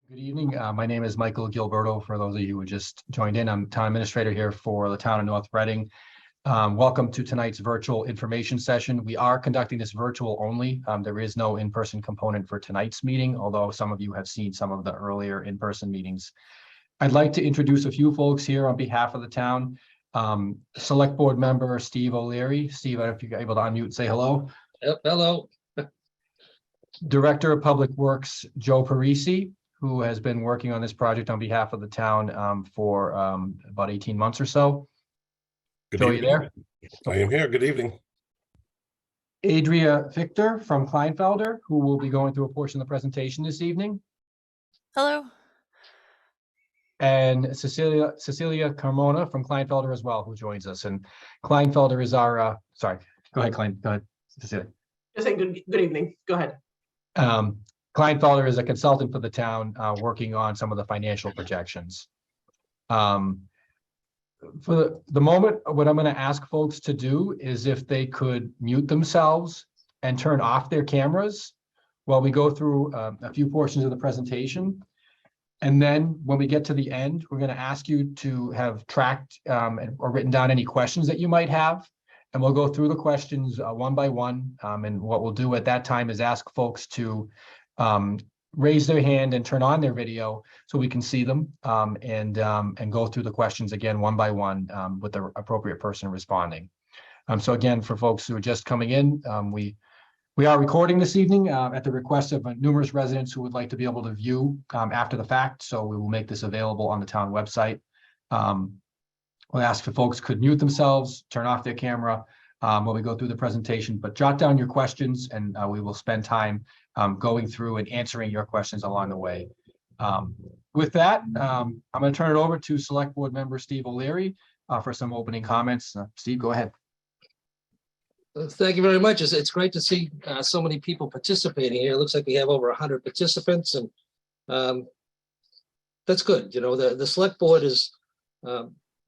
Good evening. My name is Michael Gilberto. For those of you who just joined in, I'm town administrator here for the town of North Reading. Welcome to tonight's virtual information session. We are conducting this virtual only. There is no in-person component for tonight's meeting, although some of you have seen some of the earlier in-person meetings. I'd like to introduce a few folks here on behalf of the town. Select Board Member Steve O'Leary. Steve, if you're able to unmute, say hello. Yep, hello. Director of Public Works, Joe Parisi, who has been working on this project on behalf of the town for about 18 months or so. Good Joe, evening. you there? I am here. Good evening. Adria Victor from Kleinfelder, who will be going through a portion of the presentation this evening. Hello. And Cecilia Carmona from Kleinfelder as well, who joins us. And Kleinfelder is our, sorry, go ahead, go ahead, Cecilia. Just saying good evening. Go ahead. Kleinfelder is a consultant for the town, working on some of the financial projections. For the moment, what I'm going to ask folks to do is if they could mute themselves and turn off their cameras while we go through a few portions of the presentation. And then when we get to the end, we're going to ask you to have tracked or written down any questions that you might have. And we'll go through the questions one by one. And what we'll do at that time is ask folks to raise their hand and turn on their video so we can see them and go through the questions again one by one with the appropriate person responding. So again, for folks who are just coming in, we are recording this evening at the request of numerous residents who would like to be able to view after the fact. So we will make this available on the town website. We'll ask if folks could mute themselves, turn off their camera while we go through the presentation, but jot down your questions and we will spend time going through and answering your questions along the way. With that, I'm going to turn it over to Select Board Member Steve O'Leary for some opening comments. Steve, go ahead. Thank you very much. It's great to see so many people participating here. It looks like we have over 100 participants, and that's good. You know, the select board is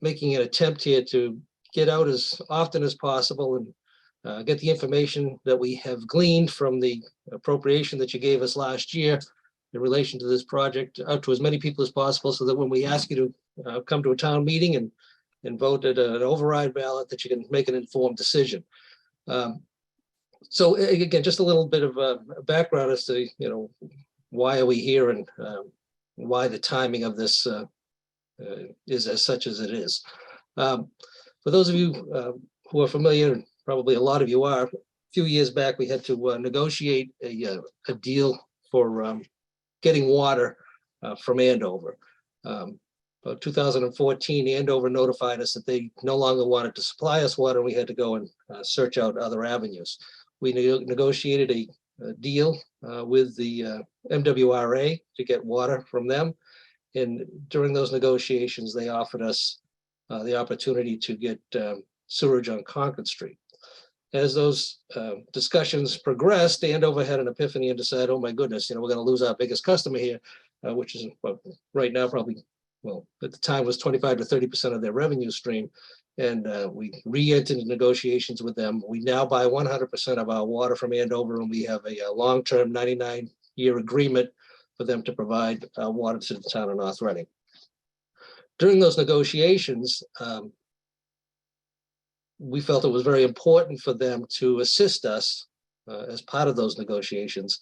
making an attempt here to get out as often as possible and get the information that we have gleaned from the appropriation that you gave us last year in relation to this project out to as many people as possible, so that when we ask you to come to a town meeting and vote at an override ballot, that you can make an informed decision. So again, just a little bit of a background as to, you know, why are we here and why the timing of this is as such as it is. For those of you who are familiar, and probably a lot of you are, a few years back we had to negotiate a deal for getting water from Andover. About 2014, Andover notified us that they no longer wanted to supply us water, and we had to go and search out other avenues. We negotiated a deal with the MWRA to get water from them. And during those negotiations, they offered us the opportunity to get sewerage on Concord Street. As those discussions progressed, Andover had an epiphany and decided, oh my goodness, you know, we're going to lose our biggest customer here, which is right now probably, well, at the time was 25 to 30% of their revenue stream. And we re-entered negotiations with them. We now buy 100% of our water from Andover, and we have a long-term 99-year agreement for them to provide water to the town of North Reading. During those negotiations, we felt it was very important for them to assist us as part of those negotiations.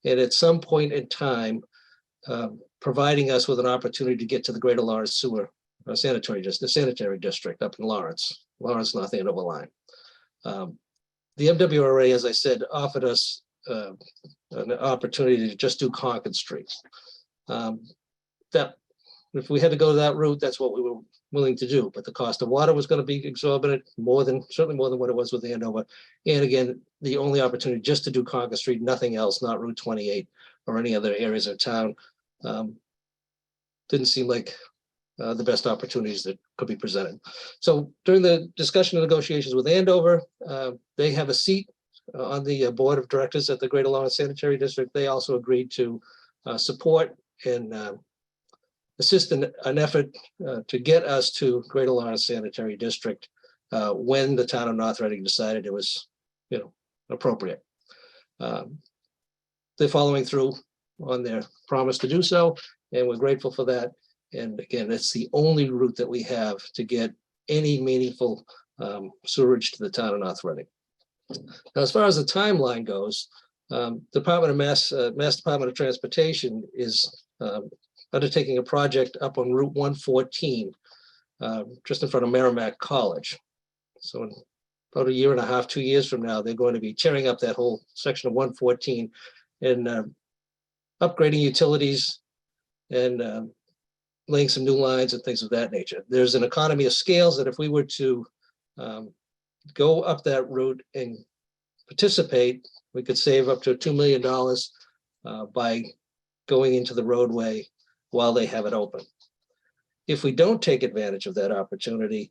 And at some point in time, providing us with an opportunity to get to the Greater Lawrence Sewer Sanitary District up in Lawrence, North Andover line. The MWRA, as I said, offered us an opportunity to just do Concord Street. That if we had to go that route, that's what we were willing to do. But the cost of water was going to be exorbitant, certainly more than what it was with Andover. And again, the only opportunity just to do Concord Street, nothing else, not Route 28 or any other areas of town, didn't seem like the best opportunities that could be presented. So during the discussion and negotiations with Andover, they have a seat on the board of directors at the Greater Lawrence Sanitary District. They also agreed to support and assist in an effort to get us to Greater Lawrence Sanitary District when the town of North Reading decided it was, you know, appropriate. They're following through on their promise to do so, and we're grateful for that. And again, it's the only route that we have to get any meaningful sewerage to the town of North Reading. Now, as far as the timeline goes, Department of Mass Department of Transportation is undertaking a project up on Route 114, just in front of Merrimack College. So in about a year and a half, 2 years from now, they're going to be tearing up that whole section of 114 and upgrading utilities and laying some new lines and things of that nature. There's an economy of scales that if we were to go up that route and participate, we could save up to $2 million by going into the roadway while they have it open. If we don't take advantage of that opportunity,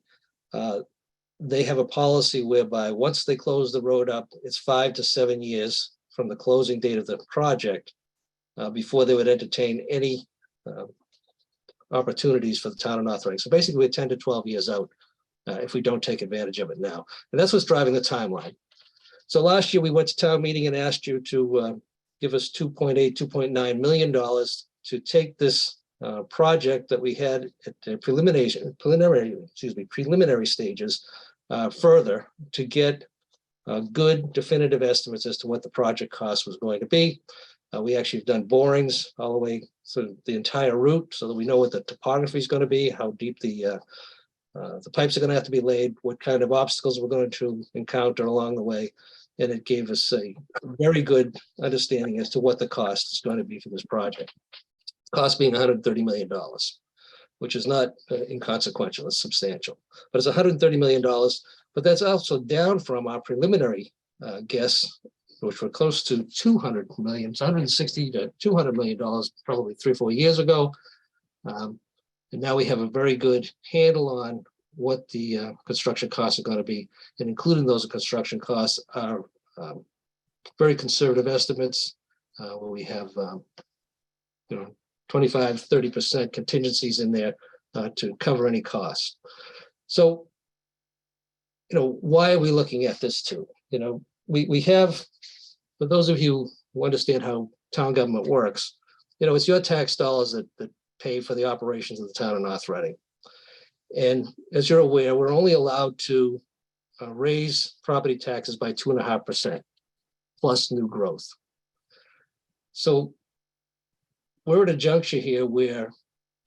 they have a policy whereby once they close the road up, it's 5 to 7 years from the closing date of the project before they would entertain any opportunities for the town of North Reading. So basically, we're 10 to 12 years out if we don't take advantage of it now. And that's what's driving the timeline. So last year, we went to town meeting and asked you to give us $2.9 million to take this project that we had at the preliminary stages further to get good definitive estimates as to what the project cost was going to be. We actually have done borings all the way through the entire route so that we know what the topography is going to be, how deep the pipes are going to have to be laid, what kind of obstacles we're going to encounter along the way. And it gave us a very good understanding as to what the cost is going to be for this project. Cost being $130 million, which is not inconsequential, it's substantial. But it's $130 million, but that's also down from our preliminary guess, which were close to $200 million, it's $160 to $200 million, probably 3 or 4 years ago. And now we have a very good handle on what the construction costs are going to be, and including those construction costs are very conservative estimates where we have 25–30% contingencies in there to cover any costs. So, why are we looking at this too? We have, for those of you who understand how town government works, it's your tax dollars that pay for the operations of the town of North Reading. And as you're aware, we're only allowed to raise property taxes by 2.5% plus new growth. So we're at a juncture here where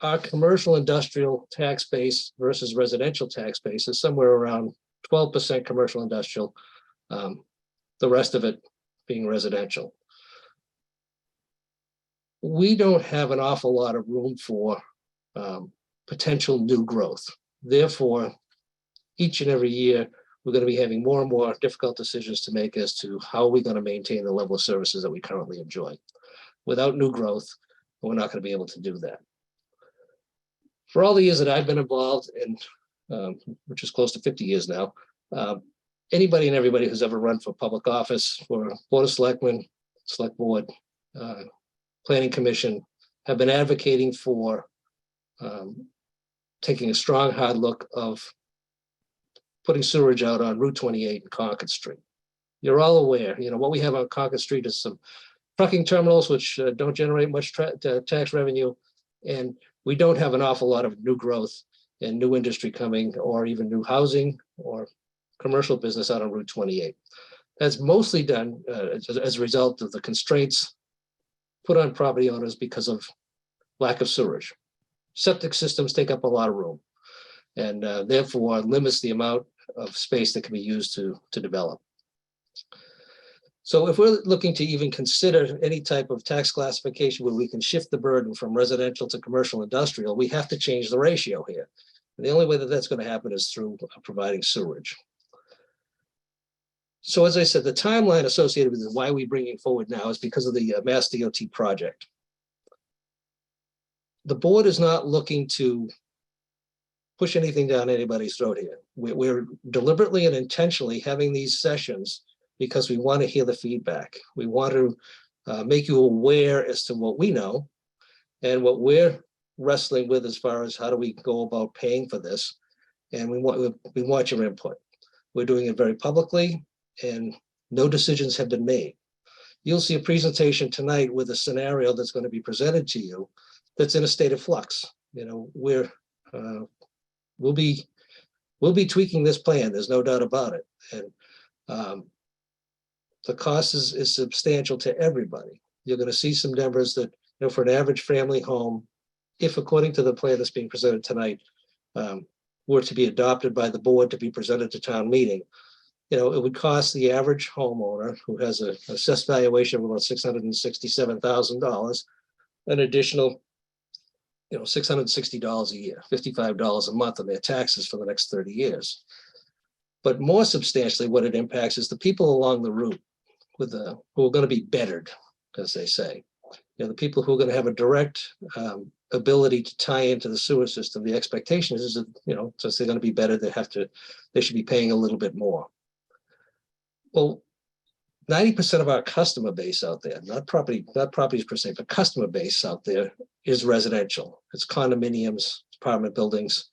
our commercial industrial tax base versus residential tax base is somewhere around 12% commercial industrial, the rest of it being residential. We don't have an awful lot of room for potential new growth. Therefore, each and every year, we're going to be having more and more difficult decisions to make as to how we're going to maintain the level of services that we currently enjoy. Without new growth, we're not going to be able to do that. For all the years that I've been involved in, which is close to 50 years now, anybody and everybody who's ever run for public office, for Board of Selectmen, Select Board, Planning Commission, have been advocating for taking a strong, hard look of putting sewerage out on Route 28 and Concord Street. You're all aware, what we have on Concord Street is some trucking terminals, which don't generate much tax revenue, and we don't have an awful lot of new growth and new industry coming, or even new housing or commercial business out on Route 28. That's mostly done as a result of the constraints put on property owners because of lack of sewerage. Septic systems take up a lot of room, and therefore limits the amount of space that can be used to develop. So if we're looking to even consider any type of tax classification where we can shift the burden from residential to commercial industrial, we have to change the ratio here. And the only way that that's going to happen is through providing sewerage. So as I said, the timeline associated with why we're bringing forward now is because of the Mass DOT project. The board is not looking to push anything down anybody's throat here. We're deliberately and intentionally having these sessions because we want to hear the feedback. We want to make you aware as to what we know and what we're wrestling with as far as how do we go about paying for this. And we want your input. We're doing it very publicly, and no decisions have been made. you'll see a presentation tonight with a scenario that's going to be presented to you that's in a state of flux. You know, we'll be tweaking this plan. There's no doubt about it. And the cost is substantial to everybody. You're going to see some numbers that, you know, for an average family home, if according to the plan that's being presented tonight, were to be adopted by the board to be presented to town meeting, you know, it would cost the average homeowner who has an assessed valuation of about $667,000, an additional, you know, $660 a year, $55 a month on their taxes for the next 30 years. But more substantially, what it impacts is the people along the route with who are going to be bettered, as they say. You know, the people who are going to have a direct ability to tie into the sewer system. The expectation is that, you know, since they're going to be better, they should be paying a little bit more. Well, 90% of our customer base out there, not properties per se, but customer base out there is residential. It's condominiums, apartment buildings.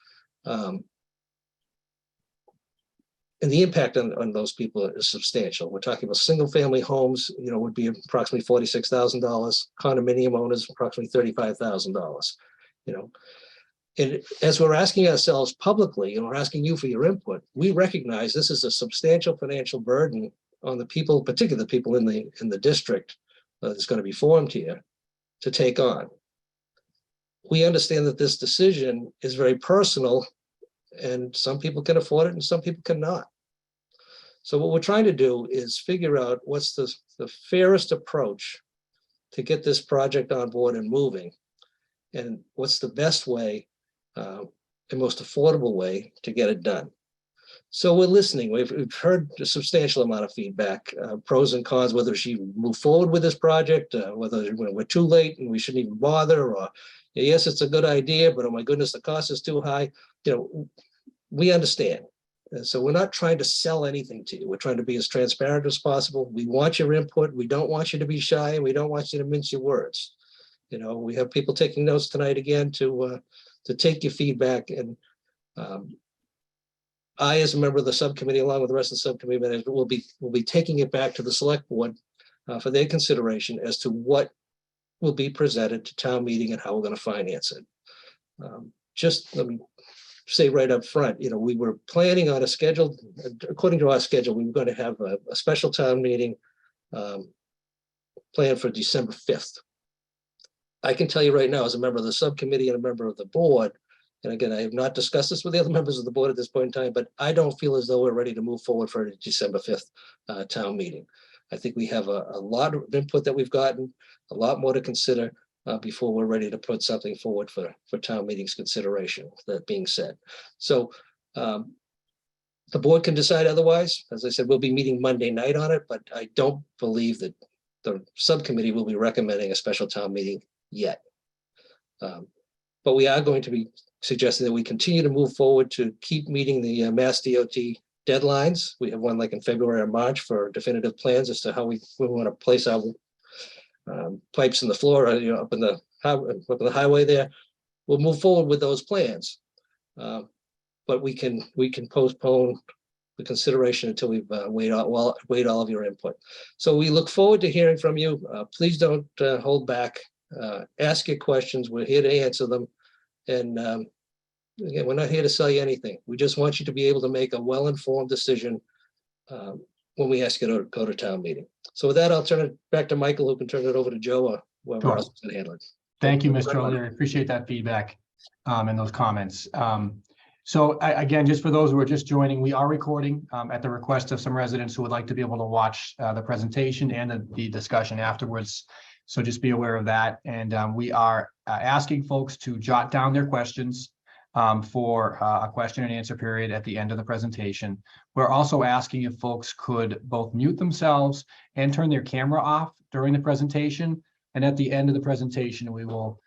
And the impact on those people is substantial. We're talking about single family homes, you know, would be approximately $46,000, condominium owners, approximately $35,000, you know. And as we're asking ourselves publicly, and we're asking you for your input, we recognize this is a substantial financial burden on the people, particularly the people in the district that's going to be formed here, to take on. We understand that this decision is very personal, and some people can afford it and some people cannot. So what we're trying to do is figure out what's the fairest approach to get this project on board and moving, and what's the best way and most affordable way to get it done. So we're listening. We've heard a substantial amount of feedback, pros and cons, whether she move forward with this project, whether we're too late and we shouldn't even bother, or yes, it's a good idea, but oh my goodness, the cost is too high. You know, we understand. And so we're not trying to sell anything to you. We're trying to be as transparent as possible. We want your input. We don't want you to be shy, and we don't want you to mince your words. You know, we have people taking notes tonight again to take your feedback. And I, as a member of the subcommittee, along with the rest of the subcommittee members, will be taking it back to the select board for their consideration as to what will be presented to town meeting and how we're going to finance it. Just let me say right up front, you know, we were planning on a schedule, according to our schedule, we were going to have a special town meeting planned for December 5th. I can tell you right now, as a member of the subcommittee and a member of the board, and again, I have not discussed this with the other members of the board at this point in time, but I don't feel as though we're ready to move forward for a December 5th town meeting. I think we have a lot of input that we've gotten, a lot more to consider before we're ready to put something forward for town meeting's consideration. That being said, so the board can decide otherwise. As I said, we'll be meeting Monday night on it, but I don't believe that the subcommittee will be recommending a special town meeting yet. But we are going to be suggesting that we continue to move forward to keep meeting the Mass DOT deadlines. We have one like in February or March for definitive plans as to how we want to place our pipes in the floor, you know, up in the highway there. We'll move forward with those plans, but we can postpone the consideration until we've weighed all of your input. So we look forward to hearing from you. Please don't hold back. Ask your questions. We're here to answer them. And again, we're not here to sell you anything. We just want you to be able to make a well-informed decision when we ask you to go to town meeting. So with that, I'll turn it back to Michael, who can turn it over to Joe or whoever else can handle it. Thank you, Mr. O'Leary. Appreciate that feedback and those comments. So again, just for those who are just joining, we are recording at the request of some residents who would like to be able to watch the presentation and the discussion afterwards. So just be aware of that. And we are asking folks to jot down their questions for a question and answer period at the end of the presentation. We're also asking if folks could both mute themselves and turn their camera off during the presentation. And at the end of the presentation, we will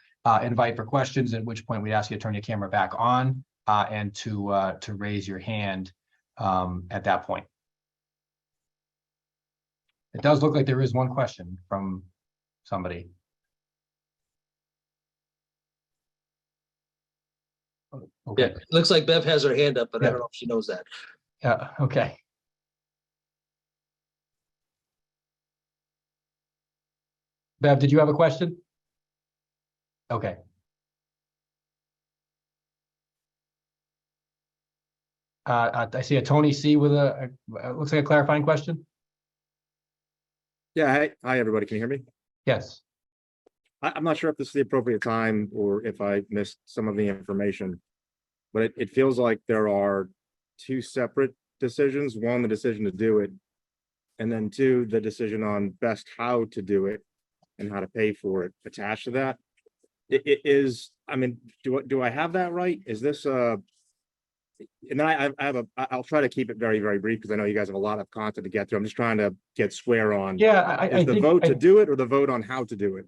invite for questions, at which point we ask you to turn your camera back on and to raise your hand at that point. It does look like there is one question from somebody. Okay. Yeah, it looks like Bev has her hand up, but I don't know if she knows that. Okay. Bev, did you have a question? Okay. I see a Tony C with looks like a clarifying question. Yeah, hi, everybody. Can you hear me? Yes. I'm not sure if this is the appropriate time or if I missed some of the information, but it feels like there are two separate decisions. One, the decision to do it, and then two, the decision on best how to do it and how to pay for it attached to that. It is, I mean, do I have that right? Is this and then I'll try to keep it very, very brief because I know you guys have a lot of content to get through. I'm just trying to get square on. Yeah, I Is the think vote to do it or the vote on how to do it?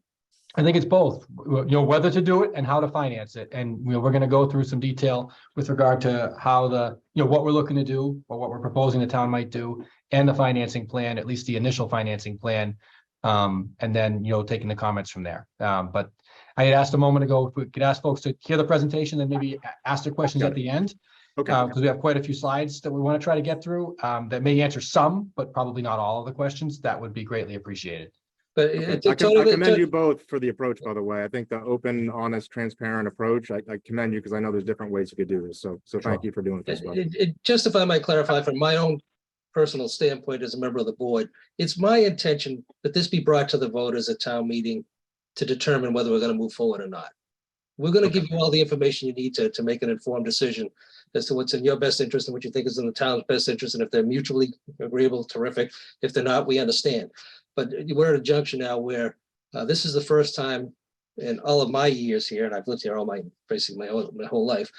I think it's both, whether to do it and how to finance it. And, we're going to go through some detail with regard to how what we're looking to do or what we're proposing the town might do and the financing plan, at least the initial financing plan. And then, taking the comments from there. But I had asked a moment ago if we could ask folks to hear the presentation and maybe ask their questions at the end. Okay. Because we have quite a few slides that we want to try to get through that may answer some, but probably not all of the questions. That would be greatly appreciated. But Okay. I commend you both for the approach, by the way. I think the open, honest, transparent approach, I commend you because I know there's different ways you could do this. So thank you for doing this. Just if I might clarify from my own personal standpoint as a member of the board, it's my intention that this be brought to the voters at town meeting to determine whether we're going to move forward or not. We're going to give you all the information you need to make an informed decision as to what's in your best interest and what you think is in the town's best interest. And if they're mutually agreeable, terrific. If they're not, we understand. But we're at a junction now where this is the first time in all of my years here, and I've lived here basically my whole life,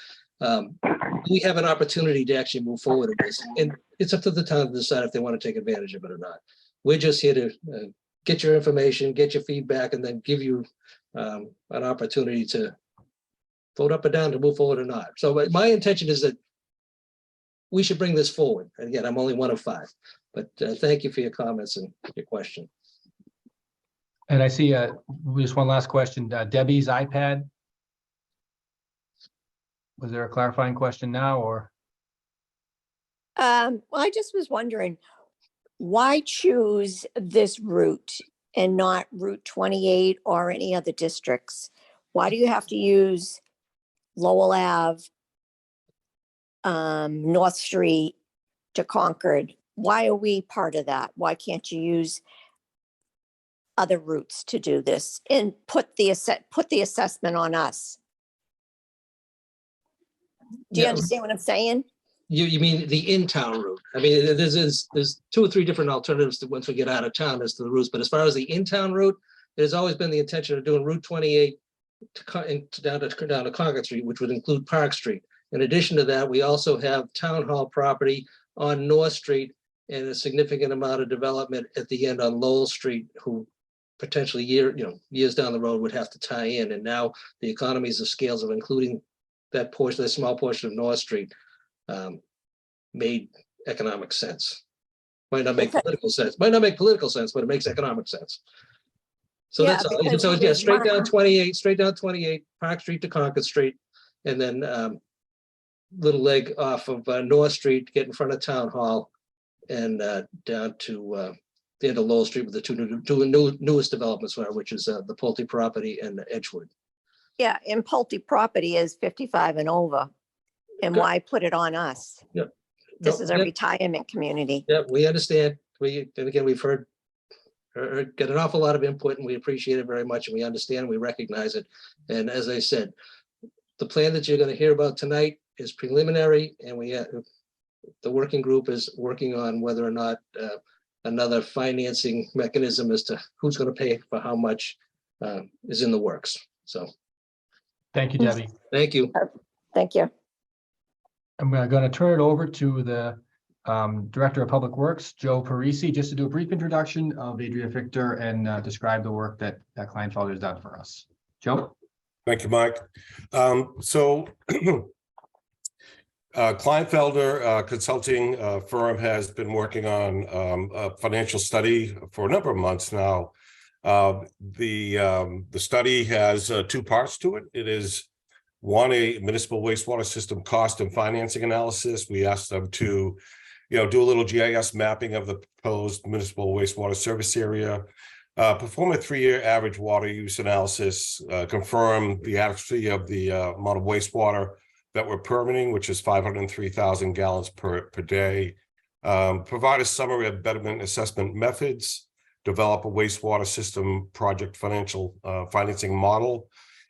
we have an opportunity to actually move forward in this. And it's up to the town to decide if they want to take advantage of it or not. We're just here to get your information, get your feedback, and then give you an opportunity to vote up or down to move forward or not. So my intention is that we should bring this forward. And again, I'm only one of five, but thank you for your comments and your question. And I see just one last question. Debbie's iPad. Was there a clarifying question now or? Well, I just was wondering, why choose this route and not Route 28 or any other districts? Why do you have to use Lowell Ave, North Street to Concord? Why are we part of that? Why can't you use other routes to do this and put the assessment on us? Do you understand what I'm saying? You mean the in-town route? I mean, there's 2 or 3 different alternatives to once we get out of town as to the routes. But as far as the in-town route, it has always been the intention of doing Route 28 down to Concord Street, which would include Park Street. In addition to that, we also have town hall property on North Street and a significant amount of development at the end on Lowell Street, who potentially years down the road would have to tie in. And now the economies of scales of including that portion, that small portion of North Street, made economic sense. Might not make political sense. Might not make political sense, but it makes economic sense. So Yeah, that's all. So yeah, there's straight down 28, Park Street to Concord Street, and then little leg off of North Street to get in front of Town Hall, and down to the end of Lowell Street with the two newest developments, which is the Pulte property and Edgewood. Yeah, and Pulte property is 55 and over. And why put it on us? Yep. This is a retirement community. Yeah, we understand. We've heard get an awful lot of input, and we appreciate it very much, and we understand, we recognize it. And as I said, the plan that you're going to hear about tonight is preliminary, and the working group is working on whether or not another financing mechanism as to who's going to pay for how much is in the works. So Thank you, Debbie. thank you. Thank you. I'm going to turn it over to the Director of Public Works, Joe Parisi, just to do a brief introduction of Adria Victor and describe the work that Kleinfelder has done for us. Joe? Thank you, Mike. Kleinfelder consulting firm has been working on a financial study for a number of months now. The study has 2 parts to it. It is one, a municipal wastewater system cost and financing analysis. We asked them to, do a little GIS mapping of the proposed municipal wastewater service area. Perform a 3-year average water use analysis, confirm the adequacy of the amount of wastewater that we're permitting, which is 503,000 gallons per day. Provide a summary of betterment assessment methods, develop a wastewater system project financing model,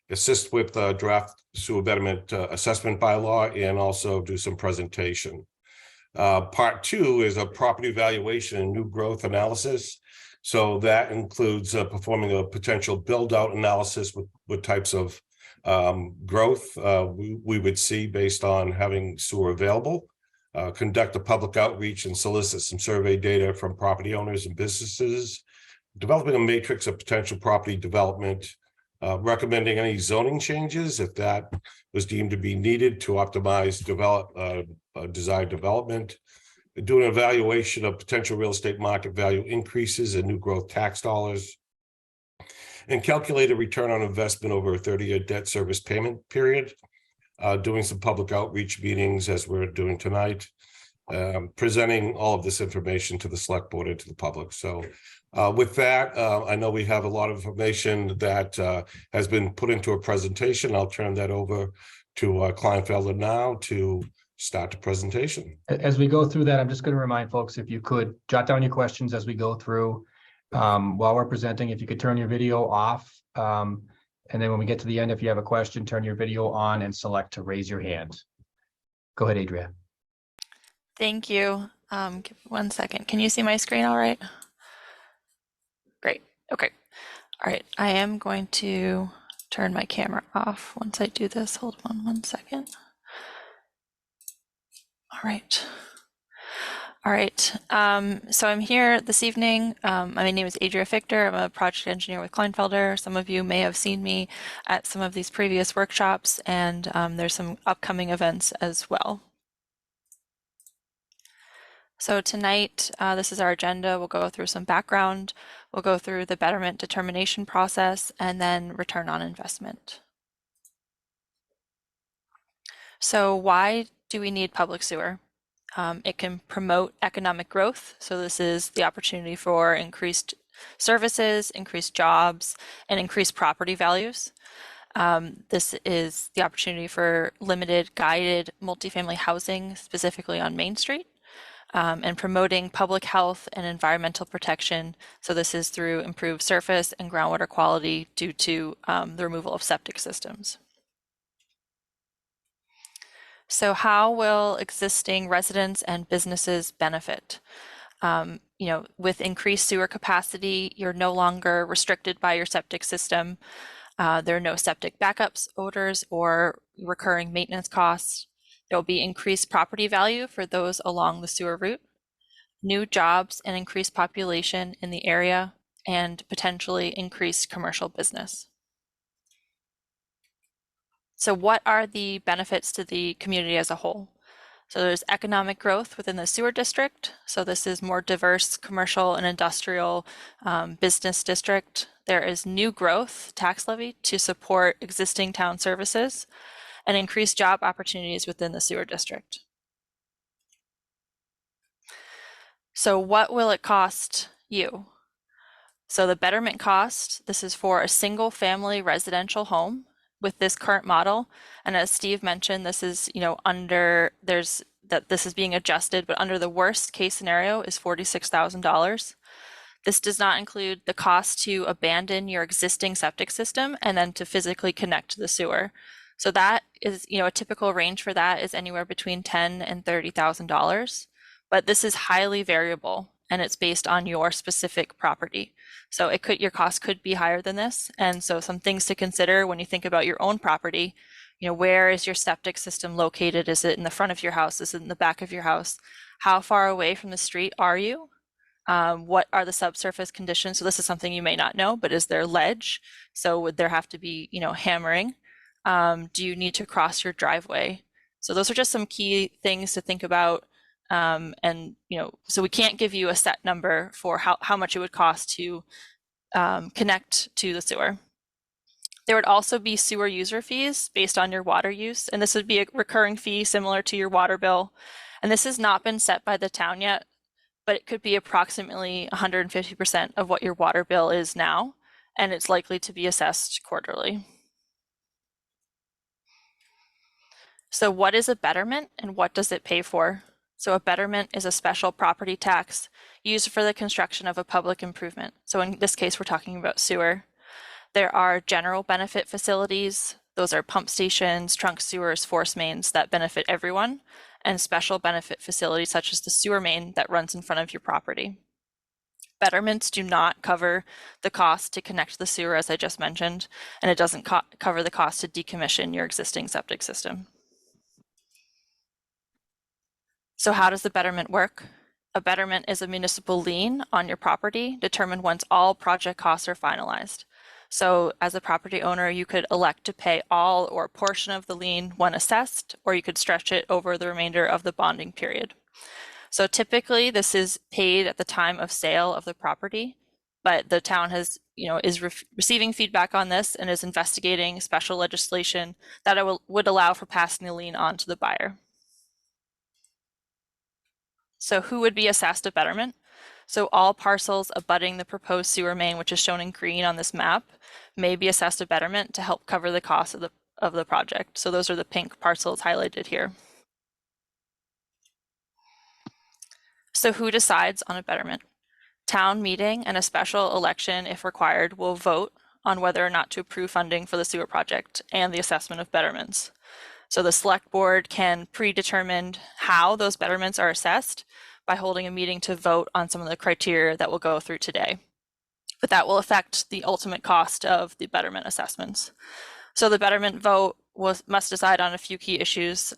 assist with draft sewer betterment assessment bylaw, and also do some presentation. Part 2 is a property valuation and new growth analysis. So that includes performing a potential build out analysis with types of growth we would see based on having sewer available. Conduct a public outreach and solicit some survey data from property owners and businesses. Developing a matrix of potential property development. Recommending any zoning changes if that was deemed to be needed to optimize desired development. Do an evaluation of potential real estate market value increases and new growth tax dollars. And calculate a return on investment over a 30-year debt service payment period. Doing some public outreach meetings as we're doing tonight. Presenting all of this information to the select board and to the public. So with that, I know we have a lot of information that has been put into a presentation. I'll turn that over to Kleinfelder now to start the presentation. As we go through that, I'm just going to remind folks, if you could jot down your questions as we go through while we're presenting, if you could turn your video off. And then when we get to the end, if you have a question, turn your video on and select to raise your hand. Go ahead, Adria. Thank you. Give me 1 second. Can you see my screen all right? Great. Okay. All right. I am going to turn my camera off once I do this. Hold on 1 second. All right. All right. So I'm here this evening. My name is Adria Fichter. I'm a project engineer with Kleinfelder. Some of you may have seen me at some of these previous workshops, and there's some upcoming events as well. So tonight, this is our agenda. We'll go through some background. We'll go through the betterment determination process and then return on investment. So why do we need public sewer? It can promote economic growth. So this is the opportunity for increased services, increased jobs, and increased property values. This is the opportunity for limited guided multifamily housing, specifically on Main Street. And promoting public health and environmental protection. So this is through improved surface and groundwater quality due to the removal of septic systems. So how will existing residents and businesses benefit? With increased sewer capacity, you're no longer restricted by your septic system. There are no septic backups, odors, or recurring maintenance costs. There will be increased property value for those along the sewer route, new jobs and increased population in the area, and potentially increased commercial business. So what are the benefits to the community as a whole? So there's economic growth within the sewer district. So this is more diverse commercial and industrial business district. There is new growth tax levy to support existing town services and increase job opportunities within the sewer district. So what will it cost you? So the betterment cost, this is for a single family residential home with this current model. And as Steve mentioned, this is, this is being adjusted, but under the worst case scenario is $46,000. This does not include the cost to abandon your existing septic system and then to physically connect to the sewer. So that is, a typical range for that is anywhere between $10,000 and $30,000, but this is highly variable and it's based on your specific property. So your cost could be higher than this. And so some things to consider when you think about your own property, where is your septic system located? Is it in the front of your house? Is it in the back of your house? How far away from the street are you? What are the subsurface conditions? So this is something you may not know, but is there ledge? So would there have to be, hammering? Do you need to cross your driveway? So those are just some key things to think about. So we can't give you a set number for how much it would cost to connect to the sewer. There would also be sewer user fees based on your water use, and this would be a recurring fee similar to your water bill. And this has not been set by the town yet, but it could be approximately 150% of what your water bill is now, and it's likely to be assessed quarterly. So what is a betterment and what does it pay for? So a betterment is a special property tax used for the construction of a public improvement. So in this case, we're talking about sewer. There are general benefit facilities. Those are pump stations, trunk sewers, force mains that benefit everyone, and special benefit facilities such as the sewer main that runs in front of your property. Betterments do not cover the cost to connect the sewer, as I just mentioned, and it doesn't cover the cost to decommission your existing septic system. So how does the betterment work? A betterment is a municipal lien on your property determined once all project costs are finalized. So as a property owner, you could elect to pay all or a portion of the lien when assessed, or you could stretch it over the remainder of the bonding period. So typically this is paid at the time of sale of the property, but the town has, is receiving feedback on this and is investigating special legislation that would allow for passing the lien on to the buyer. So who would be assessed a betterment? So all parcels abutting the proposed sewer main, which is shown in green on this map, may be assessed a betterment to help cover the cost of the project. So those are the pink parcels highlighted here. So who decides on a betterment? Town meeting and a special election, if required, will vote on whether or not to approve funding for the sewer project and the assessment of betterments. So the select board can predetermine how those betterments are assessed by holding a meeting to vote on some of the criteria that we'll go through today. But that will affect the ultimate cost of the betterment assessments. So the betterment vote must decide on a few key issues.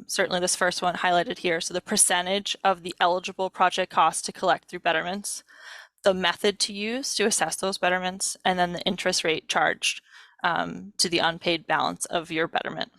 Certainly this first one highlighted here. So the percentage of the eligible project costs to collect through betterments, the method to use to assess those betterments, and then the interest rate charged to the unpaid balance of your betterment.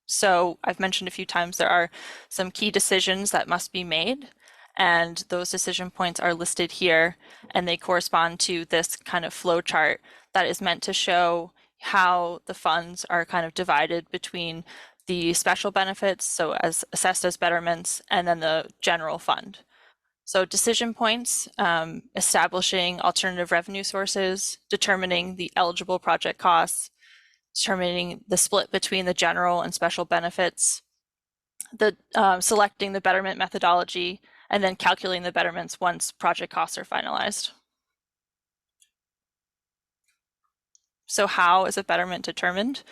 So I've mentioned a few times there are some key decisions that must be made, and those decision points are listed here, and they correspond to this kind of flow chart that is meant to show how the funds are kind of divided between the special benefits, so as assessed as betterments, and then the general fund. So decision points, establishing alternative revenue sources, determining the eligible project costs, determining the split between the general and special benefits, selecting the betterment methodology, and then calculating the betterments once project costs are finalized. So how is a betterment determined?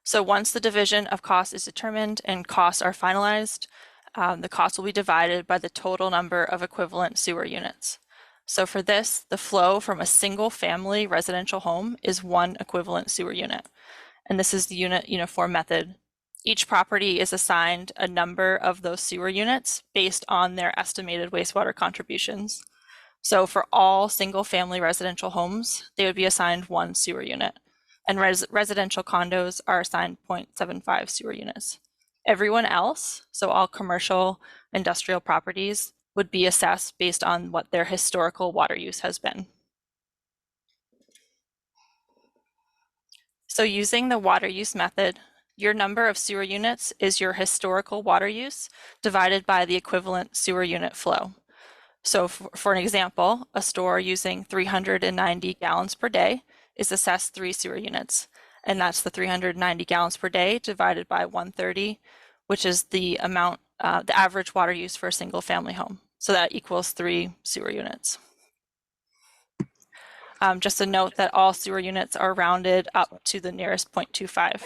So once the division of cost is determined and costs are finalized, the cost will be divided by the total number of equivalent sewer units. So for this, the flow from a single family residential home is one equivalent sewer unit. And this is the unit uniform method. Each property is assigned a number of those sewer units based on their estimated wastewater contributions. So for all single family residential homes, they would be assigned one sewer unit. And residential condos are assigned 0.75 sewer units. Everyone else, so all commercial, industrial properties, would be assessed based on what their historical water use has been. So using the water use method, your number of sewer units is your historical water use divided by the equivalent sewer unit flow. So for an example, a store using 390 gallons per day is assessed 3 sewer units, and that's the 390 gallons per day divided by 130, which is the amount, the average water use for a single family home. So that equals 3 sewer units. Just a note that all sewer units are rounded up to the nearest 0.25.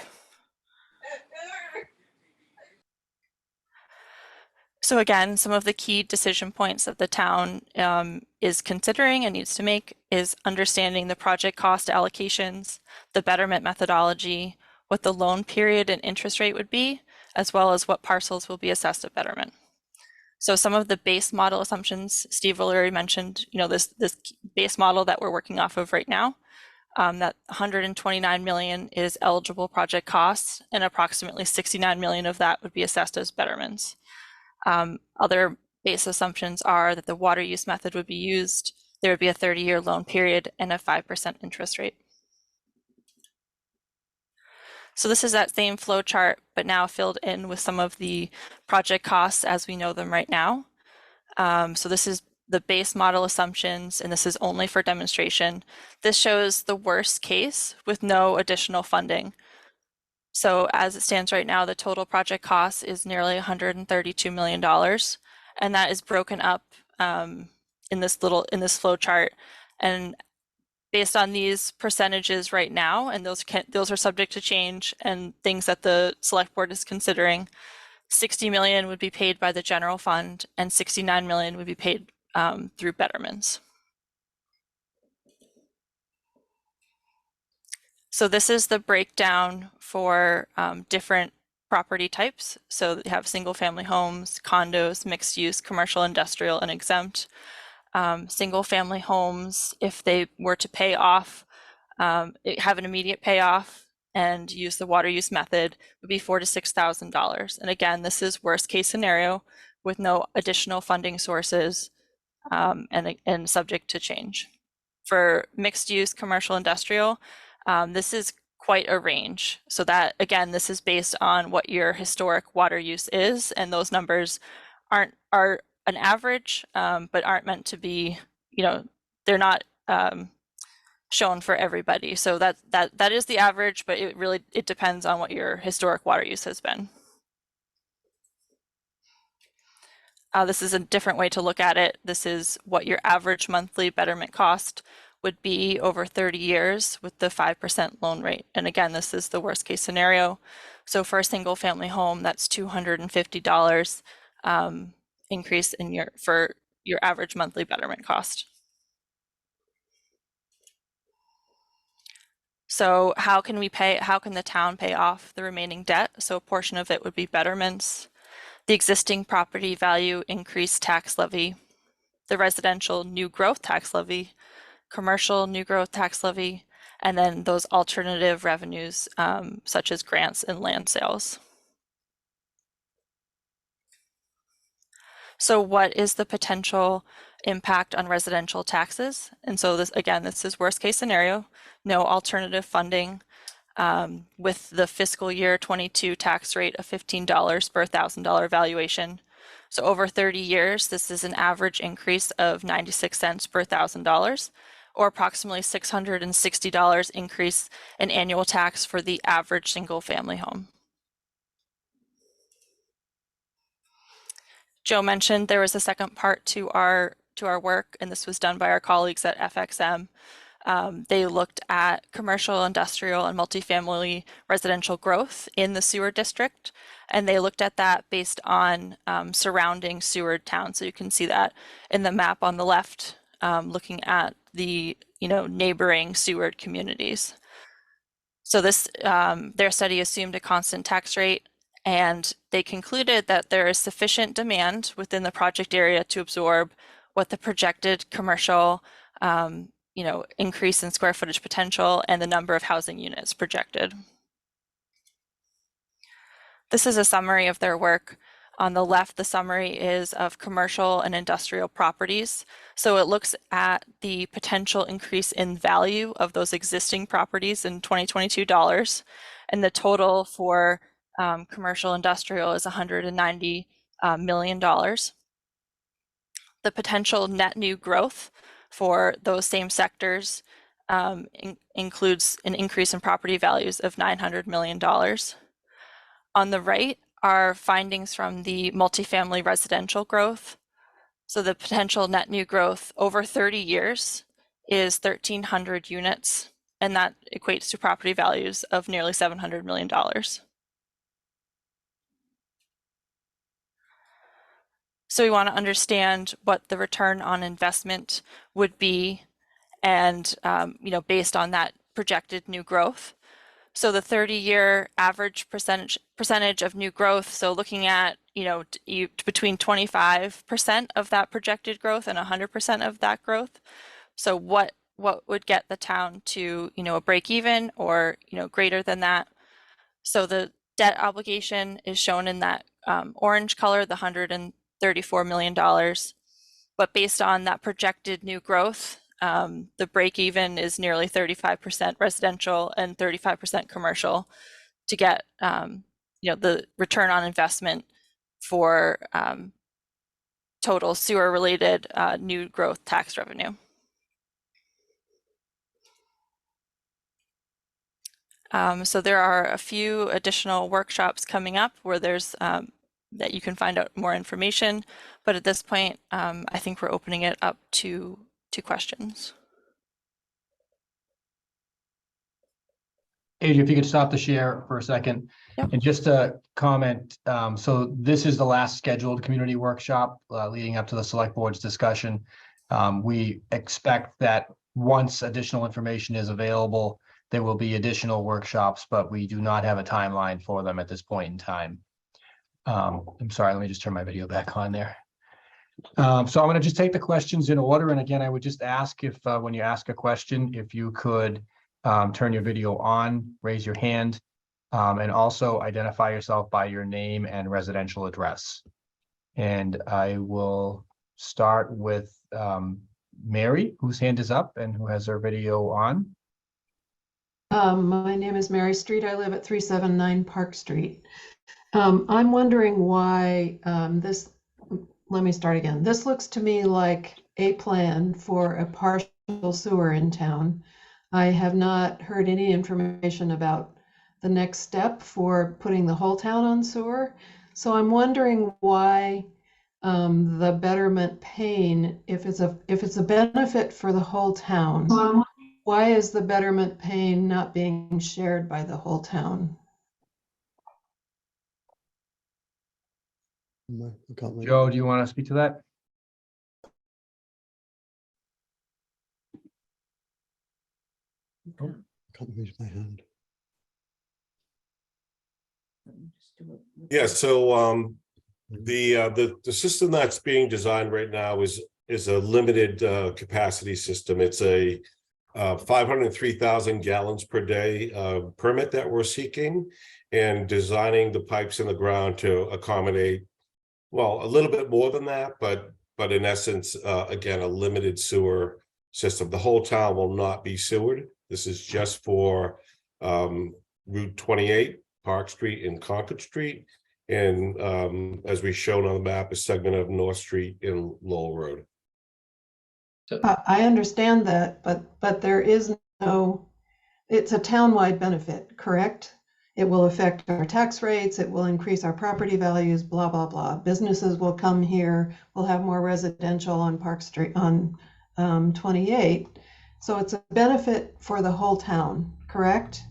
So again, some of the key decision points that the town is considering and needs to make is understanding the project cost allocations, the betterment methodology, what the loan period and interest rate would be, as well as what parcels will be assessed at betterment. So some of the base model assumptions, Steve already mentioned, this base model that we're working off of right now, that 129 million is eligible project costs, and approximately 69 million of that would be assessed as betterments. Other base assumptions are that the water use method would be used, there would be a 30-year loan period, and a 5% interest rate. So this is that same flow chart, but now filled in with some of the project costs as we know them right now. So this is the base model assumptions, and this is only for demonstration. This shows the worst case with no additional funding. So as it stands right now, the total project cost is nearly $132 million, and that is broken up in this flow chart. And based on these percentages right now, and those are subject to change and things that the select board is considering, 60 million would be paid by the general fund and 69 million would be paid through betterments. So this is the breakdown for different property types. So you have single family homes, condos, mixed use, commercial, industrial, and exempt. Single family homes, if they were to pay off, have an immediate payoff and use the water use method, would be $4,000 to $6,000. And again, this is worst case scenario with no additional funding sources and subject to change. For mixed use, commercial, industrial, this is quite a range. So that, again, this is based on what your historic water use is, and those numbers are an average, but aren't meant to be, they're not shown for everybody. So that is the average, but it depends on what your historic water use has been. This is a different way to look at it. This is what your average monthly betterment cost would be over 30 years with the 5% loan rate. And again, this is the worst case scenario. So for a single family home, that's $250 increase for your average monthly betterment cost. So how can the town pay off the remaining debt? So a portion of it would be betterments, the existing property value increase tax levy, the residential new growth tax levy, commercial new growth tax levy, and then those alternative revenues such as grants and land sales. So what is the potential impact on residential taxes? And so this is worst case scenario, no alternative funding with the fiscal year 22 tax rate of $15 per $1,000 valuation. So over 30 years, this is an average increase of 96 cents per $1,000, or approximately $660 increase in annual tax for the average single family home. Joe mentioned there was a second part to our work, and this was done by our colleagues at FXM. They looked at commercial, industrial, and multifamily residential growth in the sewer district, and they looked at that based on surrounding sewered towns. So you can see that in the map on the left, looking at the neighboring sewered communities. So this their study assumed a constant tax rate, and they concluded that there is sufficient demand within the project area to absorb what the projected commercial increase in square footage potential and the number of housing units projected. This is a summary of their work. On the left, the summary is of commercial and industrial properties. So it looks at the potential increase in value of those existing properties in 2022 dollars. And the total for commercial industrial is $190 million. The potential net new growth for those same sectors includes an increase in property values of $900 million. On the right are findings from the multifamily residential growth. So the potential net new growth over 30 years is 1,300 units, and that equates to property values of nearly $700 million. So we want to understand what the return on investment would be, and based on that projected new growth. So the 30-year average percentage of new growth, so looking at between 25% of that projected growth and 100% of that growth. So what would get the town to a break even or greater than that? So the debt obligation is shown in that orange color, the $134 million. But based on that projected new growth, the break even is nearly 35% residential and 35% commercial to get the return on investment for total sewer related new growth tax revenue. So there are a few additional workshops coming up where there's that you can find out more information, but at this point I think we're opening it up to questions. Adrian, if you could stop the share for a second. Yep. And just to comment, so this is the last scheduled community workshop leading up to the select board's discussion. We expect that once additional information is available, there will be additional workshops, but we do not have a timeline for them at this point in time. I'm sorry, let me just turn my video back on there. So I'm going to just take the questions in order. And again, I would just ask if when you ask a question, if you could turn your video on, raise your hand, and also identify yourself by your name and residential address. And I will start with Mary, whose hand is up and who has her video on. My name is Mary Street. I live at 379 Park Street. I'm wondering why let me start again. This looks to me like a plan for a partial sewer in town. I have not heard any information about the next step for putting the whole town on sewer. So I'm wondering why the betterment paying, if it's a benefit for the whole town, why is the betterment paying not being shared by the whole town? Joe, do you want to speak to that? Can't raise my hand. Yeah, so the system that's being designed right now is a limited capacity system. It's a 503,000 gallons per day permit that we're seeking, and designing the pipes in the ground to accommodate, well, a little bit more than that, but in essence, again, a limited sewer system. The whole town will not be sewered. This is just for Route 28, Park Street and Concord Street. And as we've shown on the map, a segment of North Street and Lowell Road. I understand that, but there is no, it's a townwide benefit, correct? It will affect our tax rates, it will increase our property values, blah, blah, blah. Businesses will come here, we'll have more residential on Park Street, on 28. So it's a benefit for the whole town, correct?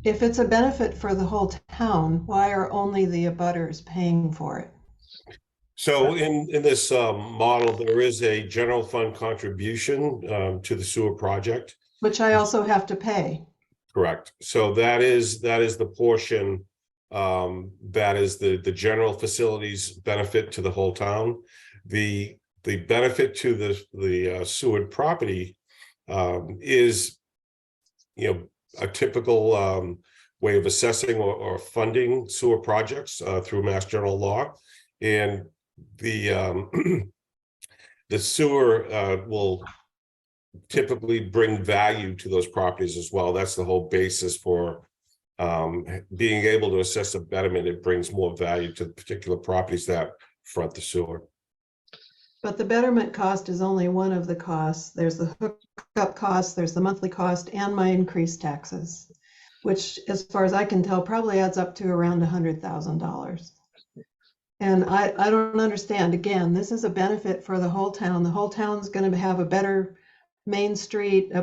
If it's a benefit for the whole town, why are only the abutters paying for it? So in this model, there is a general fund contribution to the sewer project. Which I also have to pay. Correct. So that is the portion that is the general facilities benefit to the whole town. The benefit to the sewer property is, a typical way of assessing or funding sewer projects through Mass General Law, and the sewer will typically bring value to those properties as well. That's the whole basis for being able to assess a betterment. It brings more value to the particular properties that front the sewer. But the betterment cost is only one of the costs. There's the hookup cost, there's the monthly cost, and my increased taxes, which, as far as I can tell, probably adds up to around $100,000. And I don't understand. Again, this is a benefit for the whole town. The whole town's going to have a better Main Street.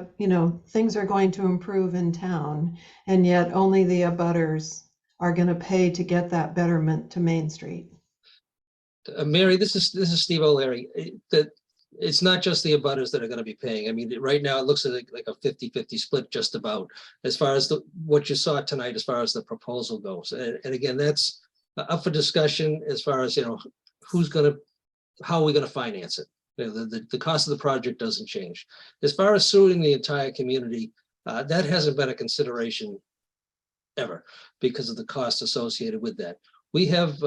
Things are going to improve in town, and yet only the abutters are going to pay to get that betterment to Main Street. Mary, this is Steve O'Leary. That it's not just the abutters that are going to be paying. I mean, right now it looks like a 50-50 split, just about, as far as what you saw tonight, as far as the proposal goes. And again, that's up for discussion as far as, how are we going to finance it? The cost of the project doesn't change. As far as suing the entire community, that hasn't been a consideration ever because of the cost associated with that. We have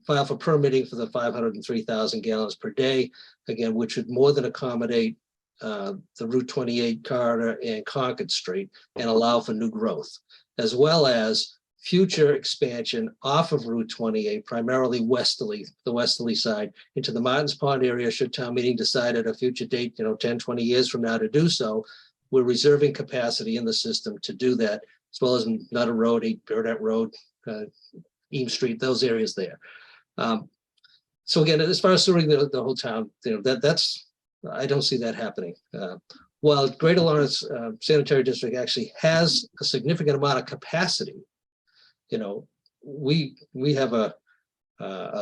filed for permitting for the 503,000 gallons per day, again, which would more than accommodate the Route 28 corridor and Concord Street and allow for new growth, as well as future expansion off of Route 28, primarily westerly, the westerly side, into the Martins Pond area, should town meeting decide at a future date, 10, 20 years from now to do so. We're reserving capacity in the system to do that, as well as Nutter Road, Burdette Road, Eames Street, those areas there. So again, as far as sewering the whole town, that's, I don't see that happening. While Greater Lawrence Sanitary District actually has a significant amount of capacity, we have a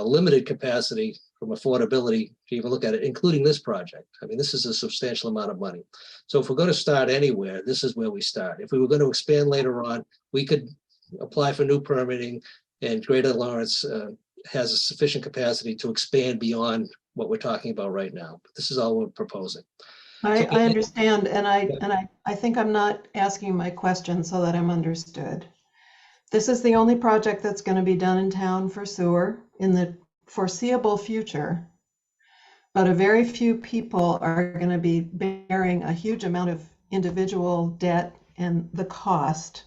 limited capacity from affordability to even look at it, including this project. I mean, this is a substantial amount of money. So if we're going to start anywhere, this is where we start. If we were going to expand later on, we could apply for new permitting, and Greater Lawrence has a sufficient capacity to expand beyond what we're talking about right now. But this is all we're proposing. I understand, and I think I'm not asking my question so that I'm understood. This is the only project that's going to be done in town for sewer in the foreseeable future, but a very few people are going to be bearing a huge amount of individual debt and the cost,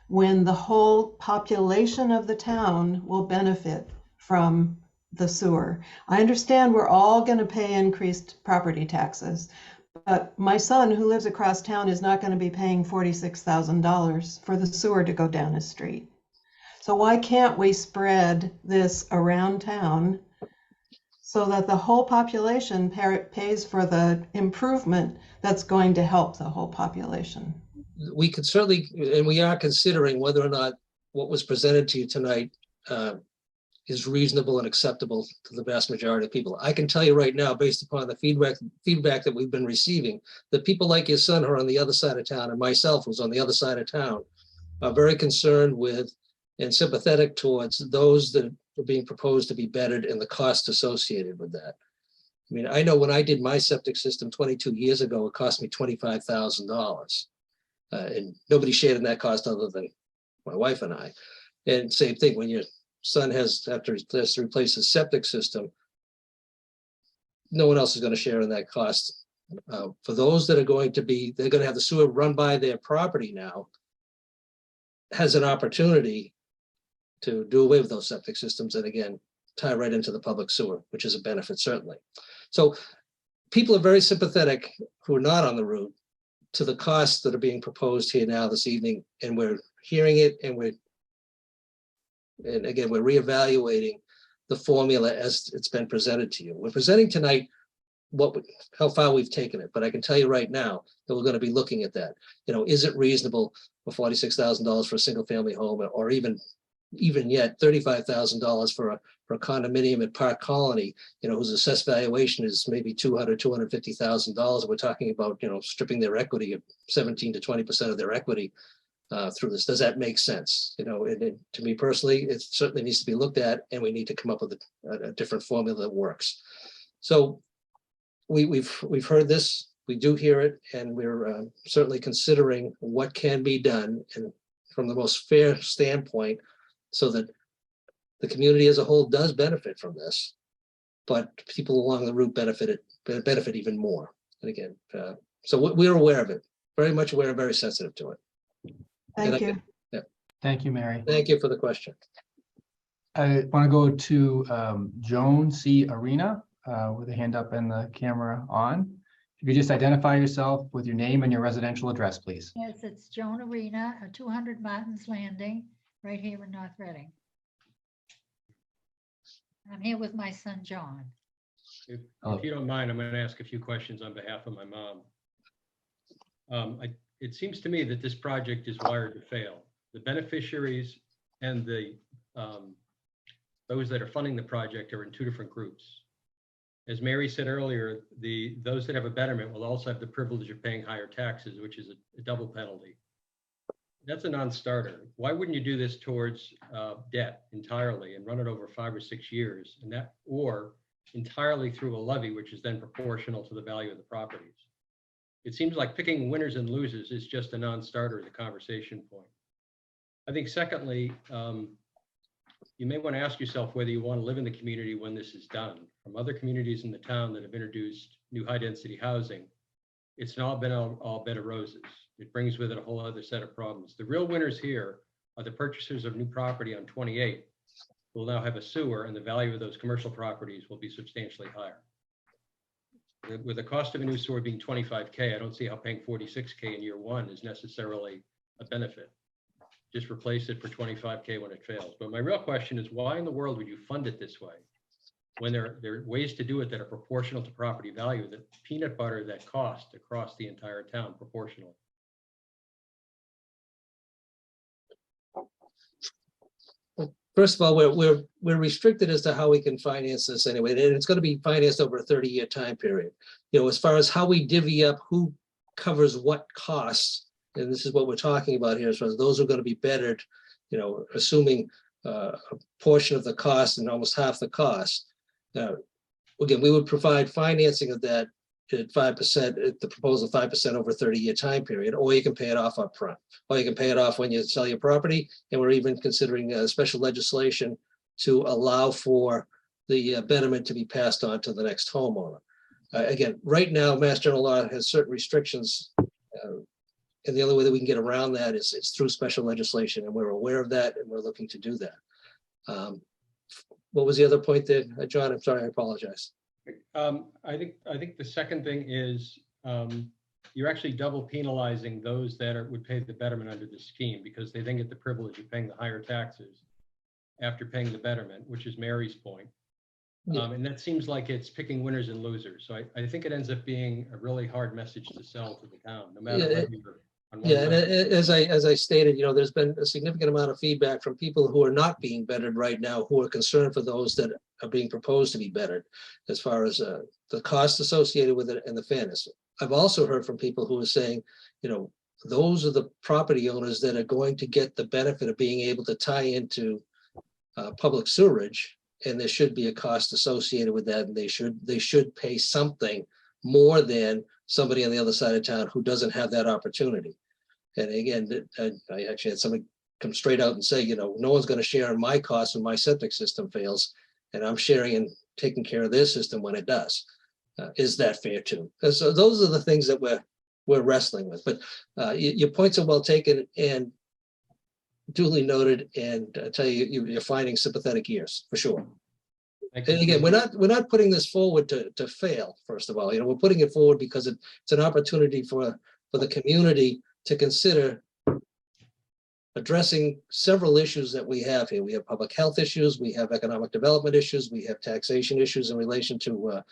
when the whole population of the town will benefit from the sewer. I understand we're all going to pay increased property taxes, but my son, who lives across town, is not going to be paying $46,000 for the sewer to go down his street. So why can't we spread this around town so that the whole population pays for the improvement that's going to help the whole population? We could certainly, and we are considering whether or not what was presented to you tonight is reasonable and acceptable to the vast majority of people. I can tell you right now, based upon the feedback that we've been receiving, that people like your son who are on the other side of town, and myself who's on the other side of town, are very concerned with and sympathetic towards those that are being proposed to be bettered and the cost associated with that. I mean, I know when I did my septic system 22 years ago, it cost me $25,000. And nobody shared in that cost other than my wife and I. And same thing, when your son has to replace his septic system, no one else is going to share in that cost. For those that are going to be, they're going to have the sewer run by their property now, has an opportunity to do away with those septic systems and again, tie right into the public sewer, which is a benefit certainly. So people are very sympathetic who are not on the route to the costs that are being proposed here now this evening, and we're hearing it, and again, we're reevaluating the formula as it's been presented to you. We're presenting tonight how far we've taken it, but I can tell you right now that we're going to be looking at that. Is it reasonable for $46,000 for a single family home, or even yet $35,000 for a condominium at Park Colony, whose assessed valuation is maybe $250,000. We're talking about, stripping their equity of 17 to 20% of their equity through this. Does that make sense? And to me personally, it certainly needs to be looked at, and we need to come up with a different formula that works. So we've heard this, we do hear it, and we're certainly considering what can be done, and from the most fair standpoint, so that the community as a whole does benefit from this, but people along the route benefit even more. And again, so we're aware of it, very much aware, very sensitive to it. Thank you. Thank you, Mary. Thank you for the question. I want to go to Joan C. Arena with a hand up and the camera on. If you could just identify yourself with your name and your residential address, please. Yes, it's Joan Arena, 200 Martin's Landing, right here in North Reading. I'm here with my son, John. If you don't mind, I'm going to ask a few questions on behalf of my mom. It seems to me that this project is wired to fail. The beneficiaries and those that are funding the project are in two different groups. As Mary said earlier, those that have a betterment will also have the privilege of paying higher taxes, which is a double penalty. That's a non-starter. Why wouldn't you do this towards debt entirely and run it over 5 or 6 years, or entirely through a levy, which is then proportional to the value of the properties? It seems like picking winners and losers is just a non-starter as a conversation point. I think secondly, you may want to ask yourself whether you want to live in the community when this is done. From other communities in the town that have introduced new high-density housing, it's not been all bed of roses. It brings with it a whole other set of problems. The real winners here are the purchasers of new property on 28 who will now have a sewer, and the value of those commercial properties will be substantially higher. With the cost of a new sewer being 25K, I don't see how paying 46K in year one is necessarily a benefit. Just replace it for 25K when it fails. But my real question is, why in the world would you fund it this way when there are ways to do it that are proportional to property value, that peanut butter that cost across the entire town proportionally? First of all, we're restricted as to how we can finance this anyway, and it's going to be financed over a 30-year time period. You know, as far as how we divvy up who covers what costs, and this is what we're talking about here, as far as those are going to be bettered, you know, assuming a portion of the cost and almost half the cost. Again, we would provide financing of that at 5%, at the proposal 5% over a 30-year time period, or you can pay it off up front, or you can pay it off when you sell your property. And we're even considering special legislation to allow for the betterment to be passed on to the next homeowner. Again, right now, Mass General Law has certain restrictions, and the only way that we can get around that is through special legislation, and we're aware of that, and we're looking to do that. What was the other point there, John? I'm sorry, I apologize. I think the second thing is you're actually double penalizing those that would pay the betterment under the scheme, because they then get the privilege of paying the higher taxes after paying the betterment, which is Mary's point. And that seems like it's picking winners and losers. So I think it ends up being a really hard message to sell to the town, no matter whether you're on one Yeah, and side. as I stated, you know, there's been a significant amount of feedback from people who are not being bettered right now, who are concerned for those that are being proposed to be bettered, as far as the cost associated with it and the fairness. I've also heard from people who are saying, you know, those are the property owners that are going to get the benefit of being able to tie into public sewerage, and there should be a cost associated with that, and they should pay something more than somebody on the other side of town who doesn't have that opportunity. And again, I actually had somebody come straight out and say, you know, no one's going to share in my costs when my septic system fails, and I'm sharing and taking care of their system when it does. Is that fair too? And so those are the things that we're wrestling with. But your points are well taken and duly noted, and I tell you, you're finding sympathetic ears for sure. Thank you. And again, we're not putting this forward to fail. First of all, you know, we're putting it forward because it's an opportunity for the community to consider addressing several issues that we have here. We have public health issues, we have economic development issues, we have taxation issues in relation to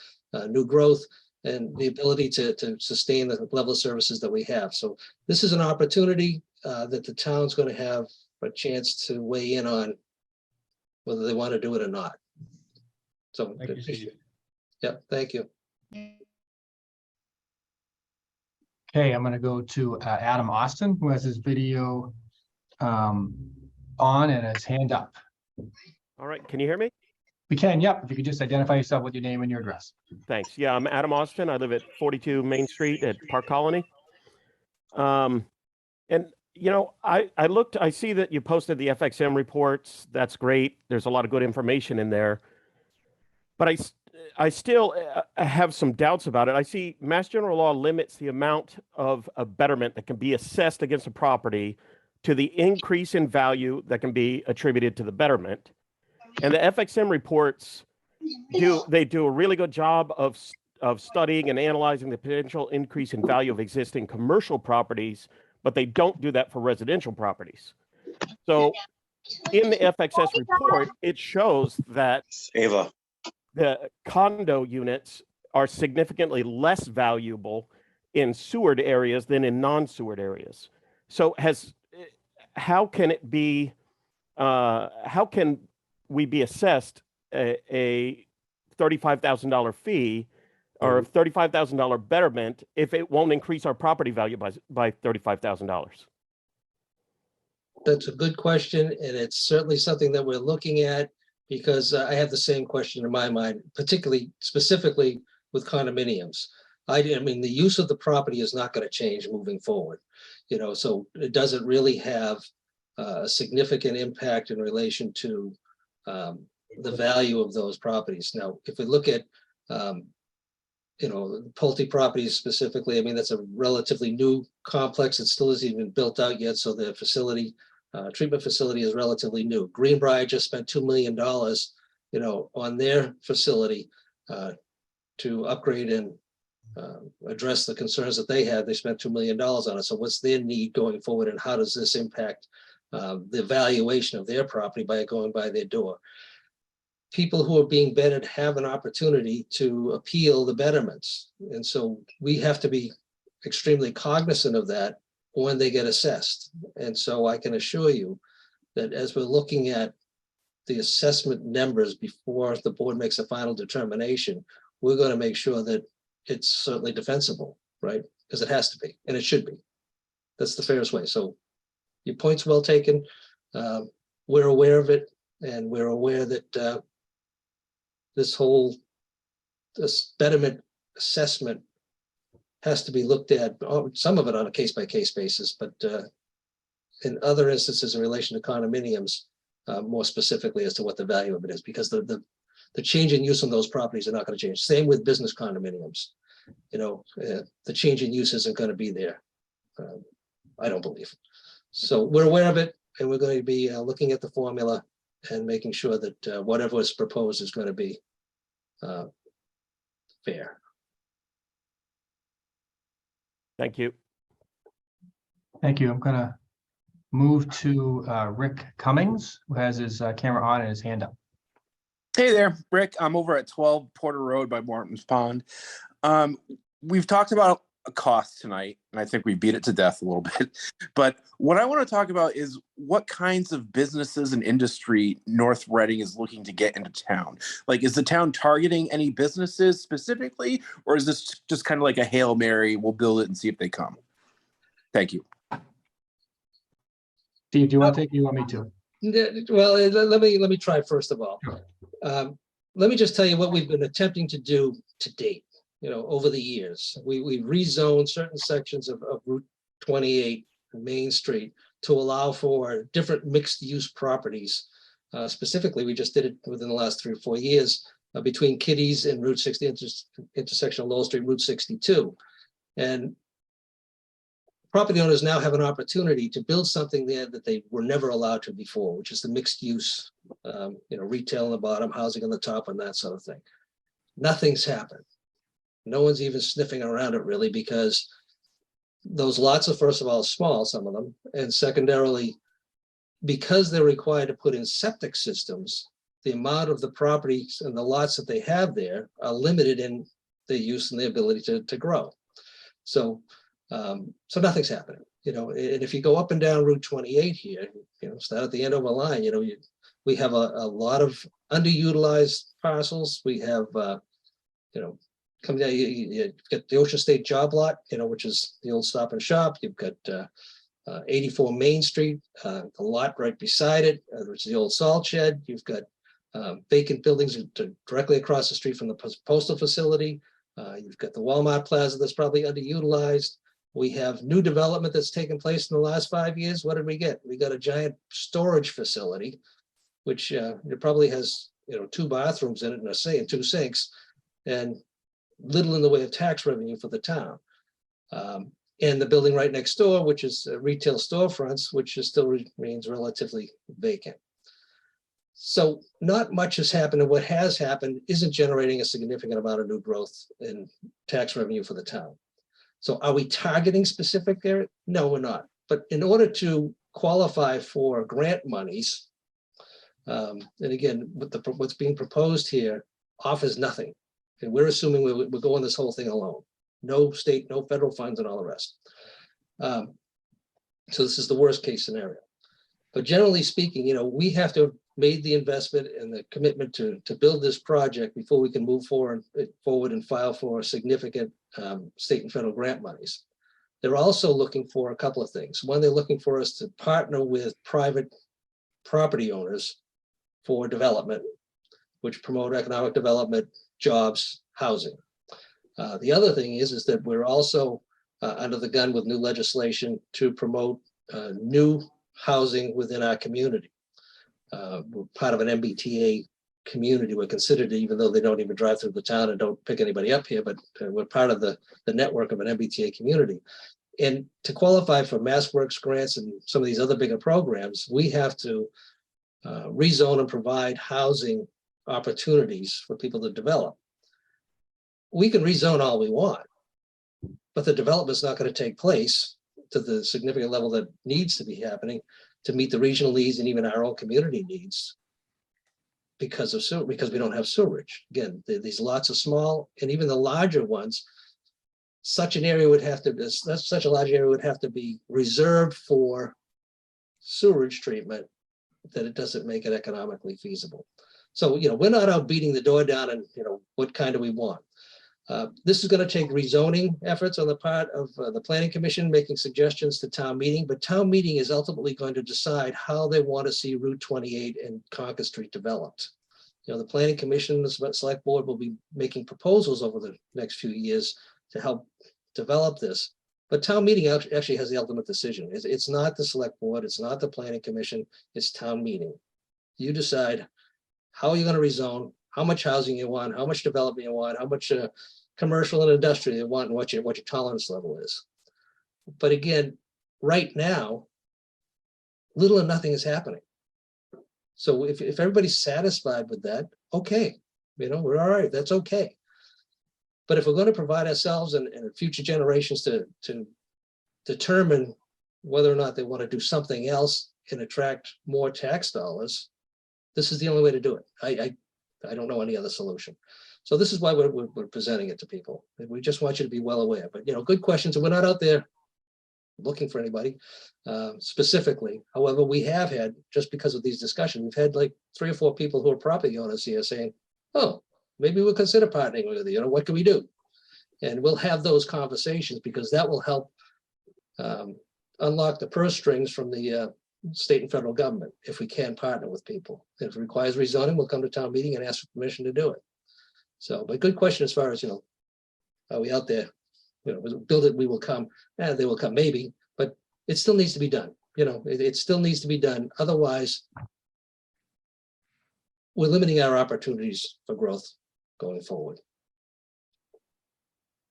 new growth and the ability to sustain the level of services that we have. So this is an opportunity that the town's going to have a chance to weigh in on whether they want to do it or not. So, Thank you, Steve. yep, thank you. Okay, I'm going to go to Adam Austin, who has his video on and his hand up. All right, can you hear me? We can, yep. If you could just identify yourself with your name and your address. Thanks. Yeah, I'm Adam Austin. I live at 42 Main Street at Park Colony. And, you know, I see that you posted the FXM reports. That's great. There's a lot of good information in there. But I still have some doubts about it. I see Mass General Law limits the amount of a betterment that can be assessed against a property to the increase in value that can be attributed to the betterment. And the FXM reports do a really good job of studying and analyzing the potential increase in value of existing commercial properties, but they don't do that for residential properties. So in the FXS report, it shows that the condo units are significantly less valuable in sewered areas than in non-sewered areas. So how can we be assessed a $35,000 fee or $35,000 betterment if it won't increase our property value by $35,000? That's a good question, and it's certainly something that we're looking at, because I have the same question in my mind, specifically with condominiums. I mean, the use of the property is not going to change moving forward, you know, so it doesn't really have a significant impact in relation to the value of those properties. Now, if we look at the Pulte properties specifically, I mean, that's a relatively new complex. It still isn't even built out yet. So the facility, treatment facility is relatively new. Greenbrier just spent $2 million, on their facility to upgrade and address the concerns that they had. They spent $2 million on it. So what's their need going forward, and how does this impact the valuation of their property by going by their door? People who are being bettered have an opportunity to appeal the betterments. And so we have to be extremely cognizant of that when they get assessed. And so I can assure you that as we're looking at the assessment numbers before the board makes a final determination, we're going to make sure that it's certainly defensible, right? Because it has to be, and it should be. That's the fairest way. So your point's well taken. We're aware of it, and we're aware that this betterment assessment has to be looked at, some of it on a case-by-case basis, but in other instances in relation to condominiums, more specifically as to what the value of it is, because the change in use on those properties are not going to change. Same with business condominiums. The change in use isn't going to be there. I don't believe. So we're aware of it, and we're going to be looking at the formula and making sure that whatever is proposed is going to be fair. Thank you. Thank you. I'm gonna move to Rick Cummings, who has his camera on and his hand up. Hey there, Rick. I'm over at 12 Porter Road by Martin's Pond. We've talked about a cost tonight, and I think we beat it to death a little bit. But what I want to talk about is what kinds of businesses and industry North Reading is looking to get into town. Like, is the town targeting any businesses specifically, or is this just kind of like a Hail Mary, we'll build it and see if they come? Thank you. Steve, do you want to take it? You want me to? Well, let me try first of all. Let me just tell you what we've been attempting to do to date. Over the years, we rezoned certain sections of Route 28 Main Street to allow for different mixed use properties. Specifically, we just did it within the last 3 or 4 years between Kitty's and Route 60 intersection of Lowell Street, Route 62. And property owners now have an opportunity to build something there that they were never allowed to before, which is the mixed use, retail on the bottom, housing on the top, and that sort of thing. Nothing's happened. No one's even sniffing around it really, because those lots are, first of all, small, some of them, and secondarily, because they're required to put in septic systems, the amount of the properties and the lots that they have there are limited in their use and their ability to grow. So nothing's happening, and if you go up and down Route 28 here, start at the end of a line, we have a lot of underutilized parcels. We have, coming down, you've got the Ocean State Job Lot, which is the old Stop and Shop. You've got 84 Main Street, the lot right beside it, which is the old salt shed. You've got vacant buildings directly across the street from the postal facility. You've got the Walmart Plaza that's probably underutilized. We have new development that's taken place in the last 5 years. What did we get? We got a giant storage facility, which it probably has 2 bathrooms in it and 2 sinks, and little in the way of tax revenue for the town. And the building right next door, which is retail storefronts, which still remains relatively vacant. So not much has happened, and what has happened isn't generating a significant amount of new growth in tax revenue for the town. So are we targeting specific there? No, we're not. But in order to qualify for grant monies, and again, what's being proposed here offers nothing. And we're assuming we're going this whole thing alone. No state, no federal funds, and all the rest. So this is the worst case scenario. But generally speaking, we have to have made the investment and the commitment to build this project before we can move forward and file for significant state and federal grant monies. They're also looking for a couple of things. One, they're looking for us to partner with private property owners for development, which promote economic development, jobs, housing. The other thing is that we're also under the gun with new legislation to promote new housing within our community. We're part of an MBTA community. We're considered, even though they don't even drive through the town and don't pick anybody up here, but we're part of the network of an MBTA community. And to qualify for MassWorks grants and some of these other bigger programs, we have to rezone and provide housing opportunities for people to develop. We can rezone all we want, but the development's not going to take place to the significant level that needs to be happening to meet the regional needs and even our own community needs because we don't have sewerage. Again, these lots are small, and even the larger ones, such a large area would have to be reserved for sewerage treatment that it doesn't make it economically feasible. So, we're not out beating the door down and, what kind do we want? This is going to take rezoning efforts on the part of the Planning Commission, making suggestions to town meeting, but town meeting is ultimately going to decide how they want to see Route 28 and Concord Street developed. The Planning Commission, the Select Board will be making proposals over the next few years to help develop this. But town meeting actually has the ultimate decision. It's not the Select Board, it's not the Planning Commission, it's town meeting. You decide how you're going to rezone, how much housing you want, how much development you want, how much commercial and industrial you want, and what your tolerance level is. But again, right now, little or nothing is happening. So if everybody's satisfied with that, okay, we're all right, that's okay. But if we're going to provide ourselves and future generations to determine whether or not they want to do something else and attract more tax dollars, this is the only way to do it. I don't know any other solution. So this is why we're presenting it to people. We just want you to be well aware. But good questions, and we're not out there looking for anybody specifically. However, we have had, just because of these discussions, we've had like 3 or 4 people who are property owners here saying, oh, maybe we'll consider partnering with you. What can we do? And we'll have those conversations because that will help unlock the purse strings from the state and federal government if we can partner with people. If it requires rezoning, we'll come to town meeting and ask for permission to do it. So, but good question as far as, are we out there? Build it, we will come. They will come maybe, but it still needs to be done. It still needs to be done. Otherwise, we're limiting our opportunities for growth going forward.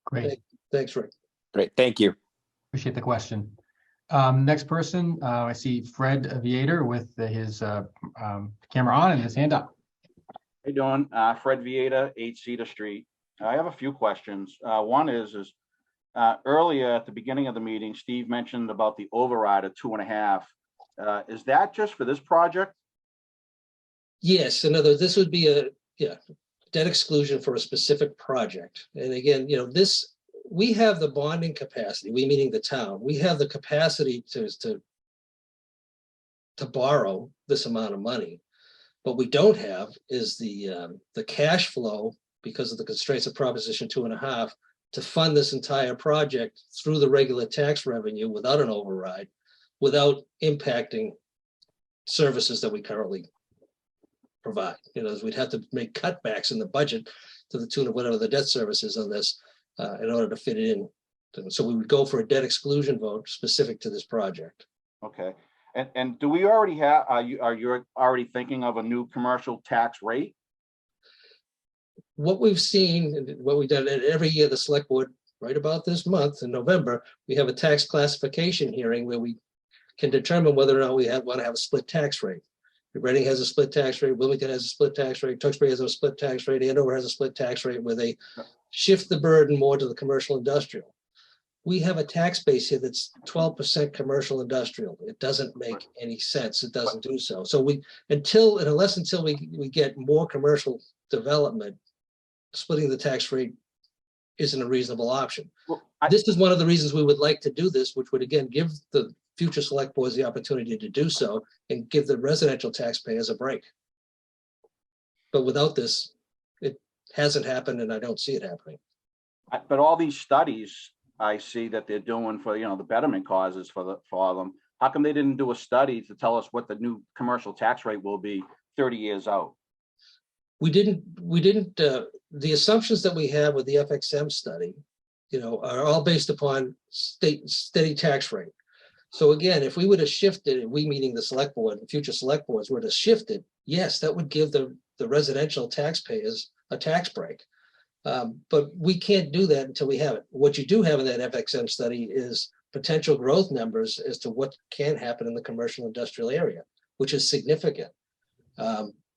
Great. Thanks, Rick. Great, thank you. Appreciate the question. Next person, I see Fred Viator with his camera on and his hand up. How you doing? Fred Vieta, 8 Cedar Street. I have a few questions. One is earlier at the beginning of the meeting, Steve mentioned about the override of 2.5. Is that just for this project? Yes, in other words, this would be a debt exclusion for a specific project. And again, we have the bonding capacity, we meaning the town, we have the capacity to borrow this amount of money. What we don't have is the cash flow because of the constraints of Proposition 2.5 to fund this entire project through the regular tax revenue without an override, without impacting services that we currently provide. We'd have to make cutbacks in the budget to the tune of whatever the debt service is on this in order to fit it in. So we would go for a debt exclusion vote specific to this project. Okay. And do we already have, are you already thinking of a new commercial tax rate? What we've seen, and what we've done every year, the Select Board, right about this month in November, we have a tax classification hearing where we can determine whether or not we want to have a split tax rate. Reading has a split tax rate, Wilmington has a split tax rate, Tewksbury has a split tax rate, Andover has a split tax rate where they shift the burden more to the commercial industrial. We have a tax base here that's 12% commercial industrial. It doesn't make any sense. It doesn't do so. So until we get more commercial development, splitting the tax rate isn't a reasonable option. Well, this is one of the reasons we would like to do this, which would again give the future select boards the opportunity to do so and give the residential taxpayers a break. But without this, it hasn't happened and I don't see it happening. But all these studies I see that they're doing for, the betterment causes for them, how come they didn't do a study to tell us what the new commercial tax rate will be 30 years out? We didn't, the assumptions that we have with the FXM study, are all based upon steady tax rate. So again, if we would have shifted, we meaning the select board, the future select boards were to shift it, yes, that would give the the residential taxpayers a tax break. But we can't do that until we have it. What you do have in that FXM study is potential growth numbers as to what can happen in the commercial industrial area, which is significant.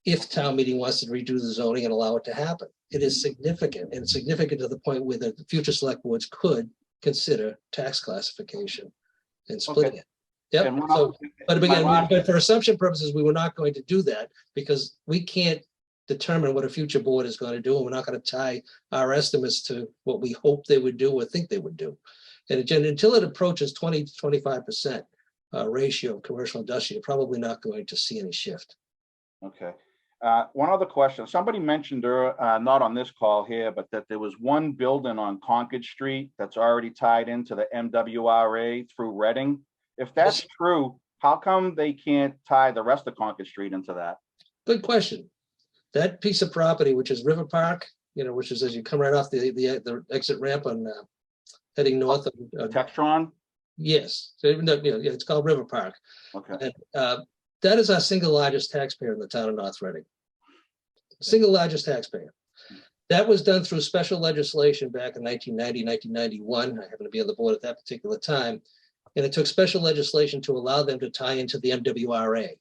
If town meeting wants to redo the zoning and allow it to happen, it is significant, and significant to the point where the future select boards could consider tax classification and splitting it. Yep. And one So, other- but my again, last- but for assumption purposes, we were not going to do that because we can't determine what a future board is going to do, and we're not going to tie our estimates to what we hope they would do or think they would do. And again, until it approaches 20 to 25% ratio of commercial industrial, you're probably not going to see any shift. Okay. One other question. Somebody mentioned, not on this call here, but that there was one building on Concord Street that's already tied into the MWRA through Reading. If that's true, how come they can't tie the rest of Concord Street into that? Good question. That piece of property, which is River Park, which is as you come right off the exit ramp on heading north of Textron? Yes, so even though, it's called River Park. Okay. And that is our single largest taxpayer in the town of North Reading. Single largest taxpayer. That was done through special legislation back in 1990, 1991. I happened to be on the board at that particular time. And it took special legislation to allow them to tie into the MWRA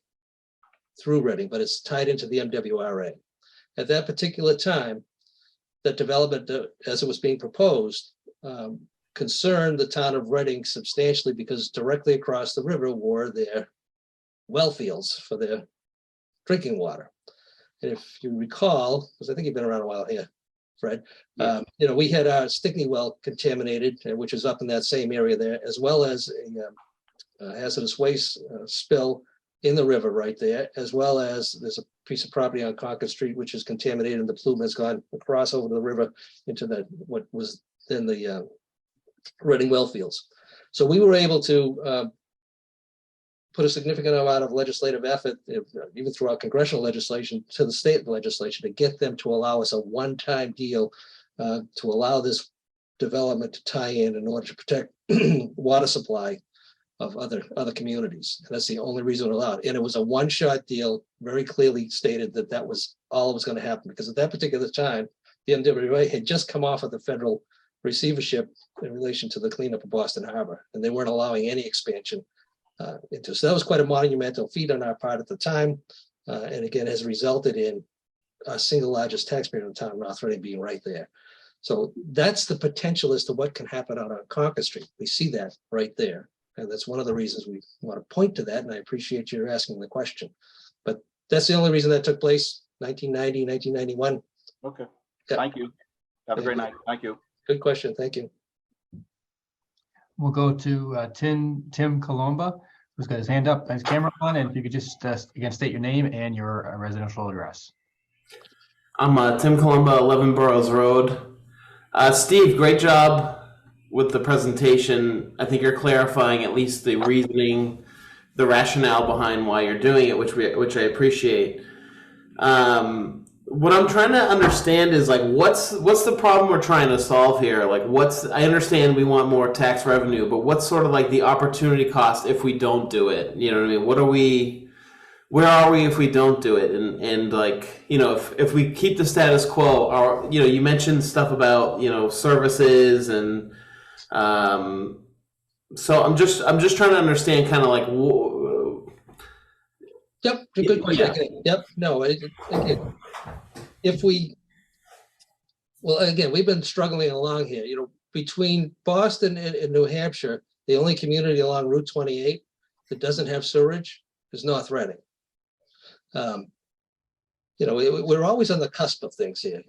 through Reading, but it's tied into the MWRA. At that particular time, that development, as it was being proposed, concerned the town of Reading substantially because directly across the river were their well fields for their drinking water. And if you recall, because I think you've been around a while here, Fred, we had our Stickney well contaminated, which is up in that same area there, as well as a hazardous waste spill in the river right there, as well as there's a piece of property on Concord Street, which is contaminated, and the plume has gone across over the river into what was then the Reading well fields. So we were able to put a significant amount of legislative effort, even throughout congressional legislation, to the state legislation to get them to allow us a one-time deal to allow this development to tie in order to protect water supply of other communities. And that's the only reason it allowed. And it was a one-shot deal, very clearly stated that was all that was going to happen, because at that particular time, the MWA had just come off of the federal receivership in relation to the cleanup of Boston Harbor, and they weren't allowing any expansion into. So that was quite a monumental feat on our part at the time, and again has resulted in our single largest taxpayer in the town of North Reading being right there. So that's the potential as to what can happen out on Concord Street. We see that right there, and that's one of the reasons we want to point to that. And I appreciate you asking the question, but that's the only reason that took place. 1990, 1991. Okay. Yeah. Thank you. Have a great night. Thank you. Good question. Thank you. We'll go to Tim Colomba, who's got his hand up and his camera on, and if you could just again state your name and your residential address. I'm Tim Colomba, 11 Burroughs Road. Steve, great job with the presentation. I think you're clarifying at least the reasoning, the rationale behind why you're doing it, which I appreciate. What I'm trying to understand is like, what's the problem we're trying to solve here? Like, I understand we want more tax revenue, but what's sort of like the opportunity cost if we don't do it? You know what I mean? Where are we if we don't do it? And like, if we keep the status quo, you mentioned stuff about, services and, so I'm just trying to understand kind of like, Yep, good question. Yeah. Yep, no, again, we've been struggling along here, between Boston and New Hampshire, the only community along Route 28 that doesn't have sewerage is North Reading. We're always on the cusp of things here,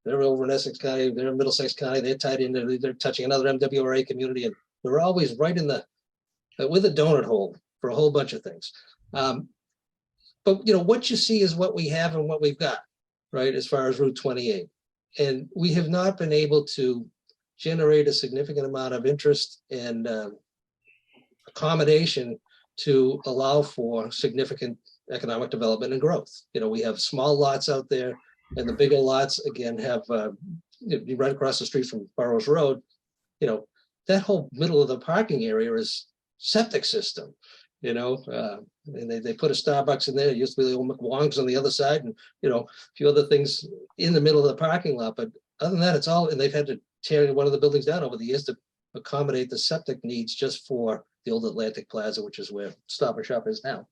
they're over in Essex County, they're in Middlesex County, they're tied in, they're touching another MWRA community, and we're always right in with a donut hole for a whole bunch of things. But what you see is what we have and what we've got, right, as far as Route 28. And we have not been able to generate a significant amount of interest and accommodation to allow for significant economic development and growth. We have small lots out there, and the bigger lots, again, have right across the street from Burroughs Road, that whole middle of the parking area is septic system. and they put a Starbucks in there. It used to be the old McWong's on the other side, and a few other things in the middle of the parking lot. But other than that, it's all, and they've had to tear one of the buildings down over the years to accommodate the septic needs just for the old Atlantic Plaza, which is where Stop and Shop is now.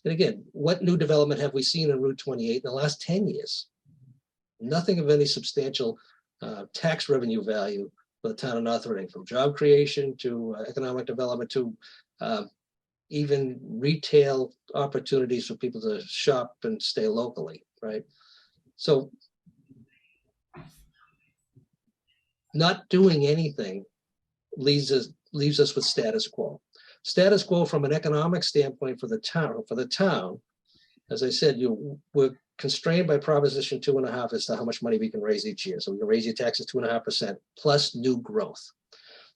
And again, what new development have we seen in Route 28 in the last 10 years? Nothing of any substantial tax revenue value for the town of North Reading, from job creation to economic development to even retail opportunities for people to shop and stay locally, right? So not doing anything leaves us with status quo. Status quo from an economic standpoint for the town, as I said, we're constrained by Proposition 2.5 as to how much money we can raise each year. So we can raise your taxes 2.5% plus new growth.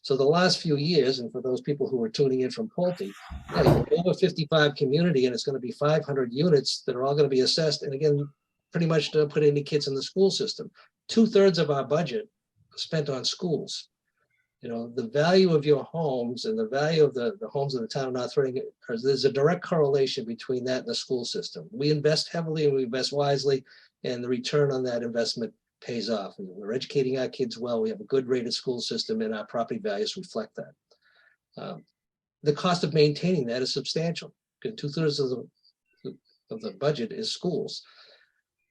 So the last few years, and for those people who are tuning in from Pulte, over 55 community, and it's going to be 500 units that are all going to be assessed. And again, pretty much to put any kids in the school system. 2/3 of our budget spent on schools. The value of your homes and the value of the homes of the town of North Reading, there's a direct correlation between that and the school system. We invest heavily and we invest wisely, and the return on that investment pays off. And we're educating our kids well. We have a good rated school system, and our property values reflect that. The cost of maintaining that is substantial, because 2/3 of the budget is schools.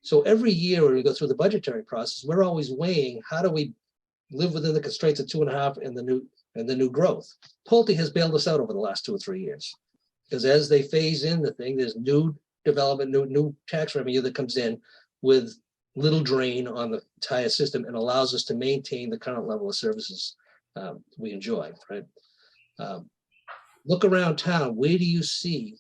So every year when we go through the budgetary process, we're always weighing how do we live within the constraints of 2.5 and the new growth. Pulte has bailed us out over the last 2 or 3 years, because as they phase in the thing, there's new development, new tax revenue that comes in with little drain on the entire system and allows us to maintain the current level of services we enjoy, right? Look around town. Where do you see,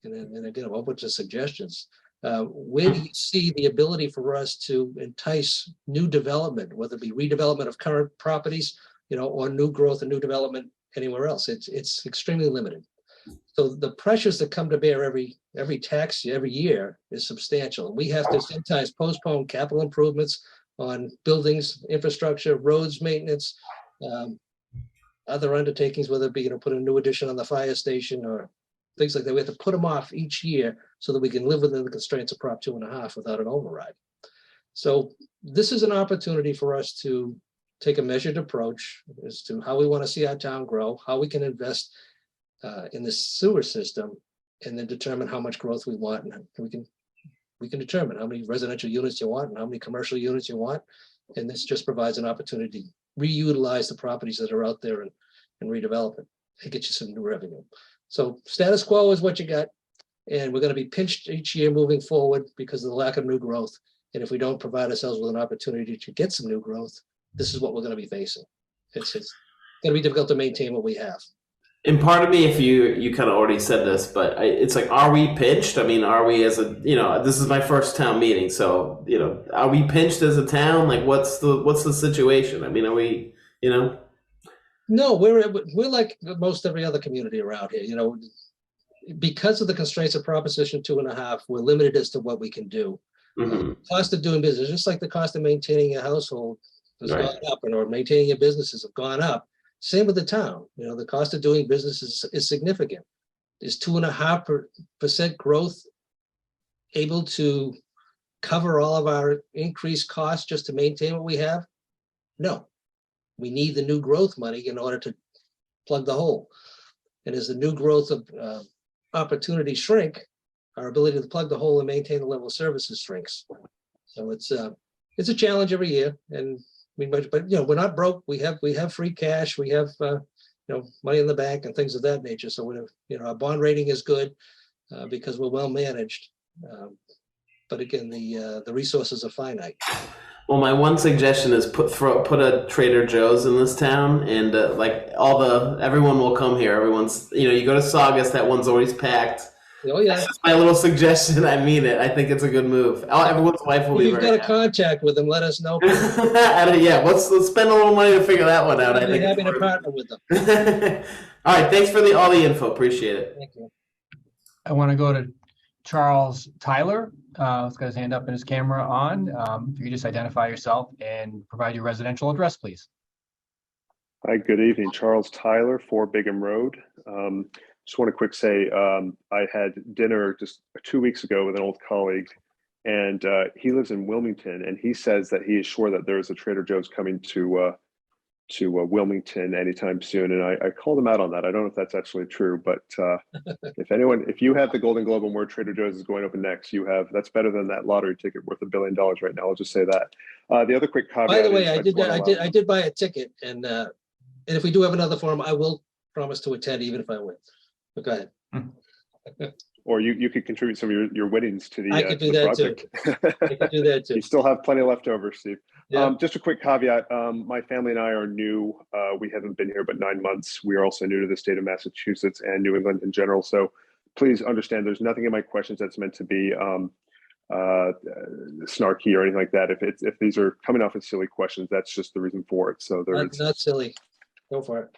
and again, a whole bunch of suggestions, where do you see the ability for us to entice new development, whether it be redevelopment of current properties, or new growth and new development anywhere else? It's extremely limited. So the pressures that come to bear every year is substantial. We have to sometimes postpone capital improvements on buildings, infrastructure, roads, maintenance, other undertakings, whether it be put a new addition on the fire station or things like that. We have to put them off each year so that we can live within the constraints of Prop 2.5 without an override. So this is an opportunity for us to take a measured approach as to how we want to see our town grow, how we can invest in the sewer system, and then determine how much growth we want. And we can determine how many residential units you want and how many commercial units you want. And this just provides an opportunity to reutilize the properties that are out there and redevelop it and get you some new revenue. So status quo is what you got. And we're going to be pinched each year moving forward because of the lack of new growth. And if we don't provide ourselves with an opportunity to get some new growth, this is what we're going to be facing. It's going to be difficult to maintain what we have. And part of me, if you kind of already said this, but it's like, are we pinched? I mean, are we as a, this is my first town meeting. So, are we pinched as a town? Like, what's the situation? I mean, are we, No, we're like most every other community around here, because of the constraints of Proposition 2.5, we're limited as to what we can do. Mm-hmm. Cost of doing business, just like the cost of maintaining a household has gone up, or maintaining your businesses have gone up. Same with the town. The cost of doing business is significant. Is 2.5% growth able to cover all of our increased costs just to maintain what we have? No. We need the new growth money in order to plug the hole. And as the new growth of opportunities shrink, our ability to plug the hole and maintain the level of services shrinks. So it's a challenge every year. And but we're not broke. We have free cash. We have money in the bank and things of that nature. So our bond rating is good because we're well managed. But again, the resources are finite. Well, my one suggestion is put a Trader Joe's in this town, and everyone will come here. Everyone's you go to Saugus, that one's always packed. Oh yeah, that's just my little suggestion. I mean it. I think it's a good move. Everyone's wife will be very happy. You've got a contact with them. Let us know. Yeah, let's spend a little money to figure that one out. I think happy to partner with them. All right, thanks for all the info. Appreciate it. Thank you. I want to go to Charles Tyler. He's got his hand up and his camera on. If you could just identify yourself and provide your residential address, please. Hi, good evening. Charles Tyler, 4 Bigham Road. just want to quick say, I had dinner just 2 weeks ago with an old colleague, and he lives in Wilmington, and he says that he is sure that there is a Trader Joe's coming to Wilmington anytime soon. And I called him out on that. I don't know if that's actually true, but if you have the Golden Globe on where Trader Joe's is going to open next, that's better than that lottery ticket worth $1 billion right now. I'll just say that. The other quick caveat. By the way, is I did buy a ticket, and if we do have another forum, I will promise to attend even if I win. But go ahead. Or you could contribute some of your winnings to the, I could do that project. too. I could do that too. You still have plenty left over, Steve. Yeah. Just a quick caveat. My family and I are new. We haven't been here but 9 months. We are also new to the state of Massachusetts and New England in general. So please understand there's nothing in my questions that's meant to be snarky or anything like that. If these are coming off as silly questions, that's just the reason for it. So Not silly. Go for it.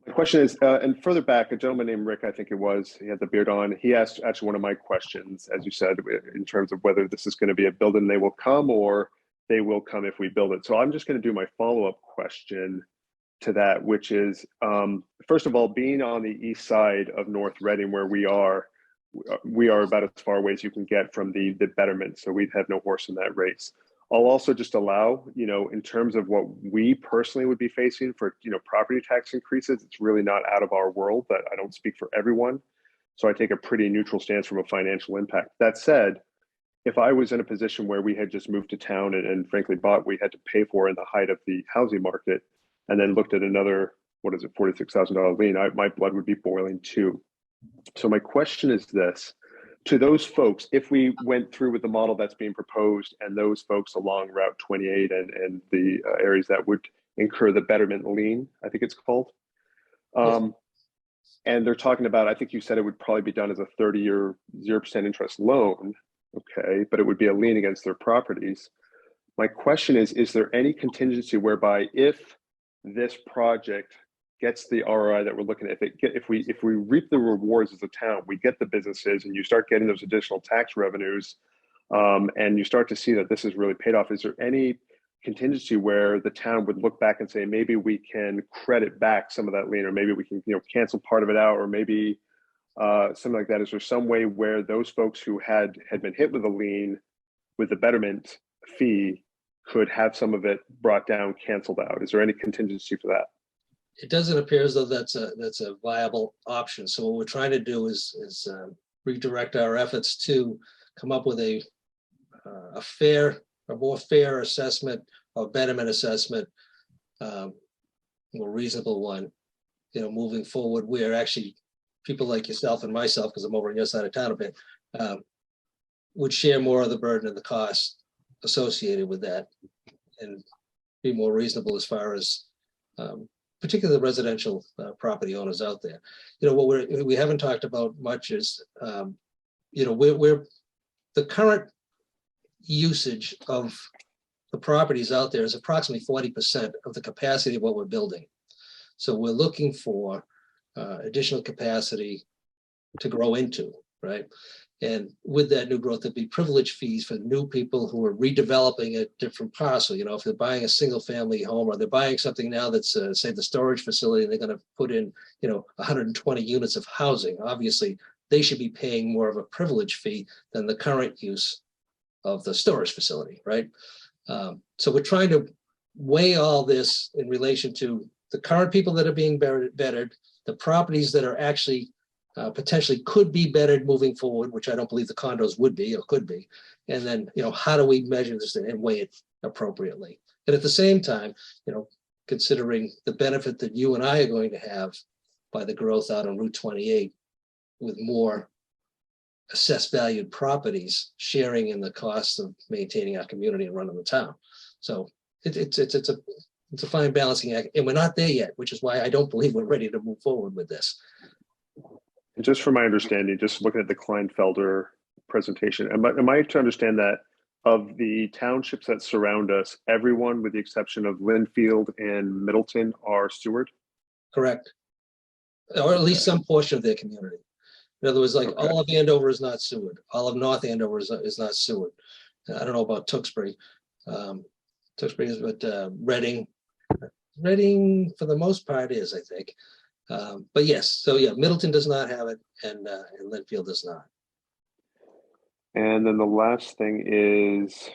the question is, and further back, a gentleman named Rick, I think it was, he had the beard on. He asked actually one of my questions, as you said, in terms of whether this is going to be a build and they will come, or they will come if we build it. So I'm just going to do my follow-up question to that, which is, first of all, being on the east side of North Reading, where we are about as far away as you can get from the betterment. So we'd have no horse in that race. I'll also just allow, in terms of what we personally would be facing for, property tax increases, it's really not out of our world, but I don't speak for everyone. So I take a pretty neutral stance from a financial impact. That said, if I was in a position where we had just moved to town and frankly bought, we had to pay for in the height of the housing market, and then looked at another, $46,000 lien, my blood would be boiling too. So my question is this. To those folks, if we went through with the model that's being proposed, and those folks along Route 28 and the areas that would incur the betterment lien, I think it's called, and they're talking about, I think you said it would probably be done as a 30-year 0% interest loan, okay, but it would be a lien against their properties. My question is there any contingency whereby if this project gets the ROI that we're looking at, if we reap the rewards as a town, we get the businesses and you start getting those additional tax revenues, and you start to see that this is really paid off, is there any contingency where the town would look back and say, maybe we can credit back some of that lien, or maybe we can cancel part of it out, or maybe something like that? Is there some way where those folks who had been hit with a lien with the betterment fee could have some of it brought down, canceled out? Is there any contingency for that? It doesn't appear as though that's a viable option. So what we're trying to do is redirect our efforts to come up with a more fair assessment or betterment assessment, more reasonable one. Moving forward, where actually people like yourself and myself, because I'm over on your side of town a bit, would share more of the burden and the cost associated with that, and be more reasonable as far as particularly the residential property owners out there. What we haven't talked about much is, we're the current usage of the properties out there is approximately 40% of the capacity of what we're building. So we're looking for additional capacity to grow into, right? And with that new growth, there'd be privilege fees for new people who are redeveloping a different parcel. If they're buying a single family home, or they're buying something now that's say the storage facility, and they're going to put in 120 units of housing. Obviously, they should be paying more of a privilege fee than the current use of the storage facility, right? So we're trying to weigh all this in relation to the current people that are being bettered, the properties that are actually potentially could be bettered moving forward, which I don't believe the condos would be or could be. And then, how do we measure this and weigh it appropriately? And at the same time, considering the benefit that you and I are going to have by the growth out on Route 28 with more assessed valued properties sharing in the cost of maintaining our community and running the town. So it's a fine balancing act, and we're not there yet, which is why I don't believe we're ready to move forward with this. And just from my understanding, just looking at the Kleinfelder presentation, am I to understand that of the townships that surround us, everyone with the exception of Linfield and Middleton are sewered? Correct. Or at least some portion of their community. In other words, all of Andover is not sewered. All of North Andover is not sewered. I don't know about Tewksbury. Tewksbury is, but Reading for the most part is, I think. But yes, so yeah, Middleton does not have it, and Linfield does not. And then the last thing is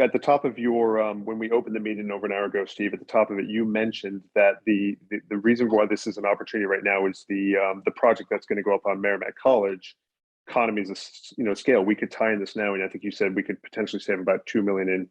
at the top of your when we opened the meeting over an hour ago, Steve, at the top of it, you mentioned that the reason why this is an opportunity right now is the project that's going to go up on Merrimack College. Economies of scale. We could tie in this now, and I think you said we could potentially save about $2 million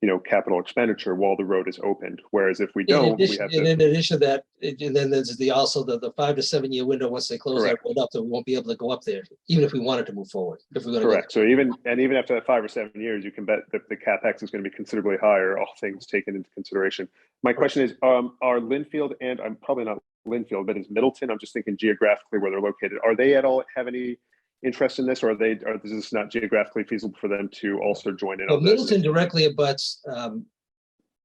in capital expenditure while the road is opened. Whereas if we don't, we have to. In addition to that, and then there's also the 5 to 7 year window. Once they close that road up, that we won't be able to go up there, even if we wanted to move forward. If we're going to correct. So even after that 5 or 7 years, you can bet that the capex is going to be considerably higher, all things taken into consideration. My question is, are Linfield and I'm probably not Linfield, but is Middleton? I'm just thinking geographically where they're located. Are they at all have any interest in this, or is this not geographically feasible for them to also join in on this? Middleton directly abuts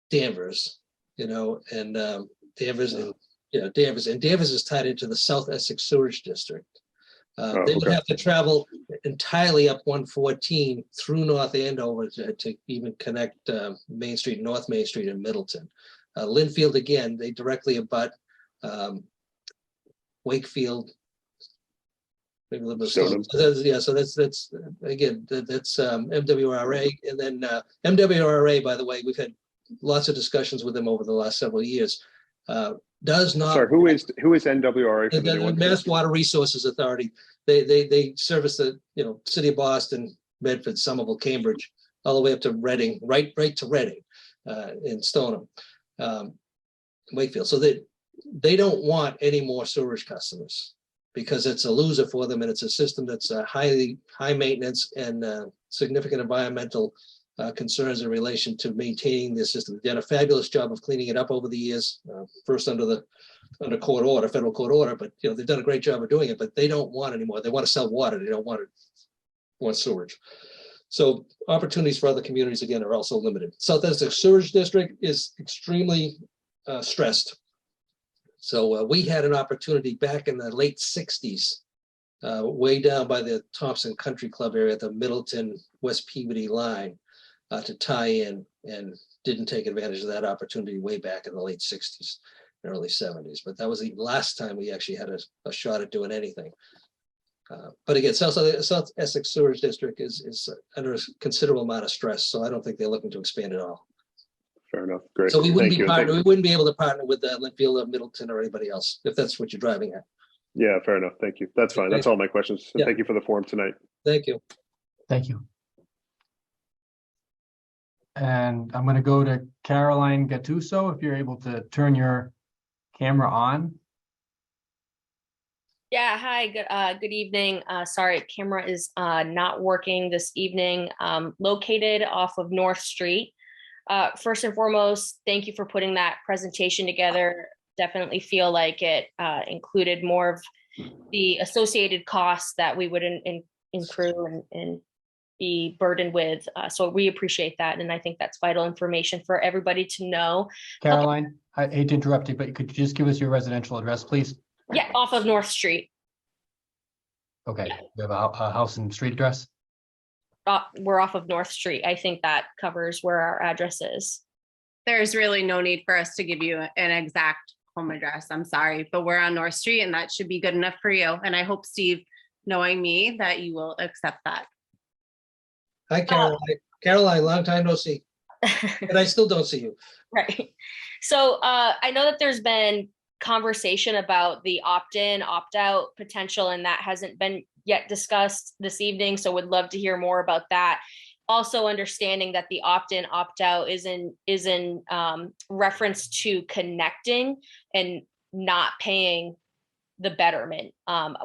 Danvers, and Danvers is tied into the South Essex Sewerage District. They would have to travel entirely up 114 through North Andover to even connect Main Street, North Main Street in Middleton. Linfield, again, they directly abut Wakefield. Maybe a little bit slow. So that's again, that's MWRA, and then MWRA, by the way, we've had lots of discussions with them over the last several years. Does not. Sorry, who is NWRA? For the Mass Water Resources Authority. They service the city of Boston, Medford, Somerville, Cambridge, all the way up to Reading, right to Reading, in Stoneham, Wakefield. So they don't want any more sewerage customers, because it's a loser for them, and it's a system that's high maintenance and significant environmental concerns in relation to maintaining this system. They've done a fabulous job of cleaning it up over the years, first under court order, federal court order, but they've done a great job of doing it, but they don't want anymore. They want to sell water. They don't want sewage. So opportunities for other communities, again, are also limited. South Essex Sewerage District is extremely stressed. So we had an opportunity back in the late 60s, way down by the Thompson Country Club area, the Middleton West Peabody line, to tie in, and didn't take advantage of that opportunity way back in the late 60s, early 70s. But that was the last time we actually had a shot at doing anything. But again, South Essex Sewerage District is under a considerable amount of stress, so I don't think they're looking to expand at all. Fair enough. Great. So we wouldn't be able to partner with Linfield or Middleton or anybody else, if that's what you're driving at. Yeah, fair enough. Thank you. That's fine. That's all my questions. And thank you for the forum tonight. Thank you. Thank you. And I'm going to go to Caroline Gattuso, if you're able to turn your camera on. Yeah, hi, good evening. Sorry, camera is not working this evening. Located off of North Street. First and foremost, thank you for putting that presentation together. Definitely feel like it included more of the associated costs that we would accrue and be burdened with. So we appreciate that. And I think that's vital information for everybody to know. Caroline, I hate to interrupt you, but could you just give us your residential address, please? Yeah, off of North Street. Okay, we have a house and street address? We're off of North Street. I think that covers where our address is. There's really no need for us to give you an exact home address. I'm sorry, but we're on North Street, and that should be good enough for you. And I hope, Steve, knowing me, that you will accept that. Hi, Caroline. Caroline, long time no see. And I still don't see you. Right. So I know that there's been conversation about the opt-in, opt-out potential, and that hasn't been yet discussed this evening. So would love to hear more about that. Also understanding that the opt-in, opt-out is in reference to connecting and not paying the betterment.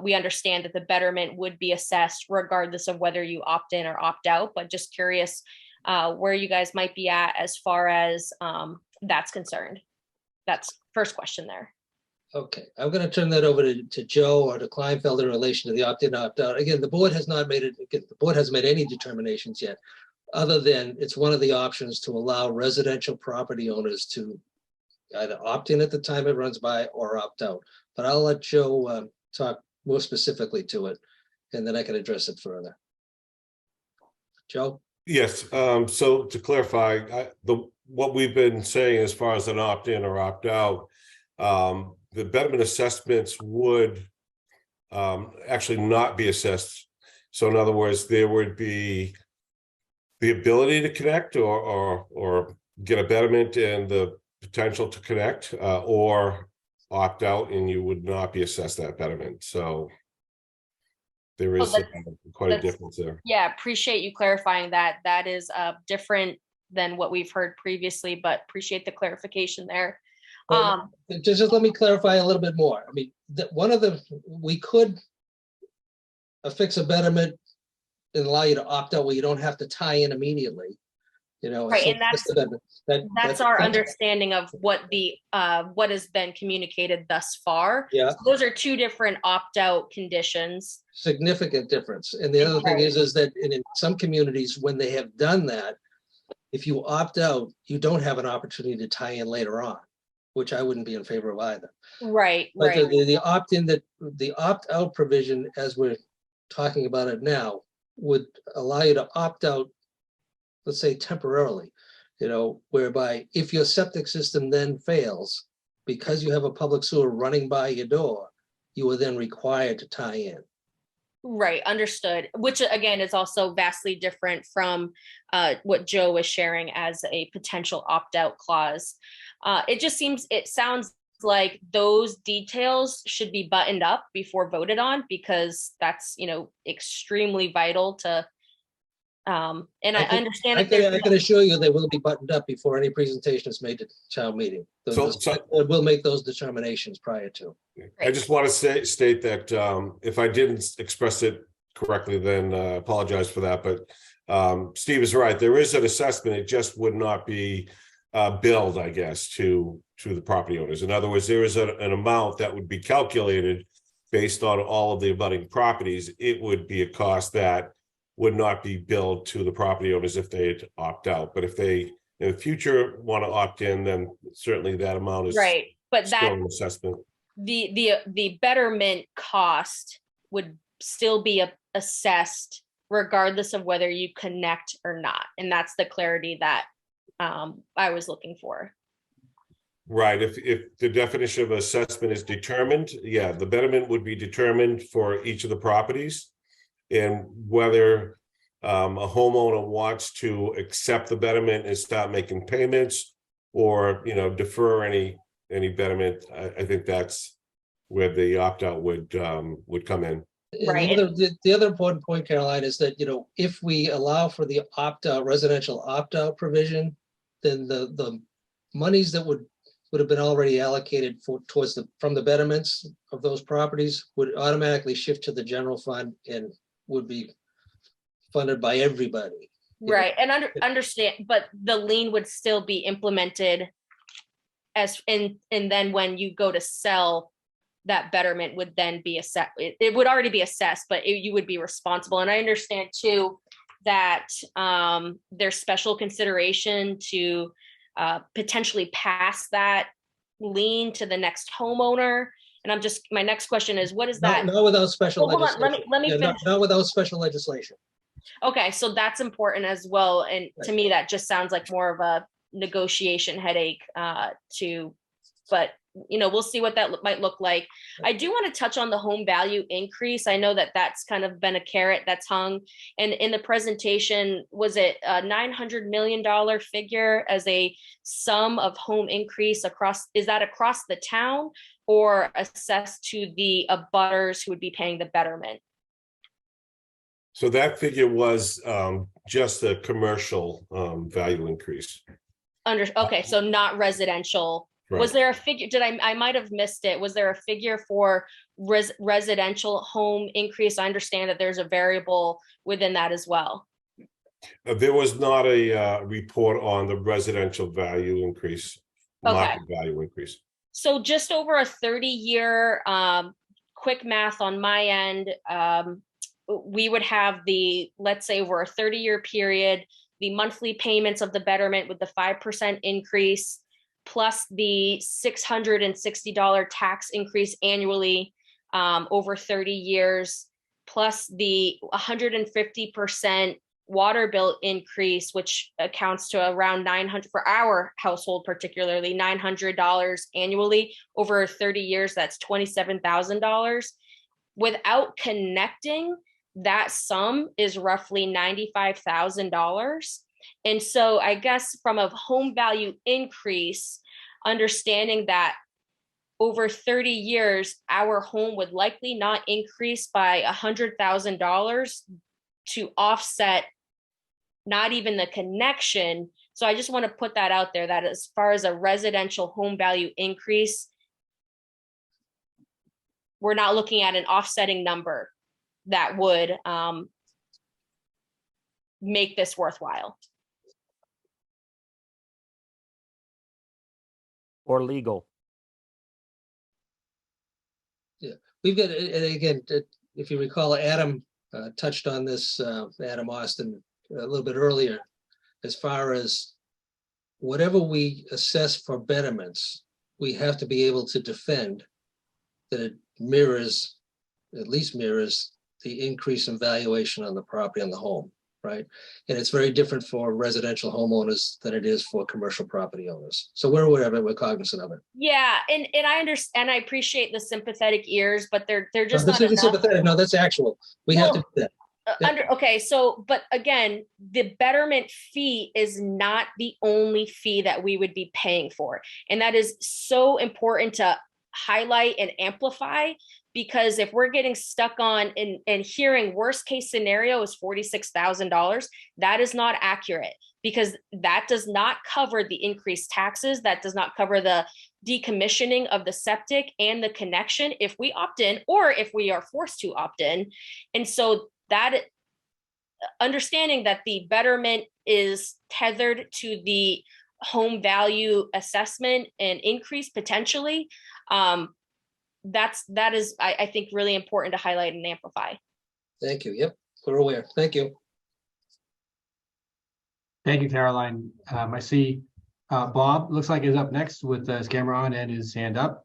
We understand that the betterment would be assessed regardless of whether you opt in or opt out, but just curious where you guys might be at as far as that's concerned. That's first question there. Okay, I'm going to turn that over to Joe or to Kleinfeld in relation to the opt-in, opt-out. Again, the board has not made it. Again, the board hasn't made any determinations yet, other than it's one of the options to allow residential property owners to either opt in at the time it runs by or opt out. But I'll let Joe talk more specifically to it, and then I can address it further. Joe? Yes. So to clarify, what we've been saying as far as an opt-in or opt-out, the betterment assessments would actually not be assessed. So in other words, there would be the ability to connect or get a betterment and the potential to connect, or opt out and you would not be assessed that betterment. So there is quite a difference there. Yeah, appreciate you clarifying that. That is different than what we've heard previously, but appreciate the clarification there. Just let me clarify a little bit more. I mean, we could affix a betterment and allow you to opt out where you don't have to tie in immediately. Right, and that's our understanding of what has been communicated thus far. Yeah. So those are two different opt-out conditions. Significant difference. And the other thing is that in some communities, when they have done that, if you opt out, you don't have an opportunity to tie in later on, which I wouldn't be in favor of either. Right, but right. The opt-in, the opt-out provision, as we're talking about it now, would allow you to opt out, let's say temporarily, whereby if your septic system then fails, because you have a public sewer running by your door, you are then required to tie in. Right, understood. Which again is also vastly different from what Joe was sharing as a potential opt-out clause. It sounds like those details should be buttoned up before voted on, because that's extremely vital to. And I understand. I can assure you they will be buttoned up before any presentation is made to town meeting. We'll make those determinations prior to. I just want to state that if I didn't express it correctly, then I apologize for that. But Steve is right. There is an assessment. It just would not be billed, I guess, to the property owners. In other words, there is an amount that would be calculated based on all of the abutting properties. It would be a cost that would not be billed to the property owners if they opt out. But if they in the future want to opt in, then certainly that amount is right. But still an assessment. The betterment cost would still be assessed regardless of whether you connect or not. And that's the clarity that I was looking for. Right. If the definition of assessment is determined, yeah, the betterment would be determined for each of the properties. And whether a homeowner wants to accept the betterment and start making payments, or defer any betterment, I think that's where the opt-out would come in. Right. The other important point, Caroline, is that if we allow for the opt-out, residential opt-out provision, then the monies that would have been already allocated from the betterments of those properties would automatically shift to the general fund and would be funded by everybody. Right, and understand, but the lien would still be implemented and then when you go to sell, that betterment would then be assessed. It would already be assessed, but you would be responsible. And I understand too that there's special consideration to potentially pass that lien to the next homeowner. And my next question is, what is that? Not without special legislation. Hold on, let me finish. Not without special legislation. Okay, so that's important as well. And to me, that just sounds like more of a negotiation headache but we'll see what that might look like. I do want to touch on the home value increase. I know that that's kind of been a carrot that's hung. And in the presentation, was it a $900 million figure as a sum of home increase is that across the town or assessed to the abutters who would be paying the betterment? So that figure was just a commercial value increase. Okay, so not residential. Right. Was there a figure? I might have missed it. Was there a figure for residential home increase? I understand that there's a variable within that as well. There was not a report on the residential value increase, market value increase. So just over a 30-year, quick math on my end, we would have let's say over a 30-year period, the monthly payments of the betterment with the 5% increase, plus the $660 tax increase annually over 30 years, plus the 150% water bill increase, which accounts to around 900 for our household, particularly $900 annually over 30 years. That's $27,000. Without connecting, that sum is roughly $95,000. And so I guess from a home value increase, understanding that over 30 years, our home would likely not increase by $100,000 to offset not even the connection. So I just want to put that out there, that as far as a residential home value increase, we're not looking at an offsetting number that would make this worthwhile. Or legal. Yeah, we've got, and again, if you recall, Adam touched on this, Adam Austin, a little bit earlier, as far as whatever we assess for betterments, we have to be able to defend that it mirrors, at least mirrors, the increase in valuation on the property, on the home, right? And it's very different for residential homeowners than it is for commercial property owners. So we're aware of it, we're cognizant of it. Yeah, and I understand, I appreciate the sympathetic ears, but they're just This not isn't enough. sympathetic, no, that's actual. We have to do that. Okay, so, but again, the betterment fee is not the only fee that we would be paying for. And that is so important to highlight and amplify, because if we're getting stuck on and hearing worst case scenario is $46,000, that is not accurate, because that does not cover the increased taxes. That does not cover the decommissioning of the septic and the connection if we opt in, or if we are forced to opt in. And so that, understanding that the betterment is tethered to the home value assessment and increase potentially, that is, I think, really important to highlight and amplify. Thank you. Yep, we're aware. Thank you. Thank you, Caroline. I see Bob looks like is up next with his camera on and his hand up.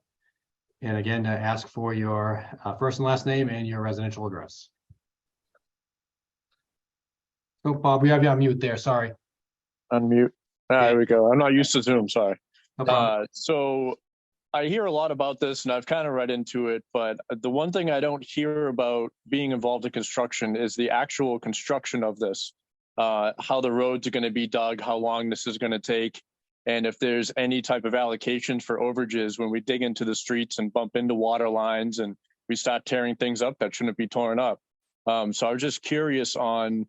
And again, ask for your first and last name and your residential address. Oh, Bob, we have you on mute there. Sorry. Unmute. There we go. I'm not used to Zoom. Sorry. No problem. So I hear a lot about this and I've kind of read into it, but the one thing I don't hear about being involved in construction is the actual construction of this, how the roads are going to be dug, how long this is going to take, and if there's any type of allocations for overages when we dig into the streets and bump into water lines and we start tearing things up that shouldn't be torn up. So I was just curious on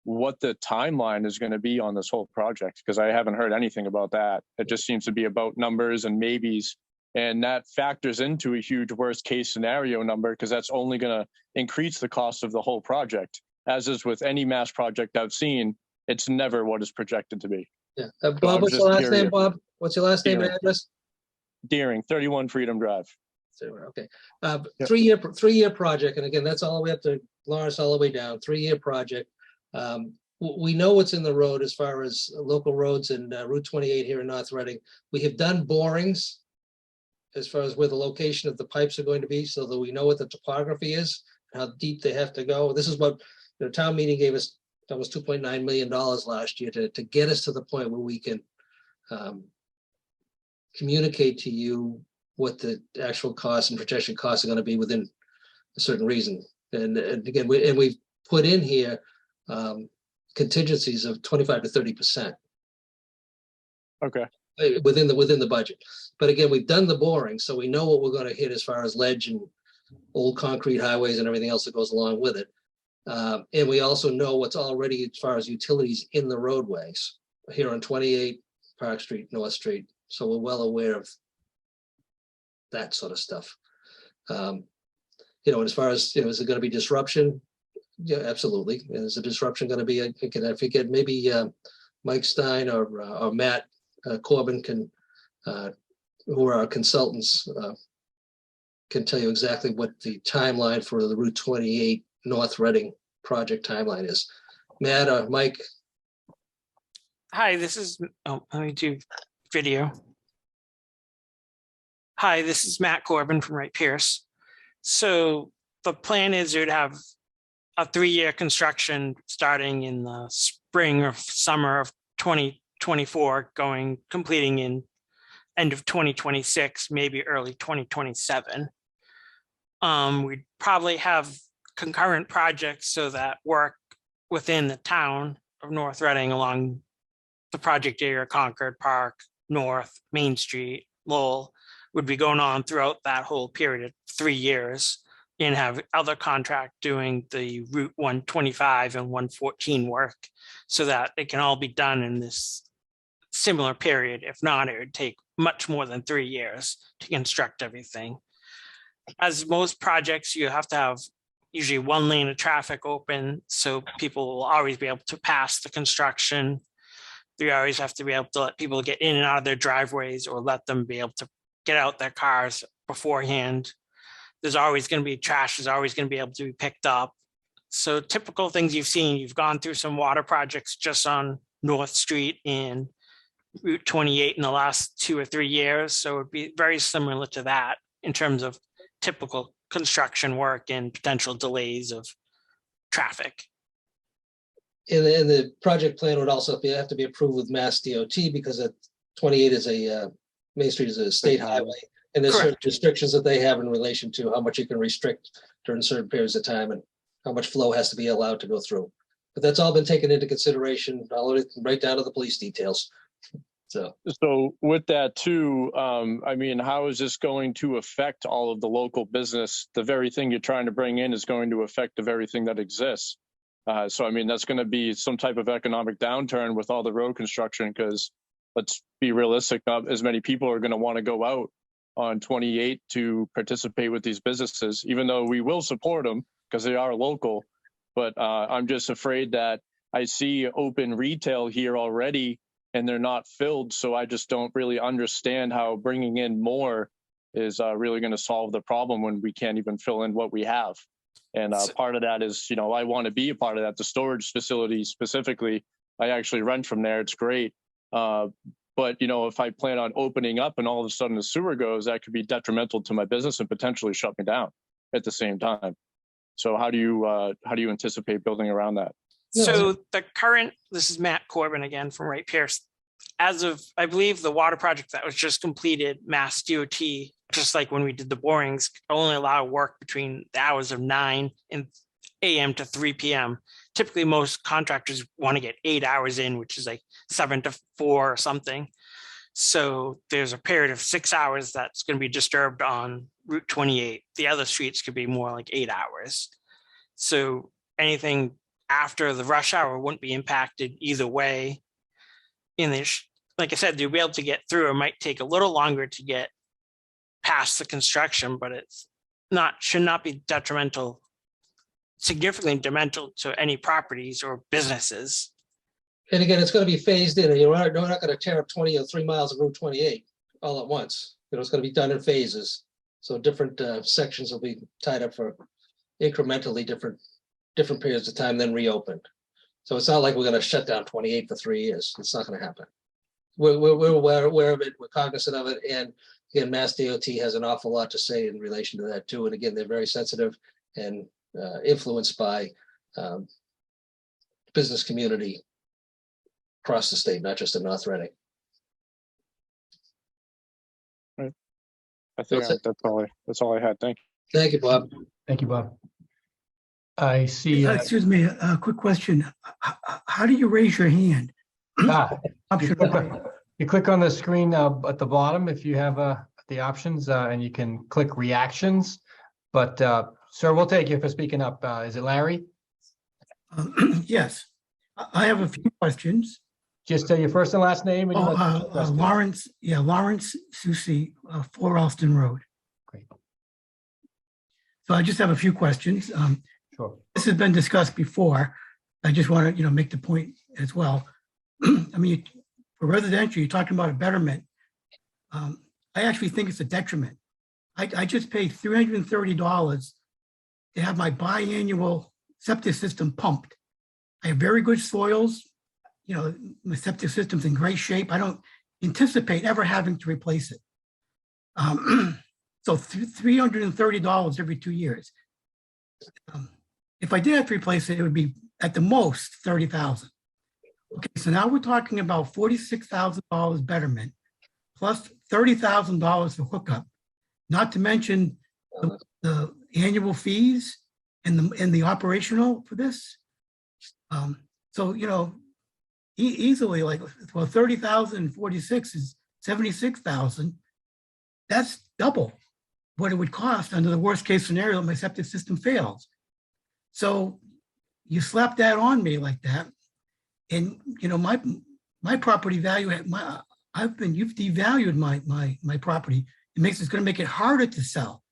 what the timeline is going to be on this whole project, because I haven't heard anything about that. It just seems to be about numbers and maybes. And that factors into a huge worst case scenario number, because that's only going to increase the cost of the whole project. As is with any mass project I've seen, it's never what is projected to be. Yeah. Bob, what's your last name, Bob? What's your last name and address? Deering, 31 Freedom Drive. Okay. 3-year project. And again, that's all the way up to Lawrence, all the way down, 3-year project. We know what's in the road as far as local roads and Route 28 here in North Reading. We have done borings as far as where the location of the pipes are going to be, so that we know what the topography is, how deep they have to go. This is what the town meeting gave us, almost $2.9 million last year to get us to the point where we can communicate to you what the actual costs and protection costs are going to be within a certain reason. And again, we've put in here contingencies of 25 to 30%. Okay. Within the budget. But again, we've done the boring, so we know what we're going to hit as far as ledge and old concrete highways and everything else that goes along with it. And we also know what's already as far as utilities in the roadways here on 28 Park Street, North Street. So we're well aware of that sort of stuff. And as far as, is it going to be disruption? Yeah, absolutely. Is the disruption going to be, if you get maybe Mike Stein or Matt Corbin can, who are our consultants, can tell you exactly what the timeline for the Route 28 North Reading project timeline is. Matt or Mike? Hi, this is, let me do video. Hi, this is Matt Corbin from Wright Pierce. So the plan is you'd have a 3-year construction starting in the spring or summer of 2024, completing in end of 2026, maybe early 2027. We'd probably have concurrent projects so that work within the town of North Reading along the project area, Concord Park, North, Main Street, Lowell, would be going on throughout that whole period of 3 years, and have other contract doing the Route 125 and 114 work so that it can all be done in this similar period. If not, it would take much more than 3 years to construct everything. As most projects, you have to have usually one lane of traffic open, so people will always be able to pass the construction. You always have to be able to let people get in and out of their driveways, or let them be able to get out their cars beforehand. There's always going to be trash, is always going to be able to be picked up. So typical things you've seen, you've gone through some water projects just on North Street and Route 28 in the last 2 or 3 years. So it'd be very similar to that in terms of typical construction work and potential delays of traffic. And the project plan would also have to be approved with Mass DOT, because 28 is Main Street is a state highway. And there's certain restrictions that they have in relation to how much you can restrict during certain periods of time and how much flow has to be allowed to go through. But that's all been taken into consideration, right down to the police details. So with that too, I mean, how is this going to affect all of the local business? The very thing you're trying to bring in is going to affect the very thing that exists. So, I mean, that's going to be some type of economic downturn with all the road construction, because let's be realistic, not as many people are going to want to go out on 28 to participate with these businesses, even though we will support them because they are local. But I'm just afraid that I see open retail here already and they're not filled. So I just don't really understand how bringing in more is really going to solve the problem when we can't even fill in what we have. And part of that is, you know, I want to be a part of that. The storage facility specifically, I actually rent from there. It's great. But, you know, if I plan on opening up and all of a sudden the sewer goes, that could be detrimental to my business and potentially shut me down at the same time. So how do you anticipate building around that? So this is Matt Corbin again from Wright Pierce. As of, I believe, the water project that was just completed, Mass DOT, just like when we did the borings, only allow work between the hours of 9 a.m. to 3 p.m. Typically, most contractors want to get 8 hours in, which is like 7 to 4 or something. So there's a period of 6 hours that's going to be disturbed on Route 28. The other streets could be more like 8 hours. So anything after the rush hour wouldn't be impacted either way. In this, like I said, they'll be able to get through. It might take a little longer to get past the construction, but it's should not be significantly detrimental to any properties or businesses. And again, it's going to be phased in, and you're not going to tear up 20 or 3 miles of Route 28 all at once. You know, it's going to be done in phases. So different sections will be tied up for incrementally different periods of time, then reopened. So it's not like we're going to shut down 28 for 3 years. It's not going to happen. We're aware of it. We're cognizant of it. And again, Mass DOT has an awful lot to say in relation to that too. And again, they're very sensitive and influenced by business community across the state, not just in North Reading. Right. I think that's all I had. Thank you. Thank you, Bob. Thank you, Bob. I see. Excuse me, a quick question. How do you raise your hand? You click on the screen at the bottom if you have the options, and you can click reactions. But sir, we'll take you for speaking up. Is it Larry? Yes, I have a few questions. Just your first and last name. And Lawrence, Lawrence Susi, 4 Alston Road. Great. So I just have a few questions. Sure. This has been discussed before. I just want to, make the point as well. I mean, for residential, you're talking about a betterment. I actually think it's a detriment. I just paid $330 to have my biannual septic system pumped. I have very good soils. My septic system's in great shape. I don't anticipate ever having to replace it. So $330 every 2 years. If I did have to replace it, it would be at the most 30,000. Okay, so now we're talking about $46,000 betterment plus $30,000 for hookup, not to mention the annual fees and the operational for this. So, you know, easily like, well, 30,000 and 46 is 76,000. That's double what it would cost under the worst case scenario that my septic system fails. So you slap that on me like that, and you know my property value, you've devalued my property. It's going to make it harder to sell.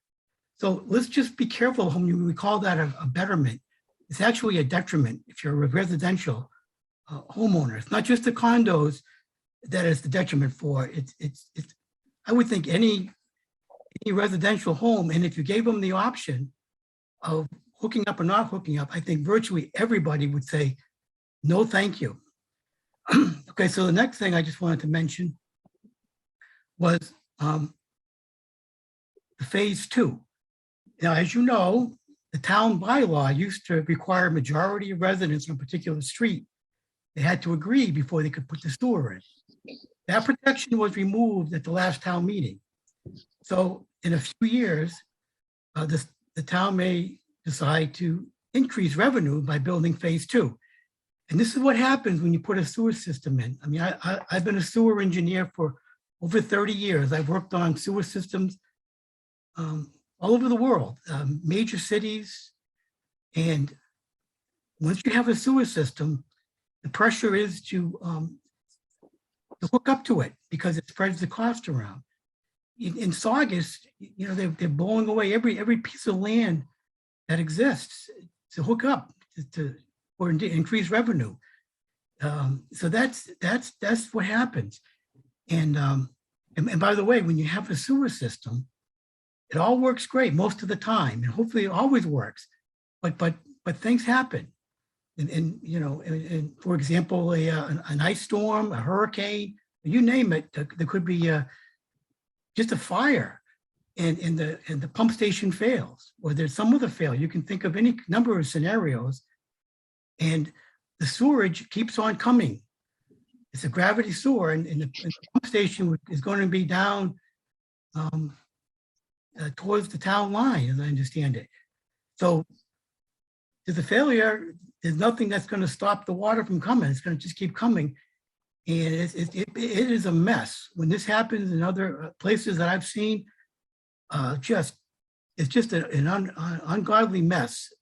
So let's just be careful when we call that a betterment. It's actually a detriment if you're a residential homeowner. It's not just the condos that is the detriment for. It's I would think any residential home, and if you gave them the option of hooking up or not hooking up, I think virtually everybody would say, no, thank you. Okay, so the next thing I just wanted to mention was the phase 2. Now, as you know, the town bylaw used to require a majority of residents on a particular street. They had to agree before they could put the sewer in. That protection was removed at the last town meeting. So in a few years, the town may decide to increase revenue by building phase 2. And this is what happens when you put a sewer system in. I mean, I've been a sewer engineer for over 30 years. I've worked on sewer systems all over the world, major cities. And once you have a sewer system, the pressure is to hook up to it because it spreads the cost around. In Saugus, you know, they're blowing away every piece of land that exists to hook up or increase revenue. So that's what happens. And by the way, when you have a sewer system, it all works great most of the time, and hopefully it always works. But things happen, and you know, and for example, an ice storm, a hurricane, you name it, there could be just a fire, and the pump station fails, or there's some other failure. You can think of any number of scenarios, and the sewerage keeps on coming. It's a gravity sewer, and the pump station is going to be down towards the town line, as I understand it. So to the failure, there's nothing that's going to stop the water from coming. It's going to just keep coming. And it is a mess. When this happens in other places that I've seen, it's just an ungodly mess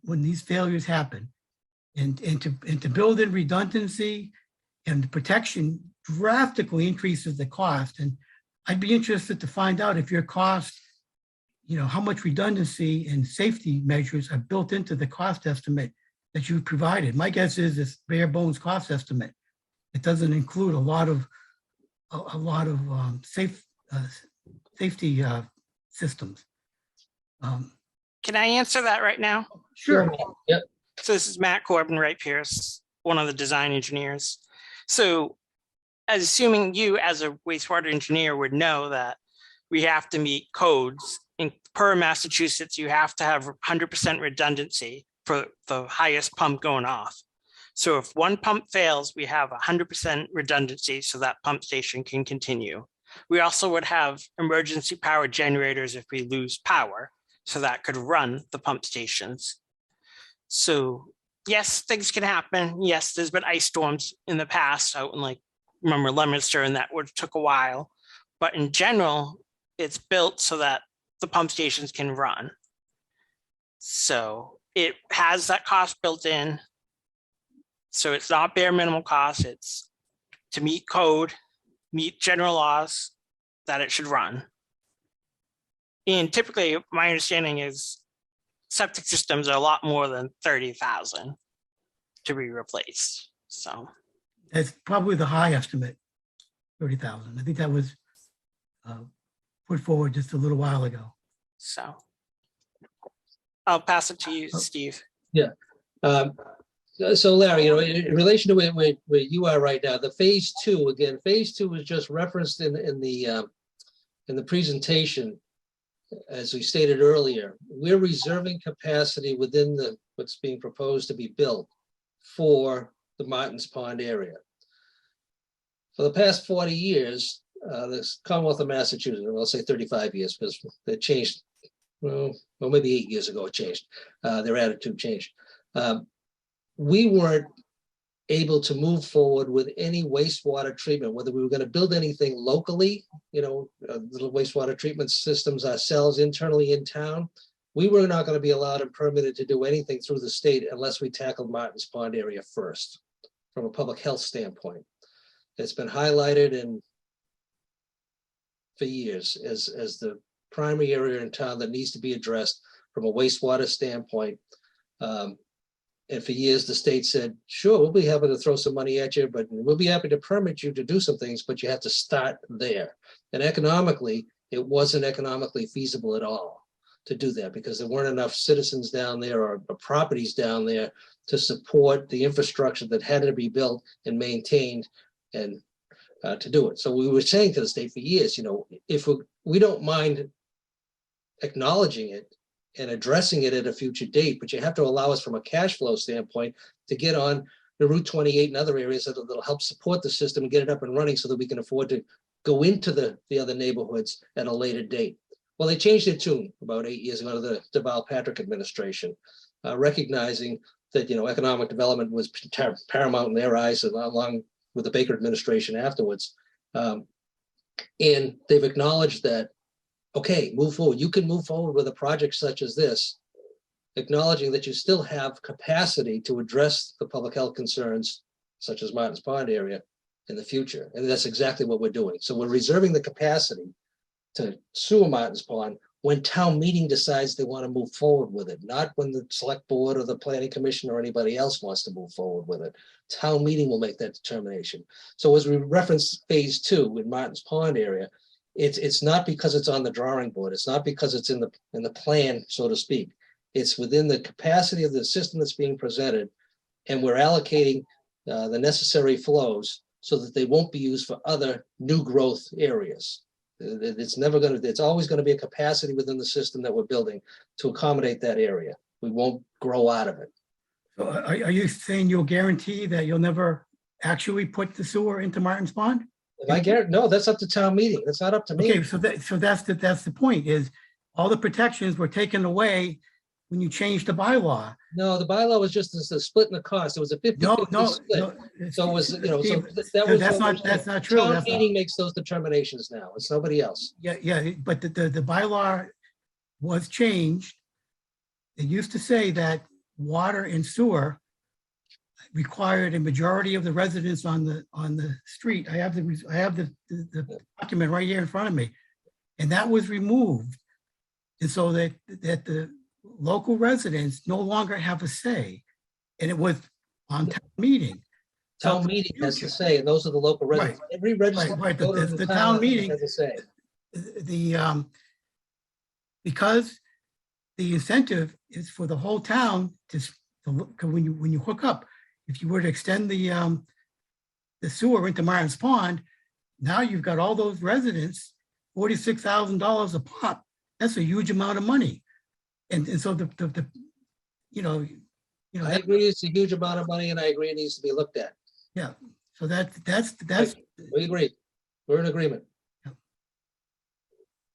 when these failures happen. And to build in redundancy and protection drastically increases the cost. And I'd be interested to find out if your cost, you know, how much redundancy and safety measures are built into the cost estimate that you provided. My guess is this bare bones cost estimate. It doesn't include a lot of safety systems. Can I answer that right now? Sure. Yep. So this is Matt Corbin, Wright Pierce, one of the design engineers. So as assuming you as a wastewater engineer would know that we have to meet codes per Massachusetts, you have to have 100% redundancy for the highest pump going off. So if one pump fails, we have 100% redundancy so that pump station can continue. We also would have emergency power generators if we lose power, so that could run the pump stations. So yes, things can happen. Yes, there's been ice storms in the past out in, like, remember Leominster, and that took a while. But in general, it's built so that the pump stations can run. So it has that cost built in. So it's not bare minimum cost. It's to meet code, meet general laws that it should run. And typically, my understanding is septic systems are a lot more than 30,000 to be replaced. So That's probably the high estimate, 30,000. I think that was put forward just a little while ago. So I'll pass it to you, Steve. Yeah. So Larry, you know, in relation to where you are right now, the phase 2, again, phase 2 was just referenced in the presentation. as we stated earlier, we're reserving capacity within what's being proposed to be built for the Martins Pond area. For the past 40 years, the Commonwealth of Massachusetts, I'll say 35 years, because they changed, well, maybe 8 years ago it changed. Their attitude changed. We weren't able to move forward with any wastewater treatment, whether we were going to build anything locally, little wastewater treatment systems ourselves internally in town. We were not going to be allowed and permitted to do anything through the state unless we tackled Martins Pond area first, from a public health standpoint. It's been highlighted for years as the primary area in town that needs to be addressed from a wastewater standpoint. And for years, the state said, sure, we'll be happy to throw some money at you, but we'll be happy to permit you to do some things, but you have to start there. And economically, it wasn't economically feasible at all to do that because there weren't enough citizens down there or properties down there to support the infrastructure that had to be built and maintained and to do it. So we were saying to the state for years, if we don't mind acknowledging it and addressing it at a future date, but you have to allow us from a cash flow standpoint to get on the Route 28 and other areas that'll help support the system and get it up and running so that we can afford to go into the other neighborhoods at a later date. Well, they changed their tune about 8 years ago under the Deval Patrick administration, recognizing that, economic development was paramount in their eyes, along with the Baker administration afterwards. And they've acknowledged that, okay, move forward. You can move forward with a project such as this, acknowledging that you still have capacity to address the public health concerns, such as Martins Pond area, in the future. And that's exactly what we're doing. So we're reserving the capacity to sewer Martins Pond when town meeting decides they want to move forward with it, not when the select board or the planning commission or anybody else wants to move forward with it. Town meeting will make that determination. So as we reference phase 2 in Martins Pond area, it's not because it's on the drawing board. It's not because it's in the plan, so to speak. It's within the capacity of the system that's being presented, and we're allocating the necessary flows so that they won't be used for other new growth areas. It's always going to be a capacity within the system that we're building to accommodate that area. We won't grow out of it. So are you saying you'll guarantee that you'll never actually put the sewer into Martins Pond? If I guarantee, no, that's up to town meeting. That's not up to me. Okay, so that's the point, is all the protections were taken away when you changed the bylaw. No, the bylaw was just a split in the cost. It was a 50-50 split. So it was, Steve, that was that's not true. Town meeting makes those determinations now. It's nobody else. Yeah, but the bylaw was changed. It used to say that water and sewer required a majority of the residents on the street. I have the document right here in front of me, and that was removed, and so that the local residents no longer have a say, and it was on town meeting. Town meeting has to say, and those are the local residents. Right. Every registered Right. voter in The town meeting has a say. Because the incentive is for the whole town to look, when you hook up. If you were to extend the sewer into Martins Pond, now you've got all those residents, $46,000 a pop. That's a huge amount of money, and so I agree it's a huge amount of money, and I agree it needs to be looked at. Yeah, so that's we agree. We're in agreement.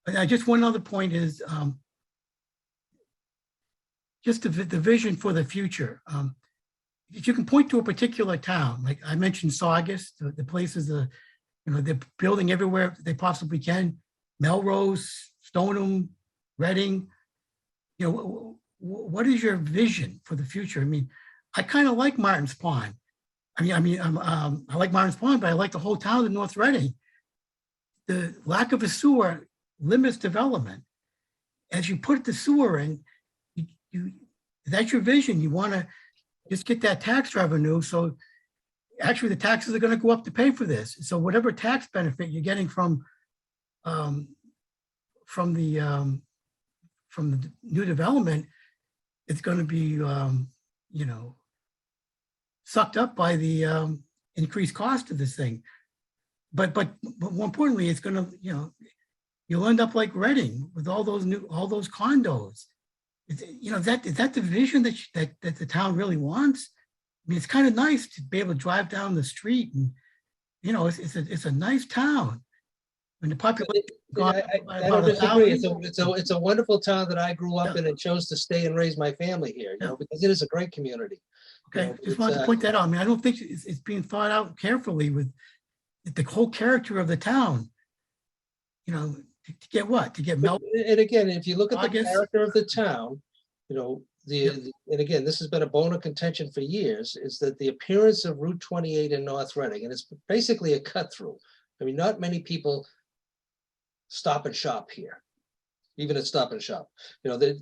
And just one other point is just the vision for the future. If you can point to a particular town, like I mentioned Saugus, the places, they're building everywhere they possibly can. Melrose, Stoneham, Reading. What is your vision for the future? I mean, I kind of like Martins Pond. I like Martins Pond, but I like the whole town of North Reading. The lack of a sewer limits development. As you put the sewer in, that's your vision. You want to just get that tax revenue. So actually the taxes are going to go up to pay for this. So whatever tax benefit you're getting from the new development, it's going to be, sucked up by the increased cost of this thing. But more importantly, it's going to, you'll end up like Reading with all those condos. You know, is that the vision that the town really wants? I mean, it's kind of nice to be able to drive down the street and, you know, it's a nice town. When the population gone up by I don't about disagree. 1,000. It's a wonderful town that I grew up in and chose to stay and raise my family here, you know, because it is a great community. Okay, You know, just wanted to point that out. I mean, I don't think it's being thought out carefully with the whole character of the town. You know, to get what? To get Mel. And again, if you look at the August. character of the town, you know, and again, this has been a bone of contention for years, is that the appearance of Route 28 in North Reading, and it's basically a cut through. I mean, not many people stop and shop here, even at Stop and Shop. You know,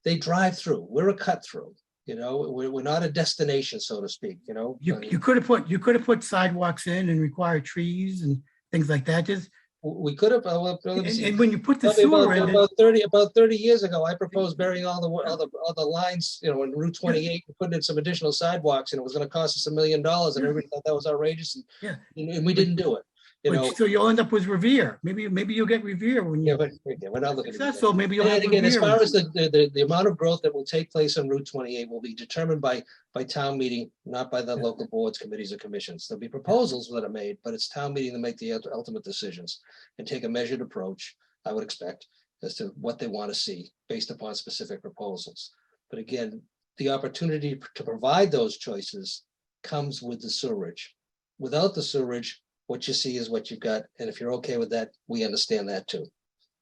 they drive through. We're a cut through. You know, we're not a destination, so to speak. You know, You could have put sidewalks in and required trees and things like that. Just we could have. Well, and when you put the probably sewer in, about 30 years ago, I proposed burying all the lines, you know, in Route 28, and putting in some additional sidewalks, and it was going to cost us $1 million, and everybody thought that was outrageous, and we didn't do it. You know, so you'll end up with Revere. Maybe you'll get Revere when you. but we're not looking successful. Maybe you'll have and again, as Revere. far as the amount of growth that will take place on Route 28 will be determined by town meeting, not by the local boards, committees, or commissions. There'll be proposals that are made, but it's town meeting to make the ultimate decisions and take a measured approach, I would expect, as to what they want to see based upon specific proposals. But again, the opportunity to provide those choices comes with the sewerage. Without the sewerage, what you see is what you've got. And if you're okay with that, we understand that too.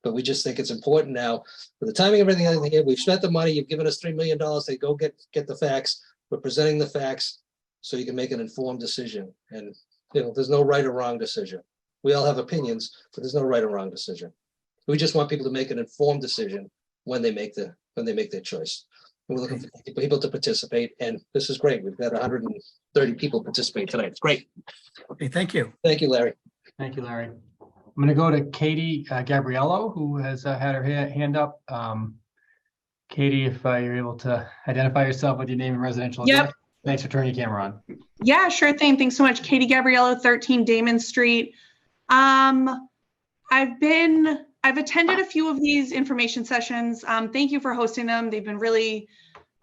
But we just think it's important now for the timing of everything here. We've spent the money. You've given us $3 million to go get the facts. We're presenting the facts so you can make an informed decision. And you know, there's no right or wrong decision. We all have opinions, but there's no right or wrong decision. We just want people to make an informed decision when they make their choice. And we're looking for people to participate, and this is great. We've got 130 people participate tonight. It's great. Okay, thank you. Thank you, Larry. Thank you, Larry. I'm going to go to Katie Gabriello, who has had her hand up. Katie, if you're able to identify yourself with your name and residential address. Yep. Thanks for turning your camera on. Yeah, sure thing. Thanks so much. Katie Gabriello, 13 Damon Street. I've attended a few of these information sessions. Thank you for hosting them. They've been really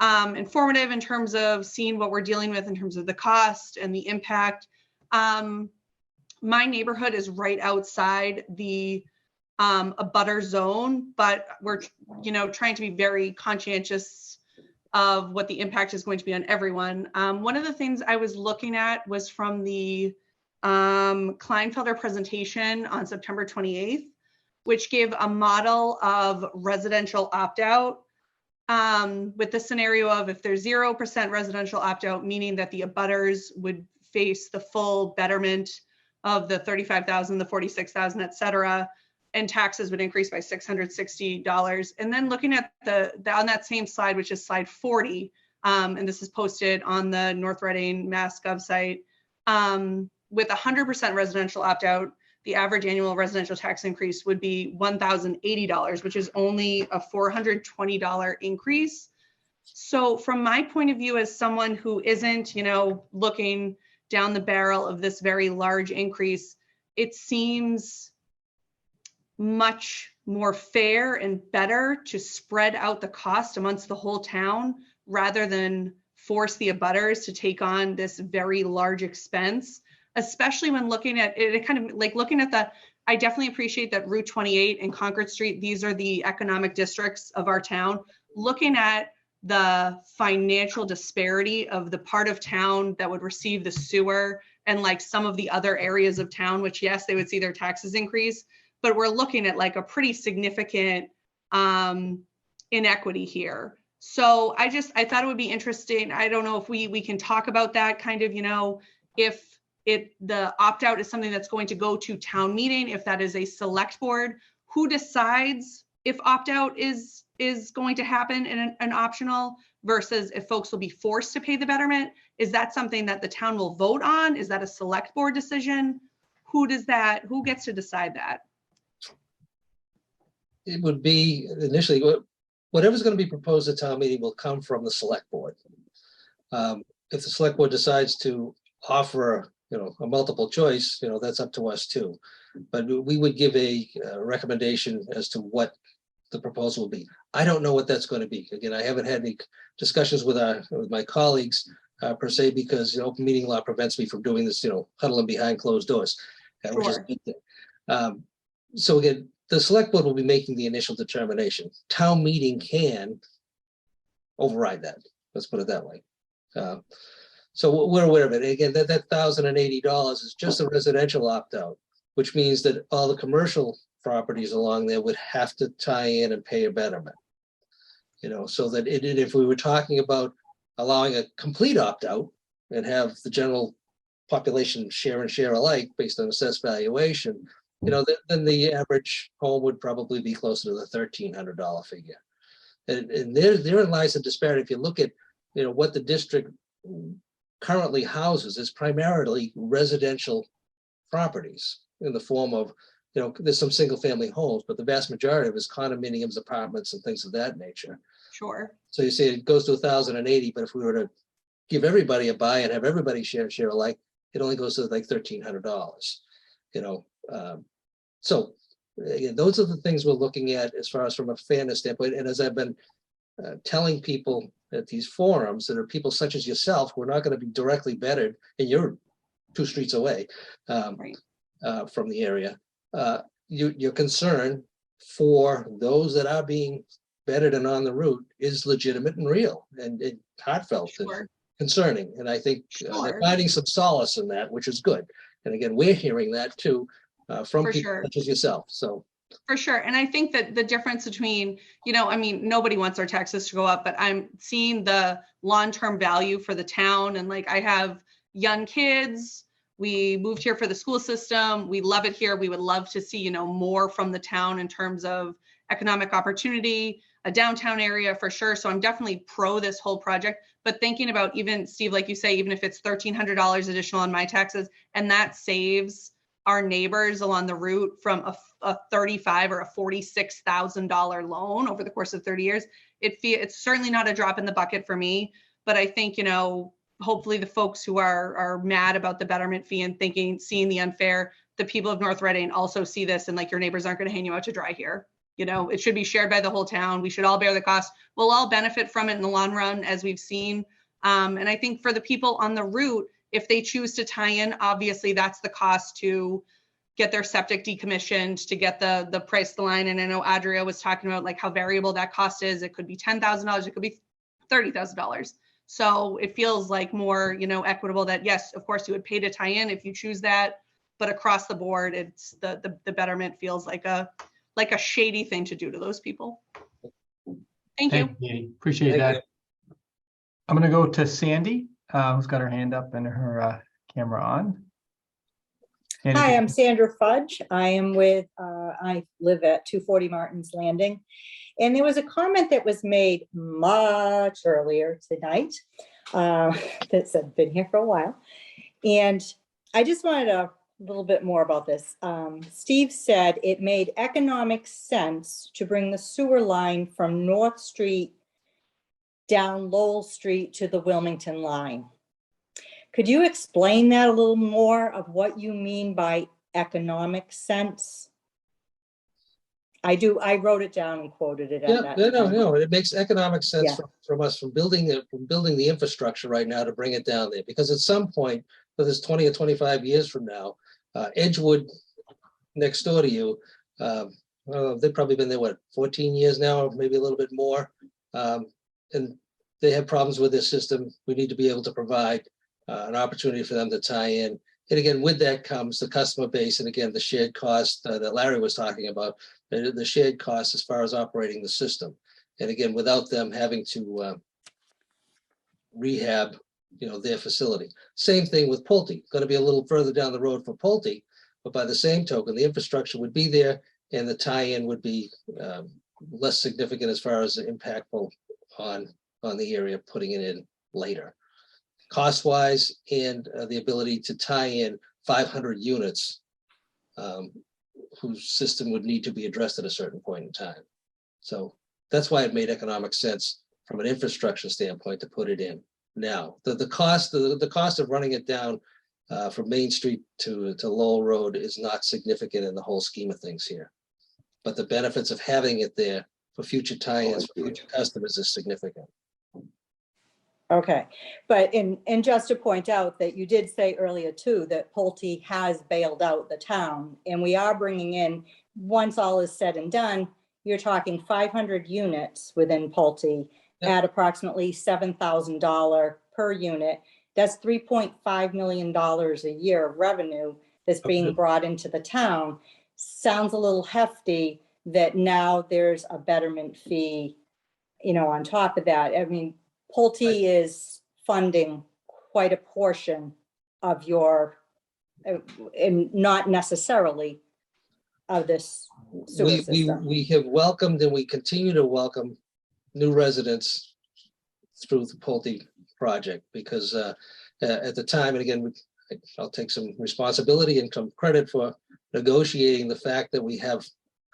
informative in terms of seeing what we're dealing with in terms of the cost and the impact. My neighborhood is right outside the abutter zone, but we're trying to be very conscientious of what the impact is going to be on everyone. One of the things I was looking at was from the Kleinfelder presentation on September 28th, which gave a model of residential opt-out with the scenario of if there's 0% residential opt-out, meaning that the abutters would face the full betterment of the $35,000, the $46,000, et cetera, and taxes would increase by $660. And then looking at on that same slide, which is slide 40, and this is posted on the North Reading Mass Gov site, with 100% residential opt-out, the average annual residential tax increase would be $1,080, which is only a $420 increase. So from my point of view, as someone who isn't, looking down the barrel of this very large increase, it seems much more fair and better to spread out the cost amongst the whole town rather than force the abutters to take on this very large expense, especially when looking at it, kind of like looking at I definitely appreciate that Route 28 and Concord Street, these are the economic districts of our town. Looking at the financial disparity of the part of town that would receive the sewer and like some of the other areas of town, which yes, they would see their taxes increase, but we're looking at like a pretty significant inequity here. So I thought it would be interesting. I don't know if we can talk about that kind of, if the opt-out is something that's going to go to town meeting, if that is a select board, who decides if opt-out is going to happen in an optional versus if folks will be forced to pay the betterment. Is that something that the town will vote on? Is that a select board decision? Who gets to decide that? It would be initially, whatever's going to be proposed at town meeting will come from the select board. If the select board decides to offer, a multiple choice, that's up to us too. but we would give a recommendation as to what the proposal will be. I don't know what that's going to be. Again, I haven't had any discussions with my colleagues per se, because open meeting law prevents me from doing this, huddling behind closed doors, which is a good thing. So again, the select board will be making the initial determination. Town meeting can override that. Let's put it that way. So we're aware of it. Again, that $1,080 is just a residential opt-out, which means that all the commercial properties along there would have to tie in and pay a betterment. So that if we were talking about allowing a complete opt-out and have the general population share and share alike based on assessed valuation, then the average home would probably be closer to the $1,300 figure. And therein lies the disparity. If you look at, what the district currently houses, is primarily residential properties in the form of, there's some single family homes, but the vast majority of it is condominiums, apartments, and things of that nature. Sure. So you say it goes to 1,080, but if we were to give everybody a buy and have everybody share alike, it only goes to like $1,300. So again, those are the things we're looking at as far as from a fairness standpoint. And as I've been telling people at these forums, that are people such as yourself who are not going to be directly bettered, and you're 2 streets away from the area. Your concern for those that are being bettered and on the route is legitimate and real and heartfelt and concerning. And I think they're finding some solace in that, which is good. And again, we're hearing that too from people such as yourself. So. For sure. And I think that the difference between, nobody wants our taxes to go up, but I'm seeing the long-term value for the town. And like, I have young kids. We moved here for the school system. We love it here. We would love to see, more from the town in terms of economic opportunity, a downtown area for sure. So I'm definitely pro this whole project, but thinking about even, Steve, like you say, even if it's $1,300 additional on my taxes, and that saves our neighbors along the route from a $35,000 or a $46,000 loan over the course of 30 years, it's certainly not a drop in the bucket for me. But I think, hopefully the folks who are mad about the betterment fee and seeing the unfair, the people of North Reading also see this, and like, your neighbors aren't going to hang you out to dry here. It should be shared by the whole town. We should all bear the cost. We'll all benefit from it in the long run, as we've seen. And I think for the people on the route, if they choose to tie in, obviously that's the cost to get their septic decommissioned, to get the price of the line. And I know Adria was talking about like how variable that cost is. It could be $10,000, it could be $30,000. So it feels like more, equitable that yes, of course you would pay to tie in if you choose that, but across the board, it's the betterment feels like a shady thing to do to those people. Thank you. Katie. Appreciate that. I'm going to go to Sandy, who's got her hand up and her camera on. Sandy, Hi, I'm Sandra Fudge. I live at 240 Martin's Landing. And there was a comment that was made much earlier tonight that said, I've been here for a while. And I just wanted a little bit more about this. Steve said it made economic sense to bring the sewer line from North Street down Lowell Street to the Wilmington line. Could you explain that a little more of what you mean by economic sense? I wrote it down and quoted it. No. It makes economic sense from us from building the infrastructure right now to bring it down there, because at some point, whether it's 20 or 25 years from now, Edgewood next door to you, they've probably been there 14 years now, or maybe a little bit more, and they have problems with their system. We need to be able to provide an opportunity for them to tie in. And again, with that comes the customer base, and again, the shared cost that Larry was talking about, the shared cost as far as operating the system. And again, without them having to rehab, their facility. Same thing with Pulte. Going to be a little further down the road for Pulte, but by the same token, the infrastructure would be there, and the tie-in would be less significant as far as impactful on the area, putting it in later. Cost-wise, and the ability to tie in 500 units whose system would need to be addressed at a certain point in time. So that's why it made economic sense from an infrastructure standpoint to put it in now. The cost of running it down from Main Street to Lowell Road is not significant in the whole scheme of things here. But the benefits of having it there for future tie-ins, for future customers is significant. Okay, but and just to point out that you did say earlier too, that Pulte has bailed out the town, and we are bringing in, once all is said and done, you're talking 500 units within Pulte at approximately $7,000 per unit. That's $3.5 million a year of revenue that's being brought into the town. Sounds a little hefty that now there's a betterment fee, you know, on top of that. I mean, Pulte is funding quite a portion of your, and not necessarily of this sewer system. We have welcomed and we continue to welcome new residents through the Pulte project because at the time, and again, I'll take some responsibility and some credit for negotiating the fact that we have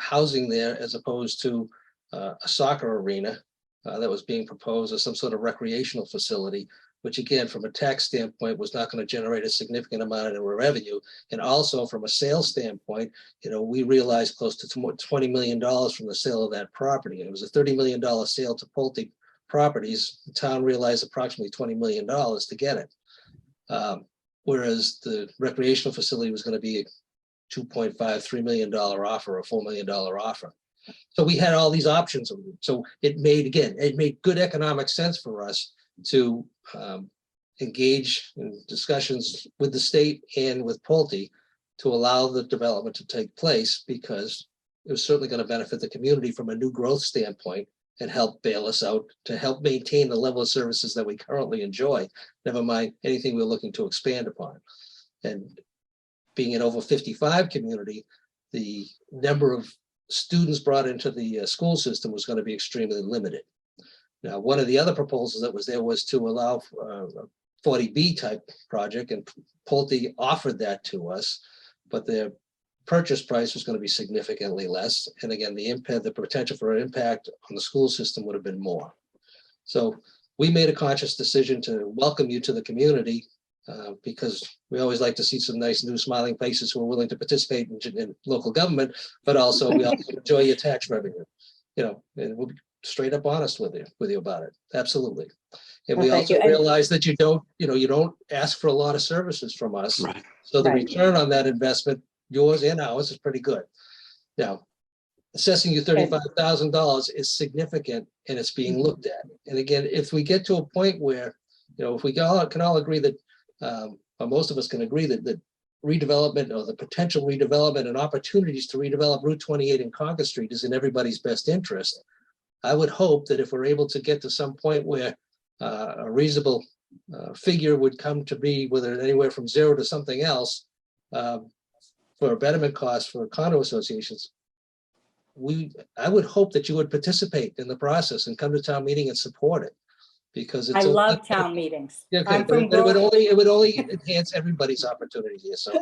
housing there as opposed to a soccer arena that was being proposed as some sort of recreational facility, which again, from a tax standpoint, was not going to generate a significant amount of revenue. And also from a sales standpoint, you know, we realized close to $20 million from the sale of that property. It was a $30 million sale to Pulte Properties. The town realized approximately $20 million to get it. Whereas the recreational facility was going to be a $2.5–3 million offer, a $4 million offer. So we had all these options. So it made good economic sense for us to engage in discussions with the state and with Pulte to allow the development to take place, because it was certainly going to benefit the community from a new growth standpoint and help bail us out to help maintain the level of services that we currently enjoy, never mind anything we're looking to expand upon. And being an over 55 community, the number of students brought into the school system was going to be extremely limited. Now, one of the other proposals that was there was to allow a 40B type project, and Pulte offered that to us, but their purchase price was going to be significantly less. And again, the potential for an impact on the school system would have been more. So we made a conscious decision to welcome you to the community because we always like to see some nice new smiling faces who are willing to participate in local government, but also we also enjoy your tax revenue, you know, and we'll be straight up honest with you about it. Absolutely. And we also realize that you don't ask for a lot of services from us. Right. So the return on that investment, yours and ours, is pretty good. Now, assessing you $35,000 is significant, and it's being looked at. And again, if we get to a point where, you know, if we can all agree that, or most of us can agree that redevelopment or the potential redevelopment and opportunities to redevelop Route 28 and Concord Street is in everybody's best interest, I would hope that if we're able to get to some point where a reasonable figure would come to be, whether anywhere from zero to something else, for a betterment cost for condo associations, I would hope that you would participate in the process and come to town meeting and support it, because it's I love town meetings. Yeah, okay, but it would only enhance everybody's opportunity here. So,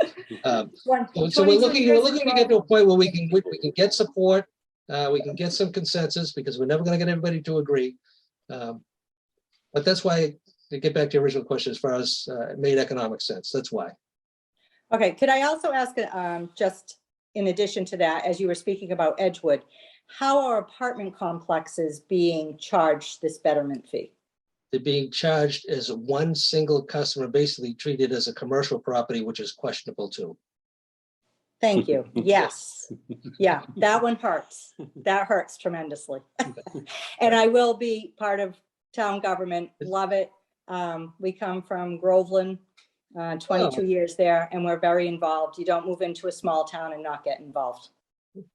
so we're looking to get to a point where we can get support, we can get some consensus, because we're never going to get everybody to agree. But that's why, to get back to your original question, as far as it made economic sense. That's why. Okay, could I also ask, just in addition to that, as you were speaking about Edgewood, how are apartment complexes being charged this betterment fee? They're being charged as one single customer, basically treated as a commercial property, which is questionable too. Thank you. Yes. Yeah, that one hurts. That hurts tremendously. And I will be part of town government. Love it. We come from Groveland. 22 years there, and we're very involved. You don't move into a small town and not get involved.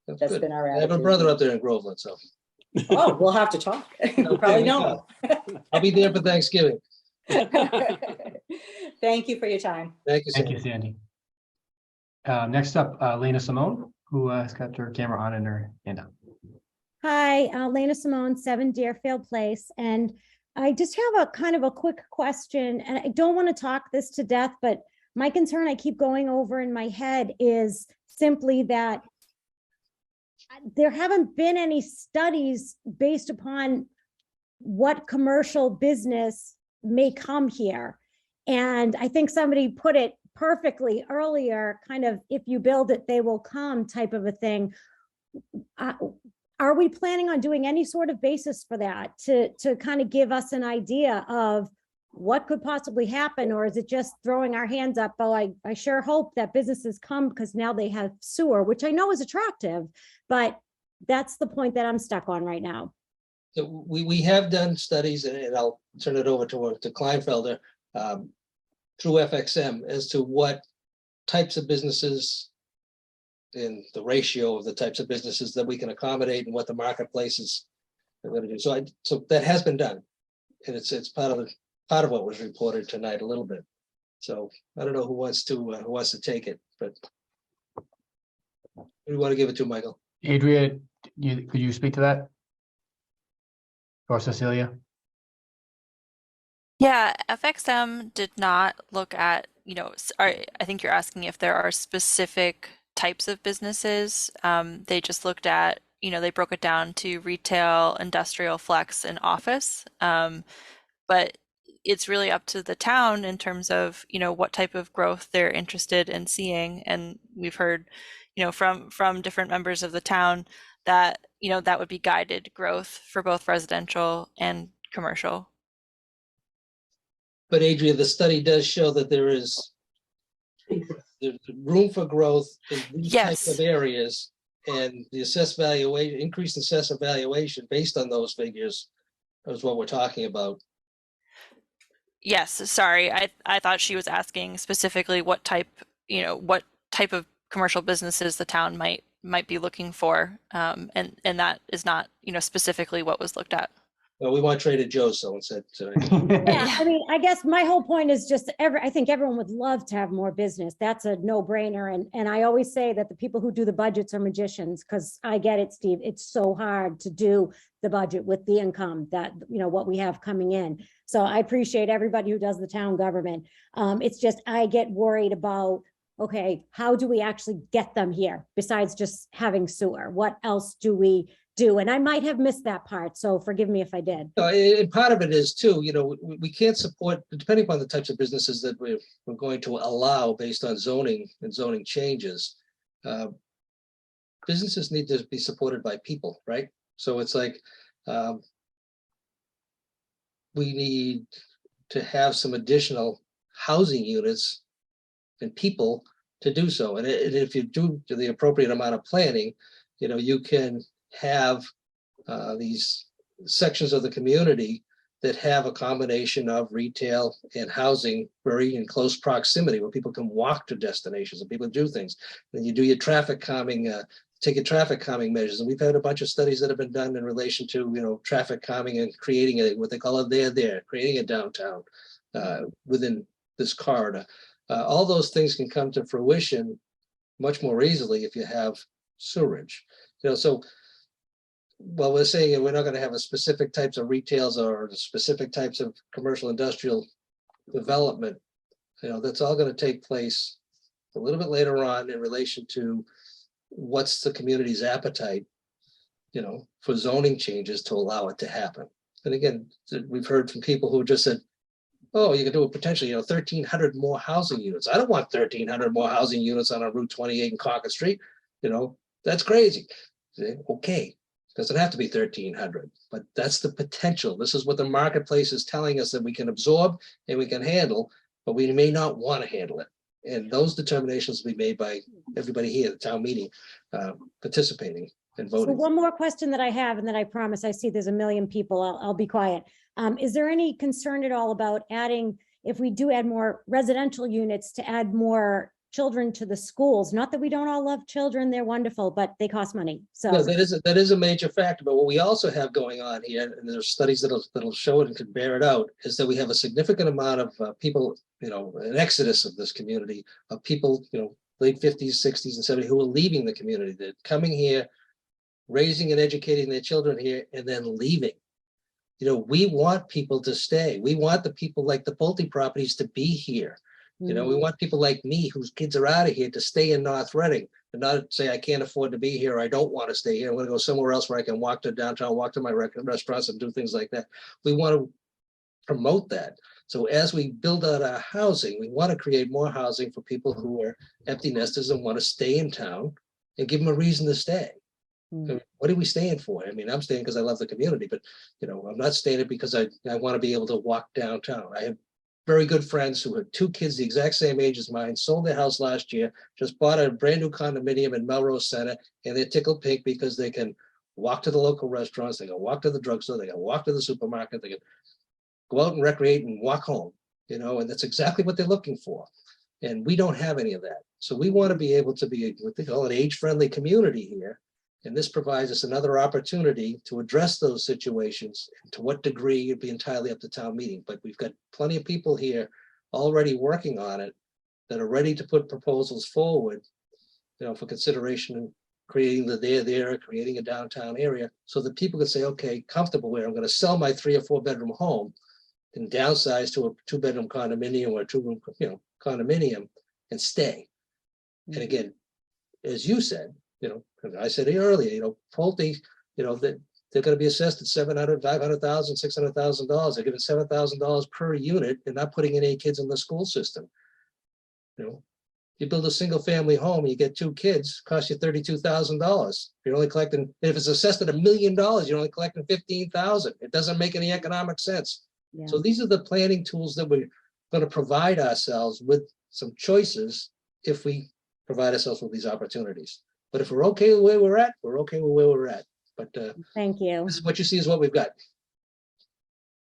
That's been our attitude. I have a brother up there in Groveland, so. Oh, we'll have to talk. You probably know him. I'll be there for Thanksgiving. Thank you for your time. Thank you, Sandy. Thank you, Sandy. Next up, Lena Simone, who has got her camera on and her hand up. Hi, Lena Simone, 7 Deerfield Place, and I just have a kind of a quick question, and I don't want to talk this to death, but my concern I keep going over in my head is simply that there haven't been any studies based upon what commercial business may come here. And I think somebody put perfectly earlier, kind of, if you build it, they will come type of a thing. Are we planning on doing any sort of basis for that to kind of give us an idea of what could possibly happen? Or is it just throwing our hands up? Oh, I sure hope that businesses come because now they have sewer, which I know is attractive, but that's the point that I'm stuck on right now. So we have done studies, and I'll turn it over to Kleinfelder through FXM as to what types of businesses and the ratio of the types of businesses that we can accommodate and what the marketplaces are going to do. So that has been done, and it's part of what was reported tonight a little bit. So I don't know who wants to take it, but who do you want to give it to, Michael? Adria, could you speak to that? Or Cecilia? Yeah, FXM did not look at, I think you're asking if there are specific types of businesses. They just looked at, they broke it down to retail, industrial, flex, and office. But it's really up to the town in terms of, what type of growth they're interested in seeing. And we've heard, from different members of the town that, that would be guided growth for both residential and commercial. But Adria, the study does show that there's room for growth in these types of areas, and the increased assessed valuation based on those figures is what we're talking about. Yes, sorry. I thought she was asking specifically what type of commercial businesses the town might be looking for. And that is not, specifically what was looked at. Well, we want Trader Joe's, someone said. Yeah, I mean, I guess my whole point is just I think everyone would love to have more business. That's a no-brainer. And I always say that the people who do the budgets are magicians, because I get it, Steve. It's so hard to do the budget with the income that, what we have coming in. So I appreciate everybody who does the town government. It's just, I get worried about, okay, how do we actually get them here besides just having sewer? What else do we do? And I might have missed that part, so forgive me if I did. And part of it is too, we can't support, depending upon the types of businesses that we're going to allow based on zoning and zoning changes. Businesses need to be supported by people, right? So it's like we need to have some additional housing units and people to do so. And if you do the appropriate amount of planning, you can have these sections of the community that have a combination of retail and housing very in close proximity, where people can walk to destinations and people do things. Then you do your traffic calming, take your traffic calming measures. And we've had a bunch of studies that have been done in relation to, traffic calming and creating what they call creating a downtown within this corridor. All those things can come to fruition much more easily if you have sewerage. So while we're saying we're not going to have a specific types of retails or specific types of commercial industrial development, that's all going to take place a little bit later on in relation to what's the community's appetite, for zoning changes to allow it to happen. And again, we've heard from people who just said, oh, you could do a potentially, 1,300 more housing units. I don't want 1,300 more housing units on Route 28 in Concord Street. That's crazy. Okay, doesn't have to be 1,300, but that's the potential. This is what the marketplace is telling us that we can absorb and we can handle, but we may not want to handle it. And those determinations will be made by everybody here at the town meeting, participating and voting. So one more question that I have, and then I promise, I see there's a million people, I'll be quiet. Is there any concern at all about adding, if we do add more residential units, to add more children to the schools? Not that we don't all love children, they're wonderful, but they cost money. So no, that is a major factor. But what we also have going on here, and there's studies that'll show it and can bear it out, is that we have a significant amount of people, an exodus of this community of people, late 50s, 60s, and 70s who are leaving the community. They're coming here, raising and educating their children here, and then leaving. We want people to stay. We want the people like the Pulte properties to be here. We want people like me whose kids are out of here to stay in North Reading and not say, I can't afford to be here, or I don't want to stay here. I want to go somewhere else where I can walk to downtown, walk to my restaurants and do things like that. We want to promote that. So as we build out our housing, we want to create more housing for people who are empty nesters and want to stay in town and give them a reason to stay. What are we staying for? I mean, I'm staying because I love the community, but I'm not staying it because I want to be able to walk downtown. I have very good friends who have 2 kids the exact same age as mine, sold their house last year, just bought a brand new condominium in Melrose Center, and they're tickled pink because they can walk to the local restaurants, they can walk to the drugstore, they can walk to the supermarket, they can go out and recreate and walk home, and that's exactly what they're looking for. And we don't have any of that. So we want to be able to be what they call an age-friendly community here. And this provides us another opportunity to address those situations. To what degree, it'd be entirely up to town meeting, but we've got plenty of people here already working on it that are ready to put proposals forward, for consideration and creating creating a downtown area so that people can say, okay, comfortable where I'm going to sell my 3 or 4 bedroom home and downsize to a 2-bedroom condominium or a 2-room, condominium and stay. And again, as you said, I said earlier, Pulte, that they're going to be assessed at $700,000, $500,000, $600,000. They're giving $7,000 per unit and not putting any kids in the school system. You build a single family home, you get 2 kids, costs you $32,000. You're only collecting, if it's assessed at $1 million, you're only collecting $15,000. It doesn't make any economic sense. Yeah. So these are the planning tools that we're going to provide ourselves with some choices if we provide ourselves with these opportunities. But if we're okay with where we're at, we're okay with where we're at. But Thank you. this is what you see is what we've got.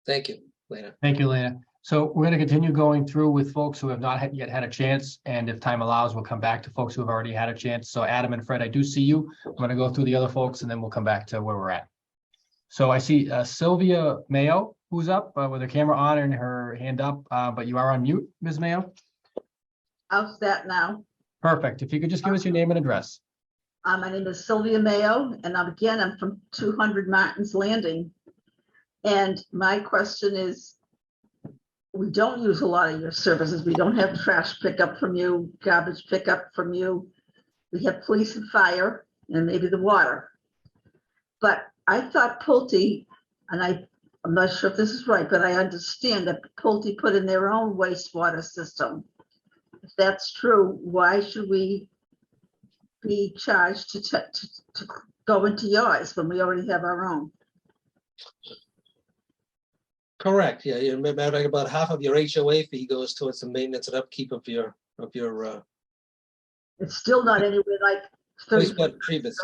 Thank you, Lena. Thank you, Lena. So we're going to continue going through with folks who have not yet had a chance. And if time allows, we'll come back to folks who have already had a chance. So Adam and Fred, I do see you. I'm going to go through the other folks and then we'll come back to where we're at. So I see Sylvia Mayo, who's up with her camera on and her hand up, but you are on mute, Ms. Mayo. How's that now? Perfect. If you could just give us your name and address. My name is Sylvia Mayo, and I'm from 200 Martin's Landing. And my question is, we don't use a lot of your services. We don't have trash pickup from you, garbage pickup from you. We have police and fire, and maybe the water. But I thought Pulte, and I'm not sure if this is right, but I understand that Pulte put in their own wastewater system. If that's true, why should we be charged to go into yours when we already have our own? Correct. Yeah. Matter of fact, about half of your HOA fee goes towards the maintenance and upkeep of your It's still not anywhere like wastewater treatment.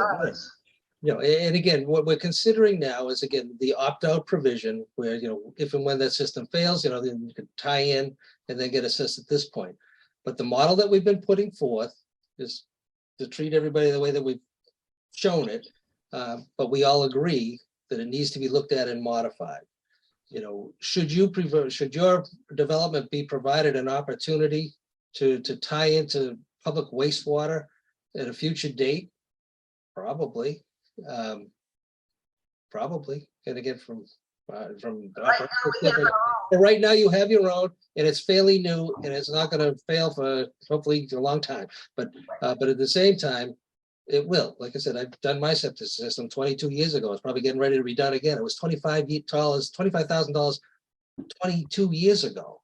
And again, what we're considering now is the opt-out provision where if and when that system fails, then you can tie in and then get assessed at this point. But the model that we've been putting forth is to treat everybody the way that we've shown it, but we all agree that it needs to be looked at and modified. Should your development be provided an opportunity to tie into public wastewater at a future date? Probably. And again, from right now you have your own, and it's fairly new, and it's not going to fail for hopefully a long time. But at the same time, it will. Like I said, I've done my septic system 22 years ago. It's probably getting ready to be done again. It was $25,000 22 years ago.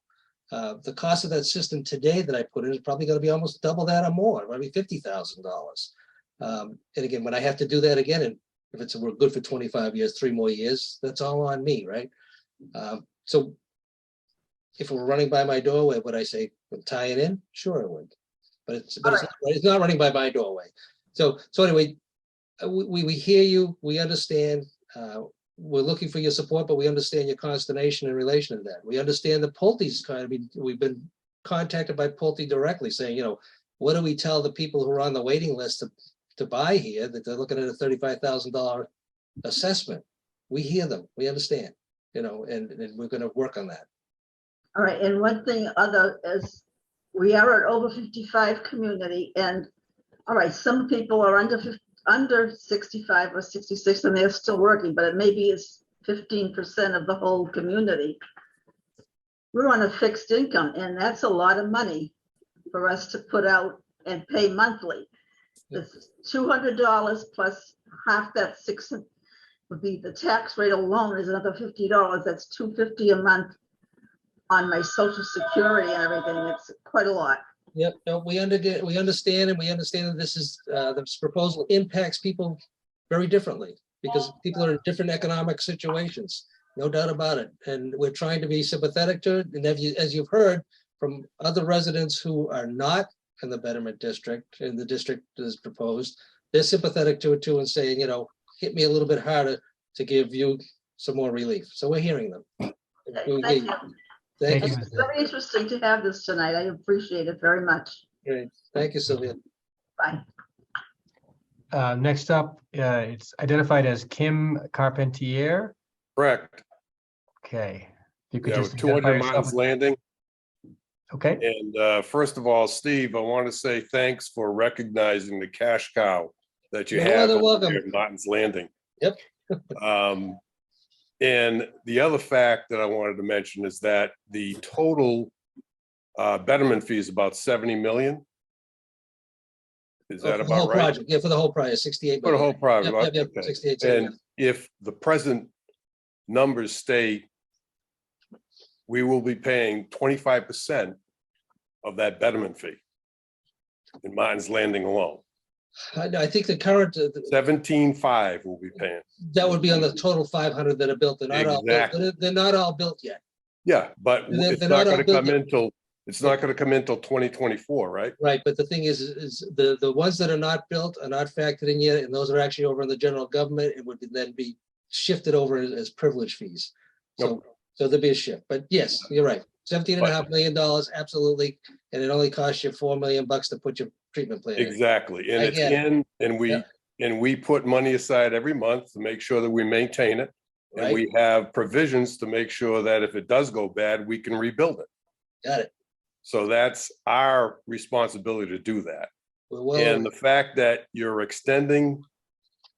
The cost of that system today that I put in is probably going to be almost double that or more, maybe $50,000. And again, when I have to do that again, and if we're good for 25 years, 3 more years, that's all on me, right? So if it were running by my doorway, would I say tie it in? Sure, I would. But it's not running by my doorway. So anyway, we hear you, we understand. We're looking for your support, but we understand your consternation in relation to that. We understand the Pulte's we've been contacted by Pulte directly saying, what do we tell the people who are on the waiting list to buy here that they're looking at a $35,000 assessment? We hear them, we understand, and we're going to work on that. All right, and one thing other is we are an over 55 community, and all right, some people are under 65 or 66 and they're still working, but it maybe is 15% of the whole community. We're on a fixed income, and that's a lot of money for us to put out and pay monthly. It's $200 plus half that $600 would be the tax rate alone is another $50. That's $250 a month on my social security and everything. It's quite a lot. Yep, no, we understand, and we understand that this proposal impacts people very differently because people are in different economic situations, no doubt about it. And we're trying to be sympathetic to it. And as you've heard from other residents who are not in the betterment district, in the district that is proposed, they're sympathetic to it too and saying, you know, hit me a little bit harder to give you some more relief. So we're hearing them. Thank you. Thank you. It's very interesting to have this tonight. I appreciate it very much. Great. Thank you, Sylvia. Bye. Next up, it's identified as Kim Carpentier. Correct. Okay. If you could Yeah, just with 200 identify yourself. Martin's Landing. Okay. And first of all, Steve, I want to say thanks for recognizing the cash cow that you You're have more than over welcome. here at Martin's Landing. Yep. And the other fact that I wanted to mention is that the total betterment fee is about 70 million. Is that For the about whole right? project, yeah, for the whole project, 68 For the million. whole project. Yep, yep, okay. 68. And if the present numbers stay, we will be paying 25% of that betterment fee in Martin's Landing alone. I think the current, 17.5 will be paying. that would be on the total 500 that are built. They're not all built. Exactly. They're not all built yet. Yeah, but They're it's not not all going to built come yet. until, it's not going to come until 2024, right? Right, but the thing is the ones that are not built are not factored in yet, and those are actually over in the general government and would then be shifted over as privilege fees. So there'd be a shift, but yes, you're right. $17.5 million, absolutely, and it only costs you $4 million to put your treatment plan in. Exactly, and I it's get it. in, and we Yep. and we put money aside every month to make sure that we maintain it, and Right. we have provisions to make sure that if it does go bad, we can rebuild it. Got it. So that's our responsibility to do that. Well, And the fact that you're extending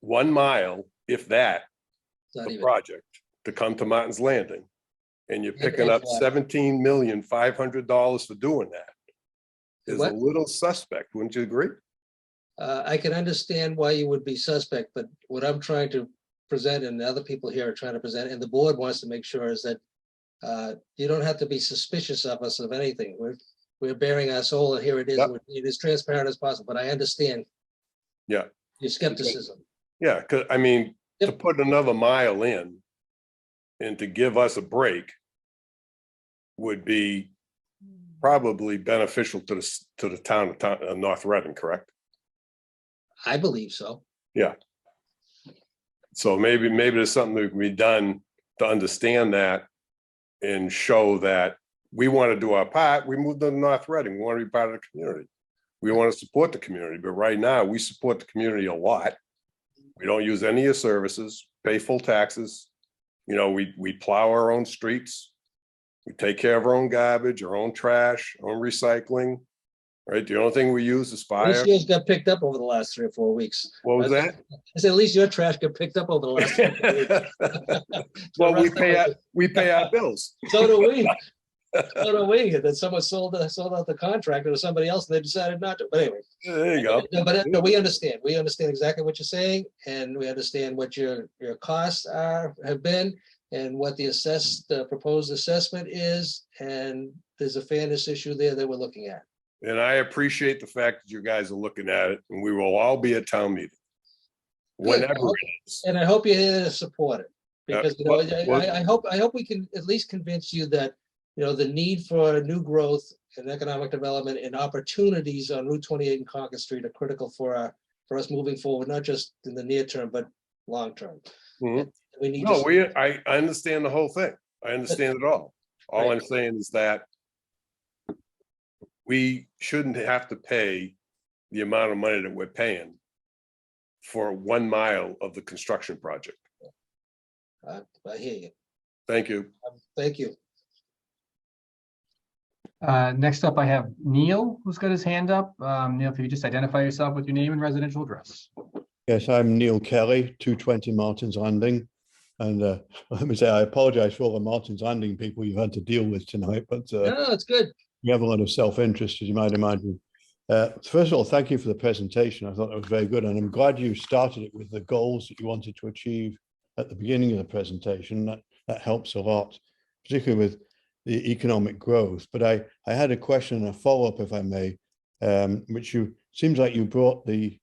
1 mile, if that, not the even. project to come to Martin's Landing, and you're picking and up what? $17,500,000 for doing that is What? a little suspect, wouldn't you agree? I can understand why you would be suspect, but what I'm trying to present and the other people here are trying to present, and the board wants to make sure is that you don't have to be suspicious of us of anything. We're bearing our soul, and here it is. Yep. It is transparent as possible, but I understand Yeah. your skepticism. Yeah, because I mean, to put another mile in and to give us a break would be probably beneficial to the town of North Reading, correct? I believe so. Yeah. So maybe there's something that can be done to understand that and show that we want to do our part. We moved to North Reading. We want to be part of the community. We want to support the community, but right now we support the community a lot. We don't use any of your services, pay full taxes. You know, we plow our own streets. We take care of our own garbage, our own trash, our own recycling, right? The only thing we use is At fire. least yours got picked up over the last 3 or 4 weeks. What was that? I said, at least your trash got picked up over the last 3 or 4 weeks. Well, The rest of we pay our bills. So do we. So do we. And then someone sold out the contractor to somebody else and they decided not to. But anyway. There you go. No, but we understand. We understand exactly what you're saying, and we understand what your costs have been, and what the proposed assessment is, and there's a fairness issue there that we're looking at. And I appreciate the fact that you guys are looking at it, and we will all be at town meeting. Whenever it is. And I hope you're here to support it, because Yeah, I hope we can at least convince you that the need for new growth and economic development and opportunities on Route 28 and Concord Street are critical for us moving forward, not just in the near term, but long term. Mhm. We need No, to. I understand the whole thing. I understand it all. All I'm saying is that we shouldn't have to pay the amount of money that we're paying for 1 mile of the construction project. I hear you. Thank you. Thank you. Next up, I have Neil, who's got his hand up. Neil, if you just identify yourself with your name and residential address. Yes, I'm Neil Kelly, 220 Martin's Landing. And let me say, I apologize for all the Martin's Landing people you've had to deal with tonight, but No, it's good. we have a lot of self-interest, as you might imagine. First of all, thank you for the presentation. I thought that was very good. And I'm glad you started it with the goals that you wanted to achieve at the beginning of the presentation. That helps a lot, particularly with the economic growth. But I had a question and a follow-up, if I may, which seems like you brought the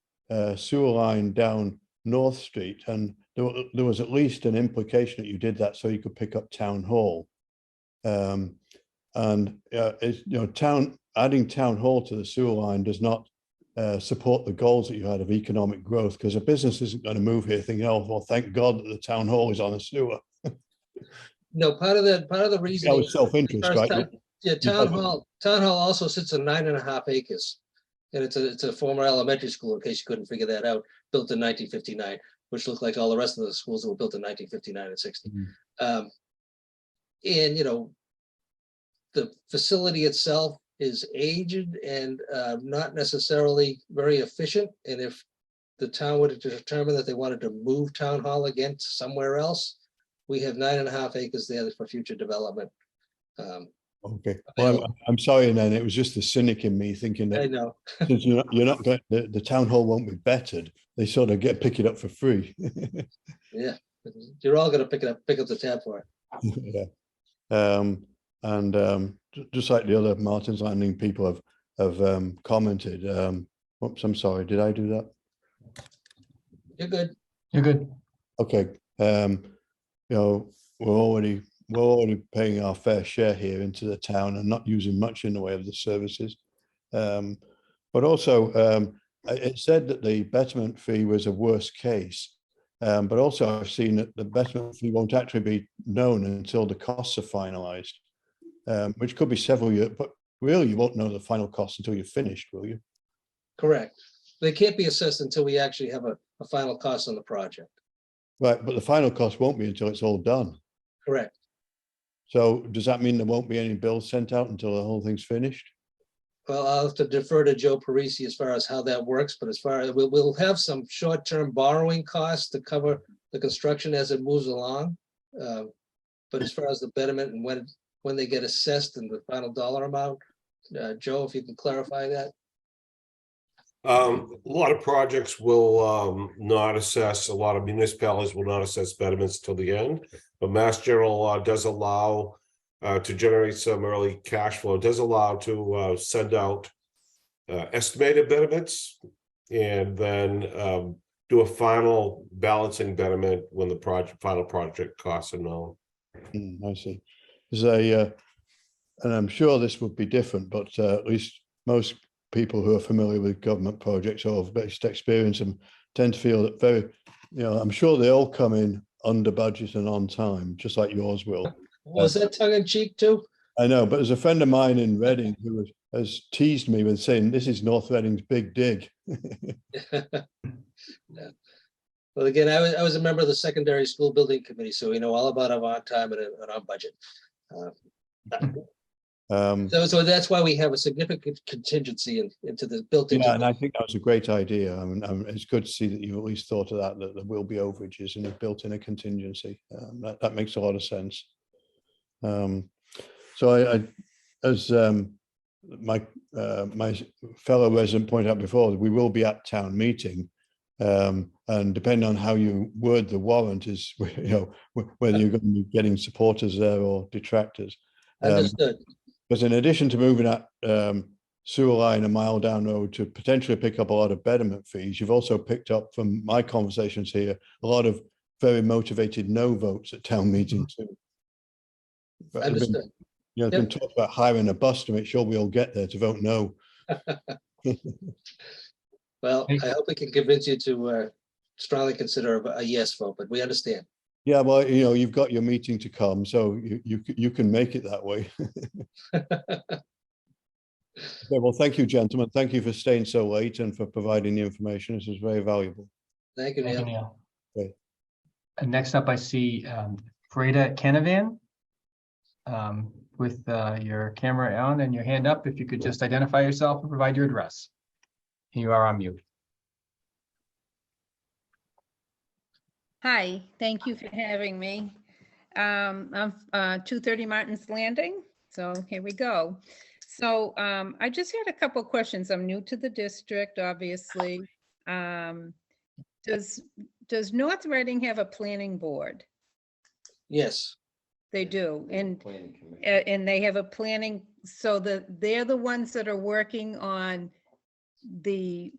sewer line down North Street, and there was at least an implication that you did that so you could pick up Town Hall. Adding Town Hall to the sewer line does not support the goals that you had of economic growth, because a business isn't going to move here thinking, oh, well, thank God that the Town Hall is on the sewer. No, part of the reason. That was self-interest, right? Yeah, Town Hall also sits on 9.5 acres. And it's a former elementary school, in case you couldn't figure that out, built in 1959, which looked like all the rest of the schools that were built in 1959 and 60. And, you know, the facility itself is aged and not necessarily very efficient. And if the town were to determine that they wanted to move Town Hall again to somewhere else, we have 9.5 acres there for future development. Okay, well, I'm sorry, and then it was just the cynic in me thinking that I know. since you're not going, the Town Hall won't be bettered, they sort of pick it up for free. Yeah, you're all going to pick up the tab for Yeah, it. just like the other Martin's Landing people have commented. Oops, I'm sorry, did I do that? You're good. You're good. Okay, you know, we're already paying our fair share here into the town and not using much in the way of the services. But also, it said that the betterment fee was a worst case. But also I've seen that the betterment fee won't actually be known until the costs are finalized, which could be several years, but really you won't know the final cost until you're finished, will you? Correct. They can't be assessed until we actually have a final cost on the project. Right, but the final cost won't be until it's all done. Correct. So does that mean there won't be any bills sent out until the whole thing's finished? Well, I'll have to defer to Joe Parisi as far as how that works, but as far as we'll have some short-term borrowing costs to cover the construction as it moves along. But as far as the betterment and when they get assessed and the final dollar amount, Joe, if you can clarify that. A lot of projects will not assess, a lot of municipalities will not assess betterments till the end, but Mass General Law does allow to generate some early cash flow, does allow to send out estimated betterments and then do a final balancing betterment when the final project costs are known. I see. And I'm sure this would be different, but at least most people who are familiar with government projects or have best experience and tend to feel that I'm sure they all come in under budget and on time, just like yours will. Was that tongue in cheek too? I know, but there's a friend of mine in Reading who has teased me with saying, this is North Reading's big dig. Yeah. Well, again, I was a member of the secondary school building committee, so we know all about our on time and on budget. So that's why we have a significant contingency into the built-in. Yeah, and I think that was a great idea. I mean, it's good to see that you at least thought of that there will be overages and you've built in a contingency. That makes a lot of sense. So as my fellow resident pointed out before, we will be at town meeting. And depending on how you word the warrant is, whether you're going to be getting supporters there or detractors. Understood. Because in addition to moving that sewer line a mile down the road to potentially pick up a lot of betterment fees, you've also picked up from my conversations here a lot of very motivated no votes at town meeting too. But Understood. There's been talk about hiring a bus to make sure we all get there to vote no. Well, I hope we can convince you to strongly consider a yes vote, but we understand. Yeah, well, you've got your meeting to come, so you can make it that way. Okay, well, thank you, gentlemen. Thank you for staying so late and for providing the information. This is very valuable. Thank you, Neil. Thank you, Neil. Okay. And next up, I see Freda Canavan with your camera on and your hand up. If you could just identify yourself and provide your address. You are on mute. Hi, thank you for having me. I'm 230 Martin's Landing, so here we go. So I just had a couple of questions. I'm new to the district, obviously. Does North Reading have a planning board? Yes. They do, and they have a planning, so they're the ones that are working on the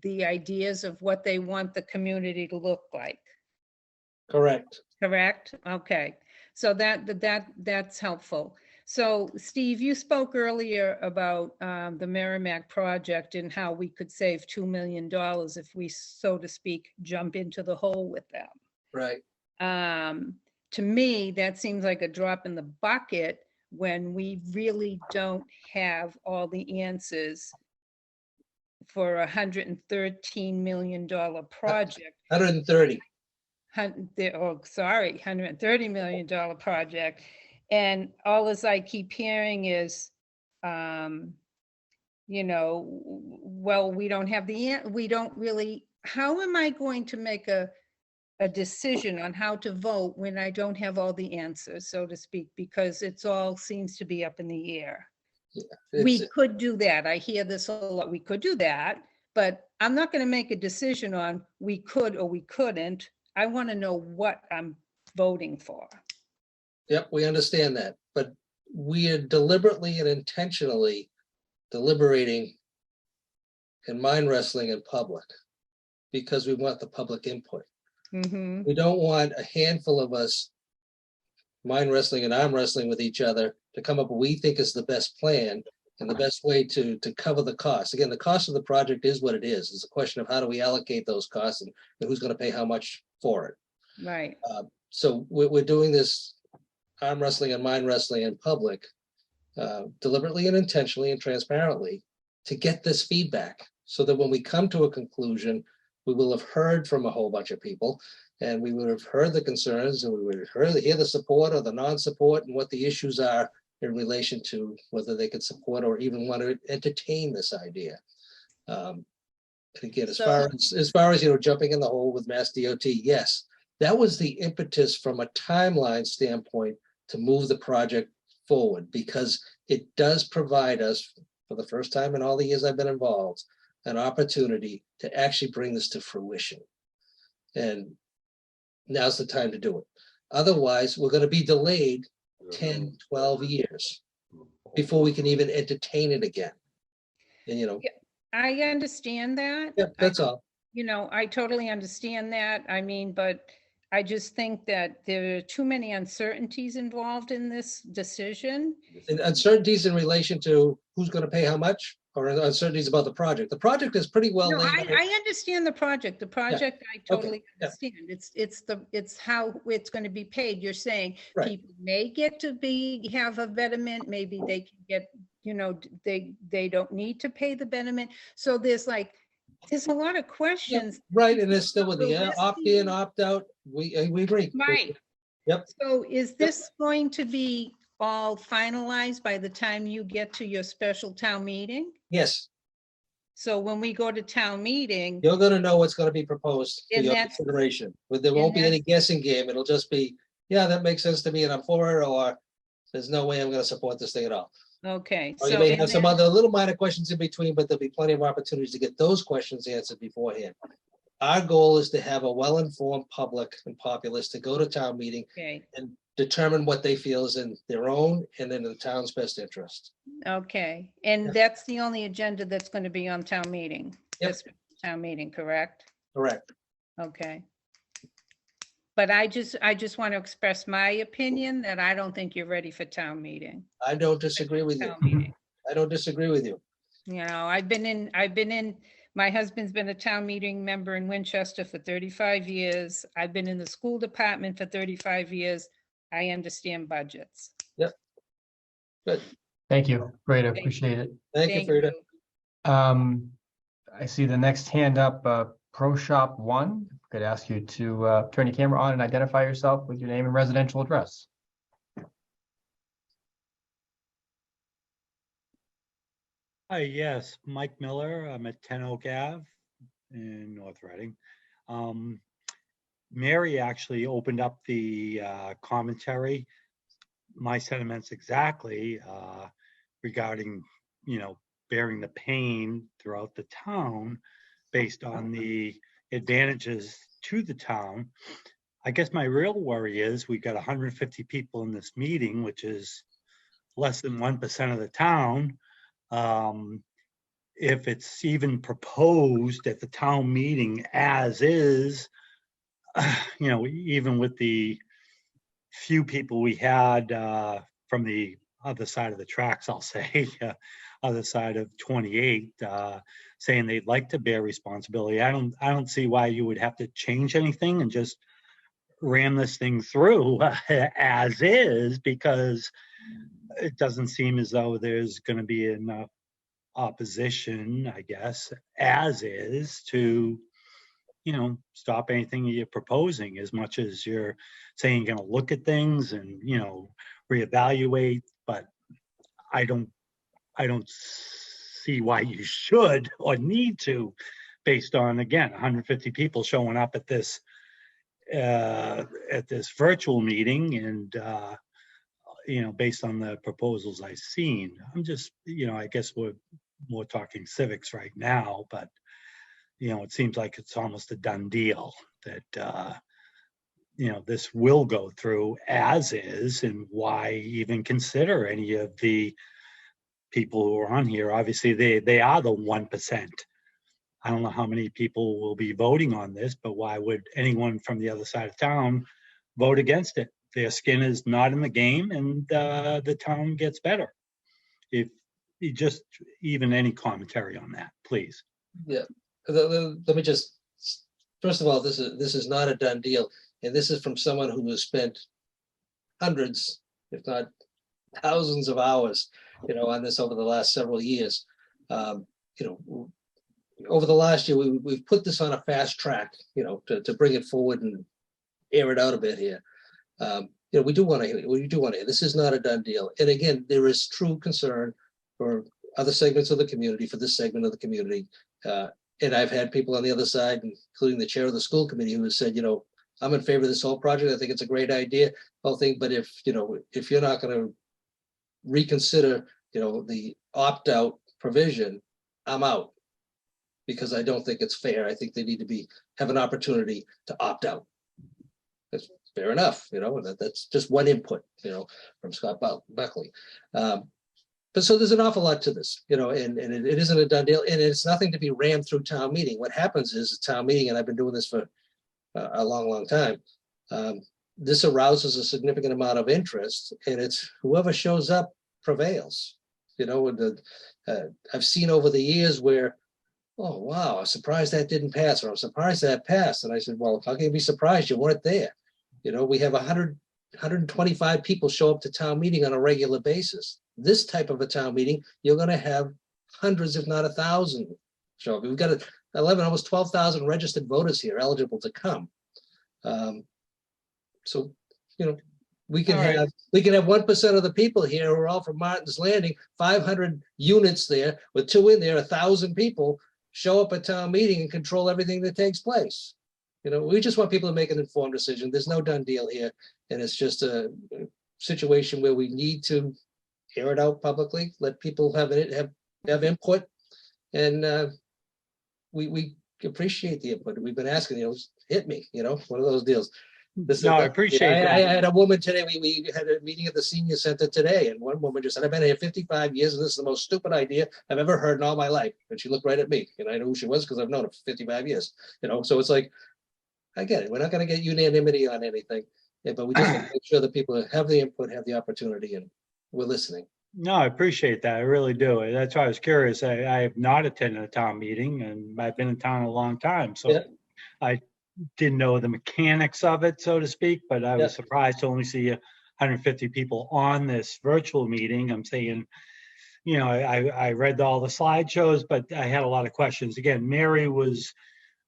ideas of what they want the community to look like. Correct. Correct? Okay, so that's helpful. So Steve, you spoke earlier about the Merrimack project and how we could save $2 million if we, so to speak, jump into the hole with them. Right. To me, that seems like a drop in the bucket when we really don't have all the answers for a $113 million project. 130. $130 million project. And all as I keep hearing is, you know, well, we don't have we don't really, how am I going to make a decision on how to vote when I don't have all the answers, so to speak, because it's all seems to be up in the air. We could do that. I hear this a lot. We could do that, but I'm not going to make a decision on we could or we couldn't. I want to know what I'm voting for. Yep, we understand that, but we are deliberately and intentionally deliberating and mind wrestling in public because we want the public input. Mm-hmm. We don't want a handful of us mind wrestling and arm wrestling with each other to come up with what we think is the best plan and the best way to cover the cost. Again, the cost of the project is what it is. It's a question of how do we allocate those costs and who's going to pay how much for it. Right. So we're doing this arm wrestling and mind wrestling in public, deliberately and intentionally and transparently to get this feedback so that when we come to a conclusion, we will have heard from a whole bunch of people and we would have heard the concerns and we would hear the support or the non-support and what the issues are in relation to whether they could support or even want to entertain this idea. And again, as far as, you know, jumping in the hole with Mass DOT, yes, that was the impetus from a timeline standpoint to move the project forward because it does provide us, for the first time in all the years I've been involved, an opportunity to actually bring this to fruition. And now's the time to do it. Otherwise, we're going to be delayed 10, 12 years before we can even entertain it again. And, you know, I understand that. Yeah, that's all. You know, I totally understand that. I mean, but I just think that there are too many uncertainties involved in this decision. And uncertainties in relation to who's going to pay how much, or uncertainties about the project. The project is pretty well No, laid out. I understand the project. The project, I totally understand. It's how it's going to be paid. You're saying people may get to have a betterment. Maybe they can get, you know, they don't need to pay the betterment. So there's a lot of questions. Right, and it's still with the opt-in, opt-out. We agree. Right. Yep. So is this going to be all finalized by the time you get to your special town meeting? Yes. So when we go to town meeting, You're going to know what's going to be proposed for And your that's- consideration. But there won't be any guessing game. It'll just be, yeah, that makes sense to me and I'm for it, or there's no way I'm going to support this thing at all. okay. Or you may have some other little minor questions in between, but there'll be plenty of opportunities to get those questions answered beforehand. Our goal is to have a well-informed public and populace to go to town meeting and determine what they feel is in their own and in the town's best interest. Okay, and that's the only agenda that's going to be on town meeting? This town meeting, correct? Correct. Okay. But I just want to express my opinion that I don't think you're ready for town meeting. I don't disagree with you. I don't disagree with you. You know, my husband's been a town meeting member in Winchester for 35 years. I've been in the school department for 35 years. I understand budgets. Yep. Good. Thank you. Great. I appreciate it. Thank you, Frida. I see the next hand up, Pro Shop 1. Could ask you to turn your camera on and identify yourself with your name and residential address. Hi, yes, Mike Miller. I'm at 10 Oak Ave in North Reading. Mary actually opened up the commentary. My sentiments exactly regarding, you know, bearing the pain throughout the town based on the advantages to the town. I guess my real worry is we got 150 people in this meeting, which is less than 1% of the town. If it's even proposed at the town meeting as is, you know, even with the few people we had from the other side of the tracks, I'll say, other side of 28, saying they'd like to bear responsibility. I don't see why you would have to change anything and just ram this thing through as is, because it doesn't seem as though there's going to be enough opposition, I guess, as is to, you know, stop anything you're proposing, as much as you're saying you're going to look at things and, you know, reevaluate. But I don't see why you should or need to, based on, again, 150 people showing up at this virtual meeting, and you know, based on the proposals I've seen. I'm just, you know, I guess we're more talking civics right now, but you know, it seems like it's almost a done deal that you know, this will go through as is, and why even consider any of the people who are on here? Obviously, they are the 1%. I don't know how many people will be voting on this, but why would anyone from the other side of town vote against it? Their skin is not in the game, and the town gets better. If you just, even any commentary on that, please. Yeah, let me just, first of all, this is not a done deal. And this is from someone who has spent hundreds, if not thousands of hours, you know, on this over the last several years. You know, over the last year, we've put this on a fast track, you know, to bring it forward and air it out a bit here. You know, we do want to hear, this is not a done deal. And again, there is true concern for other segments of the community, for this segment of the community. And I've had people on the other side, including the chair of the school committee, who has said, you know, I'm in favor of this whole project. I think it's a great idea, whole thing. But if, you know, if you're not going to reconsider, you know, the opt-out provision, I'm out, because I don't think it's fair. I think they need to have an opportunity to opt out. That's fair enough, you know, that's just one input, you know, from Scott Buckley. But so there's an awful lot to this, you know, and it isn't a done deal, and it's nothing to be rammed through town meeting. What happens is a town meeting, and I've been doing this for a long time. This arouses a significant amount of interest, and it's whoever shows up prevails. You know, I've seen over the years where, oh wow, I'm surprised that didn't pass, or I'm surprised that passed. And I said, well, how can you be surprised? You weren't there. You know, we have 125 people show up to town meeting on a regular basis. This type of a town meeting, you're going to have hundreds, if not 1,000 show up. We've got 11, almost 12,000 registered voters here eligible to come. So, you know, we can have 1% of the people here who are all from Martin's Landing, 500 units there with 2 in there, 1,000 people show up at town meeting and control everything that takes place. You know, we just want people to make an informed decision. There's no done deal here, and it's just a situation where we need to air it out publicly, let people have input, and we appreciate the input. We've been asking, you know, hit me, you know, one of those deals. I appreciate that. I had a woman today, we had a meeting at the senior center today, and one woman just said, I've been here 55 years, and this is the most stupid idea I've ever heard in all my life. And she looked right at me, and I knew who she was because I've known her for 55 years, you know. So it's like, I get it. We're not going to get unanimity on anything, but we just want to make sure that people have the input, have the opportunity, and we're listening. No, I appreciate that. I really do. That's why I was curious. I have not attended a town meeting, and I've been in town a long time. So yeah. I didn't know the mechanics of it, so to speak, but I was surprised to only see 150 people on this virtual meeting. I'm saying, you know, I read all the slideshows, but I had a lot of questions. Again, Mary was,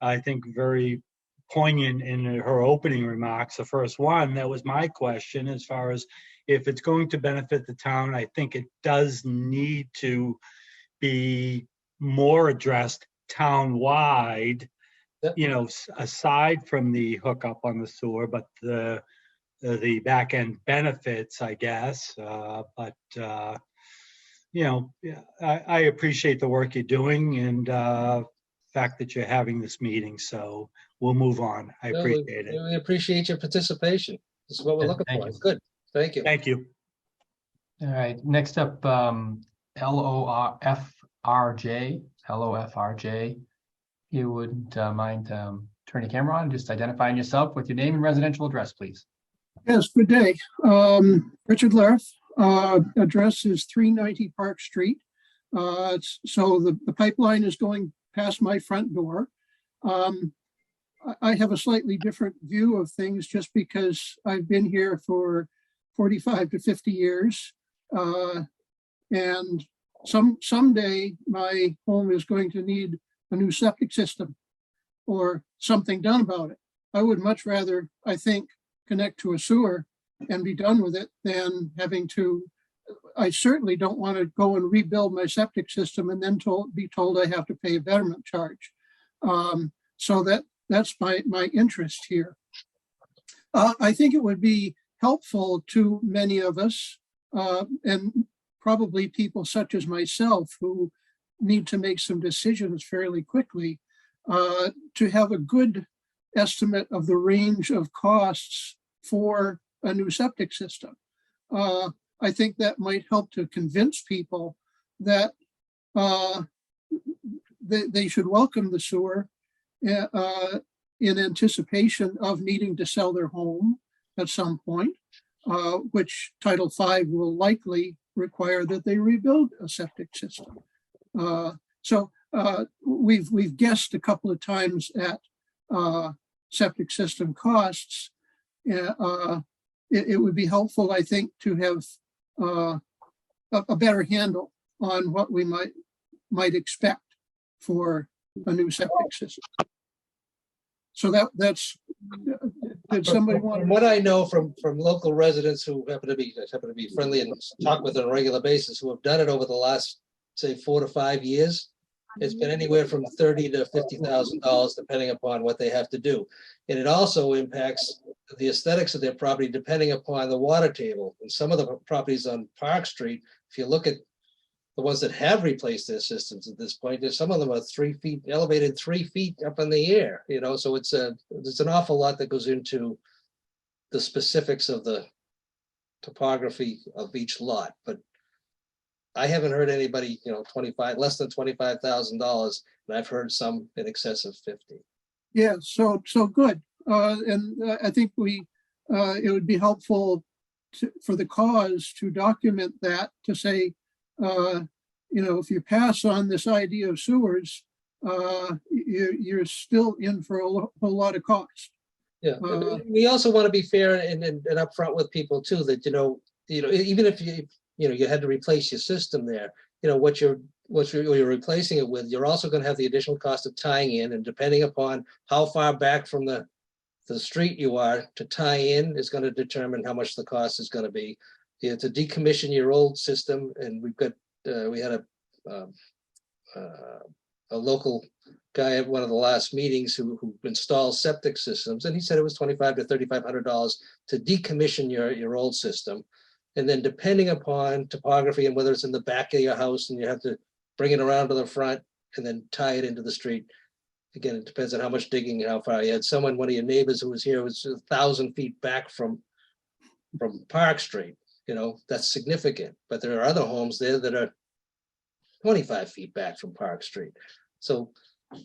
I think, very poignant in her opening remarks. The first one, that was my question, as far as if it's going to benefit the town. I think it does need to be more addressed town-wide, you know, aside from the hookup on the sewer, but the back end benefits, I guess. But you know, I appreciate the work you're doing, and fact that you're having this meeting. So we'll move on. I No, appreciate it. we appreciate your participation. This is what we're looking for. It's good. Thank you. Thank you. All right, next up, LOFRJ. You wouldn't mind turning your camera on, just identifying yourself with your name and residential address, please. Yes, good day. Richard Lerth, address is 390 Park Street. So the pipeline is going past my front door. I have a slightly different view of things just because I've been here for 45 to 50 years. And someday my home is going to need a new septic system or something done about it. I would much rather, I think, connect to a sewer and be done with it than having to. I certainly don't want to go and rebuild my septic system and then be told I have to pay a betterment charge. So that's my interest here. I think it would be helpful to many of us, and probably people such as myself who need to make some decisions fairly quickly, to have a good estimate of the range of costs for a new septic system. I think that might help to convince people that they should welcome the sewer in anticipation of needing to sell their home at some point, which Title V will likely require that they rebuild a septic system. So we've guessed a couple of times at septic system costs. It would be helpful, I think, to have a better handle on what we might expect for a new septic system. So that's. Did somebody want? From what I know from local residents who happen to be friendly and talk with on a regular basis, who have done it over the last, say, 4 to 5 years, it's been anywhere from $30,000 to $50,000, depending upon what they have to do. And it also impacts the aesthetics of their property, depending upon the water table. And some of the properties on Park Street, if you look at the ones that have replaced their systems at this point, some of them are 3 feet, elevated 3 feet up in the air, so it's an awful lot that goes into the specifics of the topography of each lot. But I haven't heard anybody, less than $25,000, and I've heard some in excess of 50. Yeah, so good. And I think it would be helpful for the cause to document that, to say, if you pass on this idea of sewers, you're still in for a whole lot of cost. Yeah, we also want to be fair and upfront with people too, that even if you had to replace your system there, what you're replacing it with, you're also going to have the additional cost of tying in, and depending upon how far back from the street you are to tie in is going to determine how much the cost is going to be. You have to decommission your old system, and we had a local guy at one of the last meetings who installed septic systems, and he said it was $2,500 to $3,500 to decommission your old system. And then depending upon topography and whether it's in the back of your house and you have to bring it around to the front and then tie it into the street. Again, it depends on how much digging and how far. You had one of your neighbors who was here was 1,000 feet back from Park Street. That's significant, but there are other homes there that are 25 feet back from Park Street. So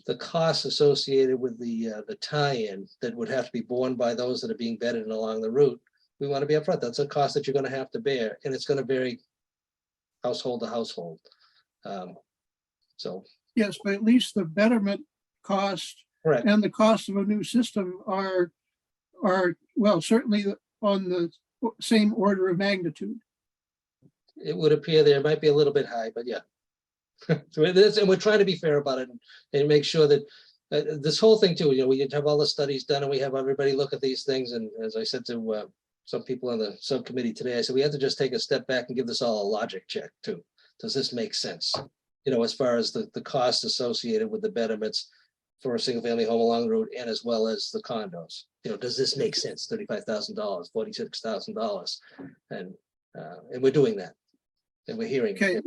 the costs associated with the tie-in that would have to be borne by those that are being bedded in along the route, we want to be upfront. That's a cost that you're going to have to bear, and it's going to vary household to household. So yes, but at least the betterment cost and the cost of a new system are certainly on the same order of magnitude. It would appear there might be a little bit high, but yeah. And we're trying to be fair about it and make sure that this whole thing too, we have all the studies done and we have everybody look at these things. And as I said to some people on the subcommittee today, I said, we have to just take a step back and give this all a logic check too. Does this make sense? As far as the cost associated with the betterments for a single family home along the road, and as well as the condos. Does this make sense? $35,000, $46,000. And we're doing that. And we're hearing. Okay.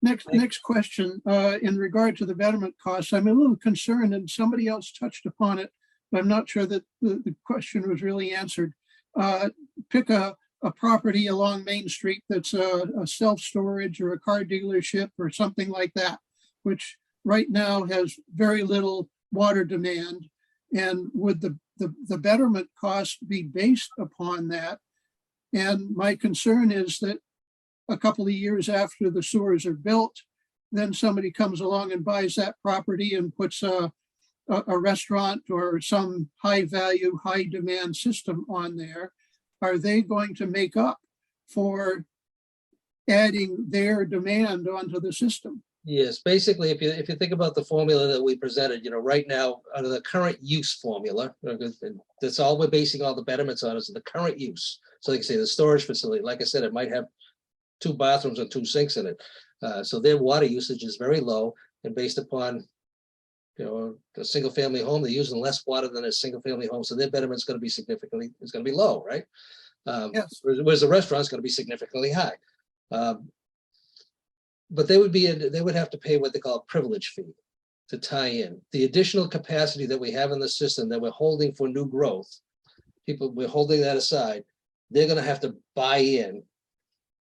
Next question, in regard to the betterment costs, I'm a little concerned, and somebody else touched upon it, but I'm not sure that the question was really answered. Pick a property along Main Street that's a self-storage or a car dealership or something like that, which right now has very little water demand. And would the betterment cost be based upon that? And my concern is that a couple of years after the sewers are built, then somebody comes along and buys that property and puts a restaurant or some high value, high demand system on there. Are they going to make up for adding their demand onto the system? Yes, basically, if you think about the formula that we presented, right now, under the current use formula, that's all we're basing all the betterments on is the current use. So like I say, the storage facility, like I said, it might have 2 bathrooms and 2 sinks in it. So their water usage is very low, and based upon, a single family home, they're using less water than a single family home. So their betterment's going to be it's going to be low, right? Yes. Whereas the restaurant's going to be significantly high. But they would have to pay what they call a privilege fee to tie in. The additional capacity that we have in the system that we're holding for new growth, we're holding that aside, they're going to have to buy in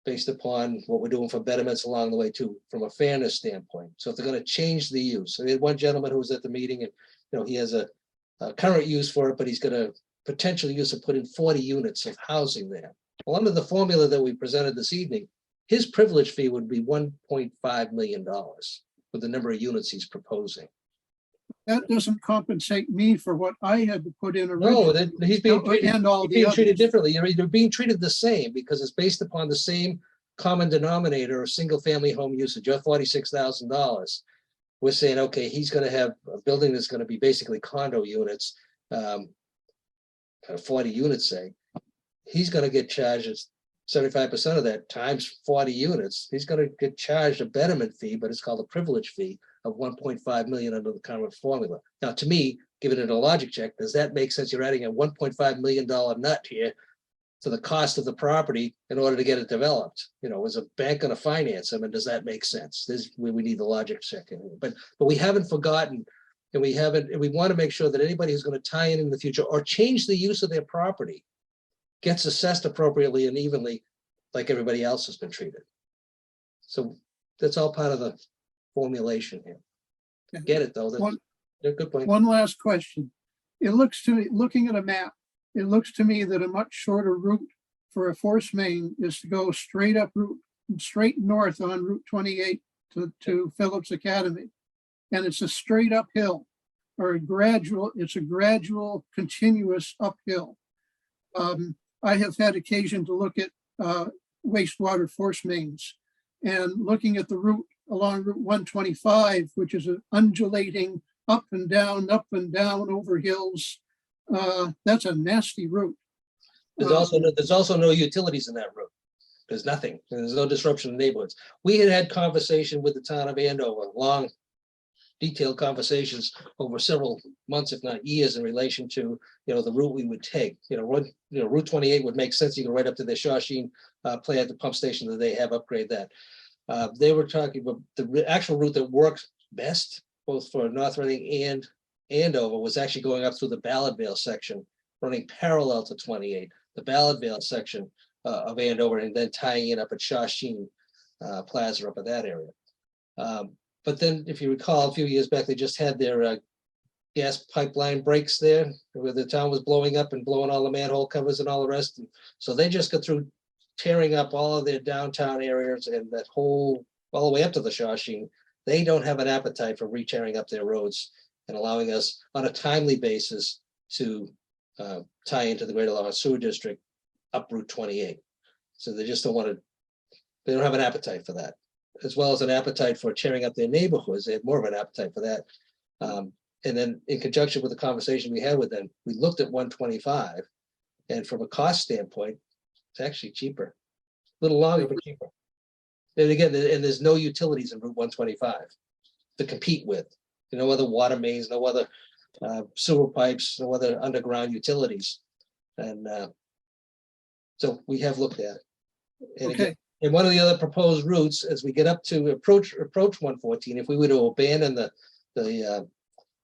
based upon what we're doing for betterments along the way too, from a fairness standpoint. So if they're going to change the use, we had one gentleman who was at the meeting, and he has a current use for it, but he's got a potential use to put in 40 units of housing there. Well, under the formula that we presented this evening, his privilege fee would be $1.5 million with the number of units he's proposing. That doesn't compensate me for what I had to put in originally. No, he's being treated differently. You're being treated the same because it's based upon the same common denominator of single family home usage. You're $46,000. We're saying, okay, he's going to have a building that's going to be basically condo units, 40 units, say. He's going to get charged 75% of that times 40 units. He's going to get charged a betterment fee, but it's called a privilege fee of 1.5 million under the current formula. Now, to me, giving it a logic check, does that make sense? You're adding a $1.5 million nut here to the cost of the property in order to get it developed. Is a bank going to finance them? And does that make sense? This is where we need the logic check in here. But we haven't forgotten, and we want to make sure that anybody who's going to tie in the future or change the use of their property gets assessed appropriately and evenly like everybody else has been treated. So that's all part of the formulation here. Get it though. That's a good point. One last question. It looks to me, looking at a map, it looks to me that a much shorter route for a force main is to go straight north on Route 28 to Phillips Academy. And it's a straight uphill or it's a gradual continuous uphill. I have had occasion to look at wastewater force mains, and looking at the route along Route 125, which is an undulating up and down over hills. That's a nasty route. There's also no utilities in that route. There's nothing. There's no disruption in neighborhoods. We had conversation with the town of Andover, long, detailed conversations over several months, if not years, in relation to the route we would take. Route 28 would make sense. You go right up to the Shawsheen plant, the pump station that they have, upgrade that. They were talking about the actual route that works best, both for North Reading and Andover, was actually going up through the Ballardvale section, running parallel to 28, the Ballardvale section of Andover, and then tying it up at Shawsheen Plaza up at that area. But then, if you recall, a few years back, they just had their gas pipeline breaks there, where the town was blowing up and blowing all the manhole covers and all the rest. And so they just got through tearing up all of their downtown areas and that all the way up to the Shawsheen. They don't have an appetite for re-tearing up their roads and allowing us on a timely basis to tie into the Greater Lawrence Sewer District up Route 28. So they just don't have an appetite for that, as well as an appetite for tearing up their neighborhoods. They had more of an appetite for that. And then in conjunction with the conversation we had with them, we looked at 125, and from a cost standpoint, it's actually cheaper, a little longer, but cheaper. And again, there's no utilities in Route 125 to compete with. No other water mains, no other sewer pipes, no other underground utilities. And so we have looked at it. And again, And one of the other proposed routes, as we get up to approach 114, if we were to abandon the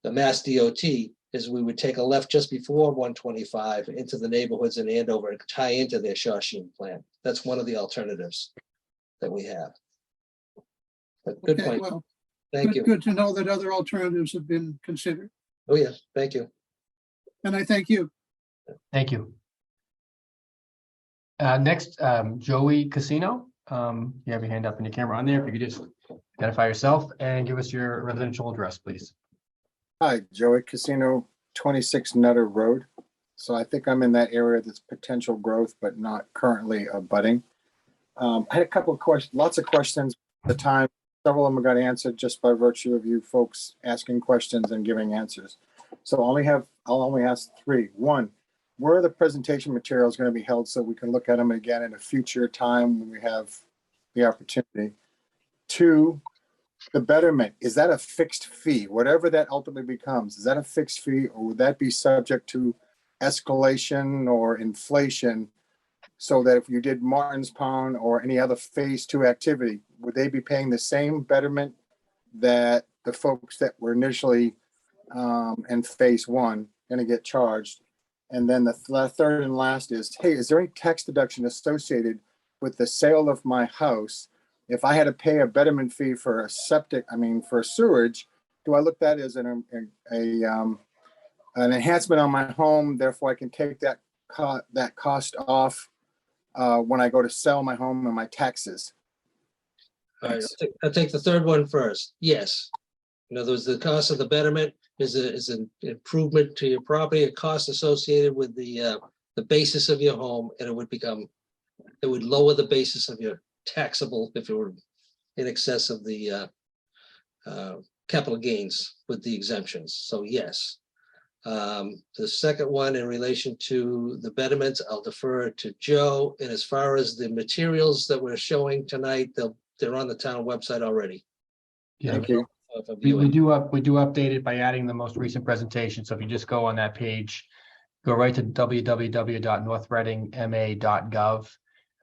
Mass DOT, is we would take a left just before 125 into the neighborhoods in Andover and tie into their Shawshene plan. That's one of the alternatives that we have. But good Okay, point. well, Thank you. Good to know that other alternatives have been considered. Oh, yes. Thank you. And I thank you. Thank you. Next, Joey Casino. You have your hand up and your camera on there. If you could just identify yourself and give us your residential address, please. Hi, Joey Casino, 26 Nutter Road. So I think I'm in that area that's potential growth, but not currently abutting. I had a couple of questions, lots of questions at the time. Several of them got answered just by virtue of you folks asking questions and giving answers. So I'll only ask three. One, where are the presentation materials going to be held so we can look at them again in a future time when we have the opportunity? Two, the betterment, is that a fixed fee? Whatever that ultimately becomes, is that a fixed fee, or would that be subject to escalation or inflation, so that if you did Martin's Pond or any other phase 2 activity, would they be paying the same betterment that the folks that were initially in phase 1 going to get charged? And then the third and last is, hey, is there any tax deduction associated with the sale of my house? If I had to pay a betterment fee for a septic, for sewage, do I look at that as an enhancement on my home? Therefore, I can take that cost off when I go to sell my home and my taxes. All right, I'll take the third one first. Yes. In other words, the cost of the betterment is an improvement to your property, a cost associated with the basis of your home, and it would lower the basis of your taxable if it were in excess of the capital gains with the exemptions. So yes. The second one in relation to the betterments, I'll defer to Joe. And as far as the materials that we're showing tonight, they're on the town website already. Yeah, Thank you. we do update it by adding the most recent presentation. So if you just go on that page, go right to www.northreadingma.gov,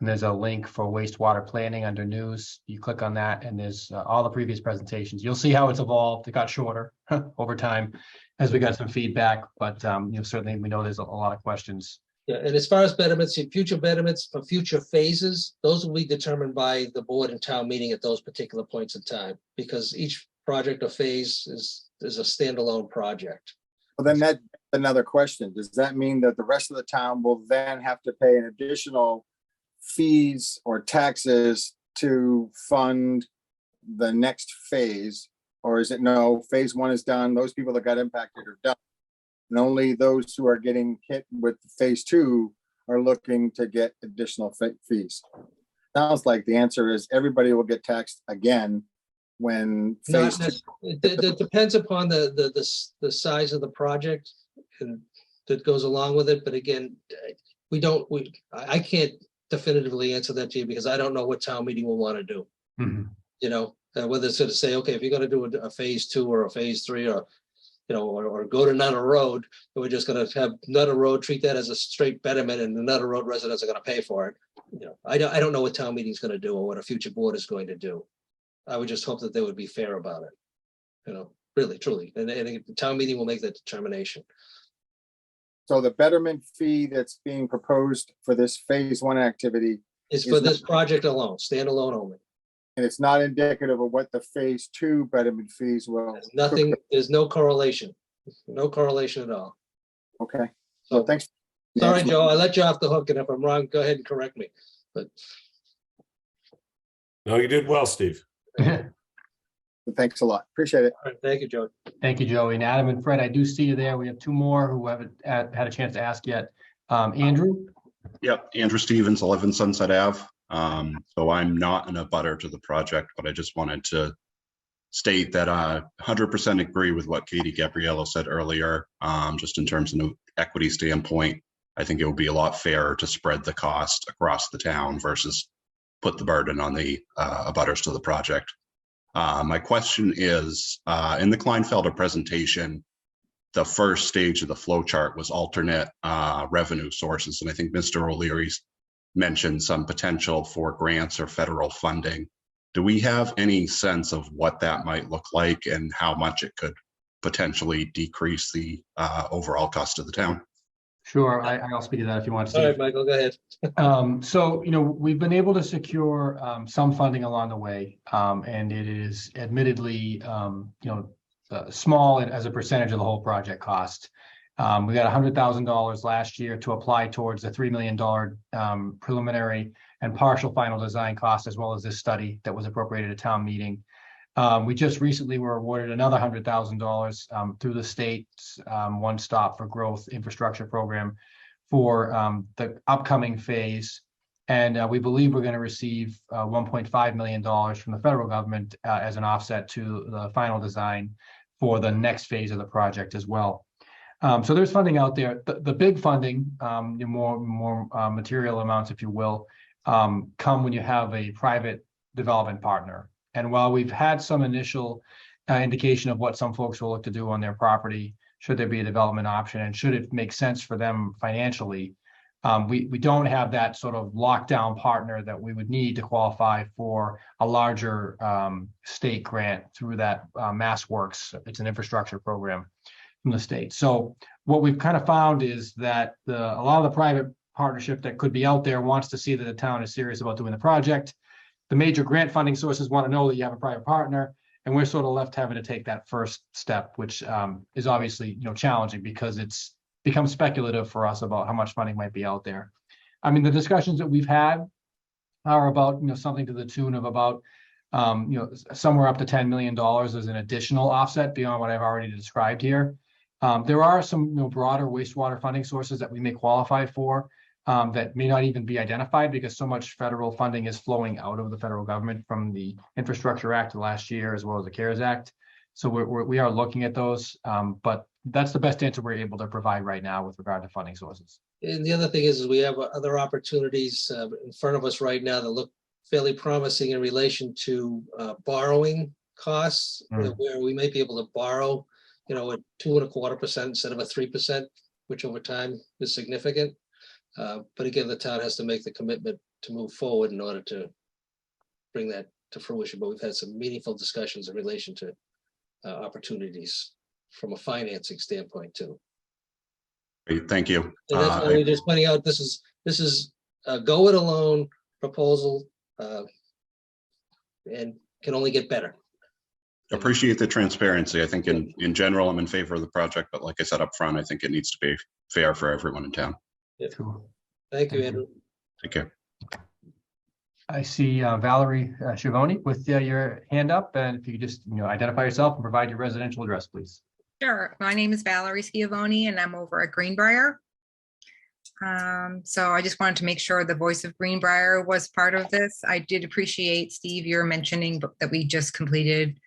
and there's a link for wastewater planning under news. You click on that, and there's all the previous presentations. You'll see how it's evolved. It got shorter over time as we got some feedback, but certainly we know there's a lot of questions. Yeah, and as far as betterments, future betterments for future phases, those will be determined by the board and town meeting at those particular points in time, because each project or phase is a standalone project. Well, then that's another question. Does that mean that the rest of the town will then have to pay an additional fees or taxes to fund the next phase? Or is it no, phase 1 is done, those people that got impacted are done, and only those who are getting hit with phase 2 are looking to get additional fees? Sounds like the answer is everybody will get taxed again when phase 2. It depends upon the size of the project and that goes along with it. But again, I can't definitively answer that to you because I don't know what town meeting will want to do. Whether it's going to say, okay, if you're going to do a phase 2 or a phase 3 or go to Nutter Road, and we're just going to have Nutter Road, treat that as a straight betterment, and the Nutter Road residents are going to pay for it. I don't know what town meeting is going to do or what a future board is going to do. I would just hope that they would be fair about it. Really, truly, and the town meeting will make that determination. So the betterment fee that's being proposed for this phase 1 activity is for this project alone, standalone only. And it's not indicative of what the phase 2 betterment fees will. Nothing, there's no correlation. No correlation at all. Okay. So thanks. Sorry, Joe, I let you off the hook, and if I'm wrong, go ahead and correct me. But no, you did well, Steve. Thanks a lot. Appreciate it. All right, thank you, Joe. Thank you, Joey. And Adam and Fred, I do see you there. We have 2 more who haven't had a chance to ask yet. Andrew? Yep, Andrew Stevens, 11 Sunset Ave. So I'm not an abutter to the project, but I just wanted to state that I 100% agree with what Katie Gabriello said earlier. Just in terms of an equity standpoint, I think it would be a lot fairer to spread the cost across the town versus put the burden on the abutters to the project. My question is, in the Kleinfelder presentation, the first stage of the flow chart was alternate revenue sources. And I think Mr. O'Leary's mentioned some potential for grants or federal funding. Do we have any sense of what that might look like and how much it could potentially decrease the overall cost of the town? Sure, I'll speak to that if you want to. All right, Michael, go ahead. So, we've been able to secure some funding along the way, and it is admittedly, small as a percentage of the whole project cost. We got $100,000 last year to apply towards the $3 million preliminary and partial final design cost, as well as this study that was appropriated at town meeting. We just recently were awarded another $100,000 through the state's One Stop for Growth infrastructure program for the upcoming phase. And we believe we're going to receive $1.5 million from the federal government as an offset to the final design for the next phase of the project as well. So there's funding out there. The big funding, more material amounts, if you will, come when you have a private development partner. And while we've had some initial indication of what some folks will look to do on their property, should there be a development option and should it make sense for them financially, we don't have that sort of lockdown partner that we would need to qualify for a larger state grant through that MassWorks. It's an infrastructure program from the state. So what we've kind of found is that a lot of the private partnership that could be out there wants to see that the town is serious about doing the project. The major grant funding sources want to know that you have a private partner, and we're sort of left having to take that first step, which is obviously challenging because it's become speculative for us about how much funding might be out there. I mean, the discussions that we've had are about something to the tune of about somewhere up to $10 million as an additional offset beyond what I've already described here. There are some broader wastewater funding sources that we may qualify for. That may not even be identified because so much federal funding is flowing out of the federal government from the Infrastructure Act last year, as well as the CARES Act. So we are looking at those, but that's the best answer we're able to provide right now with regard to funding sources. And the other thing is we have other opportunities in front of us right now that look fairly promising in relation to borrowing costs, where we may be able to borrow, at 2.25% instead of a 3%, which over time is significant. But again, the town has to make the commitment to move forward in order to bring that to fruition. But we've had some meaningful discussions in relation to opportunities from a financing standpoint too. Great, thank you. And that's why we're just pointing out this is a go it alone proposal and can only get better. Appreciate the transparency. I think in general, I'm in favor of the project, but like I said up front, I think it needs to be fair for everyone in town. Yeah. Thank you, Andrew. Take care. I see Valerie Schiavone with your hand up, and if you could just identify yourself and provide your residential address, please. Sure. My name is Valerie Schiavone, and I'm over at Greenbrier. So I just wanted to make sure the voice of Greenbrier was part of this. I did appreciate, Steve, your mentioning that we just completed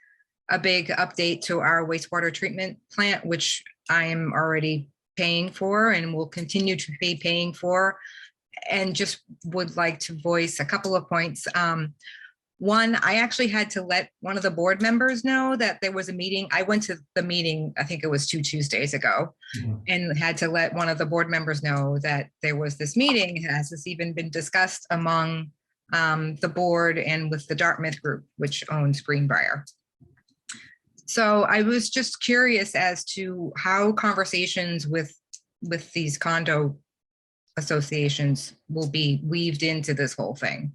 a big update to our wastewater treatment plant, which I am already paying for and will continue to be paying for, and just would like to voice a couple of points. One, I actually had to let one of the board members know that there was a meeting. I went to the meeting, I think it was 2 Tuesdays ago, and had to let one of the board members know that there was this meeting. Has this even been discussed among the board and with the Dartmouth group, which owns Greenbrier? So I was just curious as to how conversations with these condo associations will be weaved into this whole thing.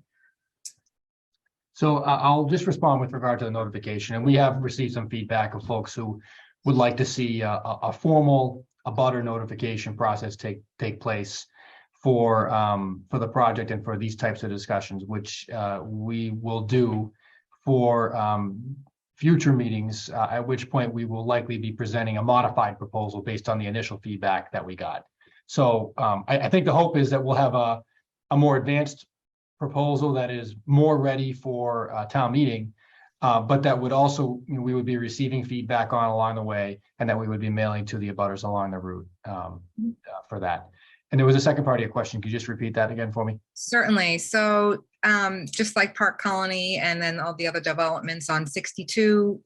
So I'll just respond with regard to the notification, and we have received some feedback of folks who would like to see a formal abutter notification process take place for the project and for these types of discussions, which we will do for future meetings, at which point we will likely be presenting a modified proposal based on the initial feedback that we got. So I think the hope is that we'll have a more advanced proposal that is more ready for town meeting, but that would also, we would be receiving feedback on along the way, and that we would be mailing to the abutters along the route for that. And there was a second part of your question. Could you just repeat that again for me? Certainly. So just like Park Colony and then all the other developments on 62,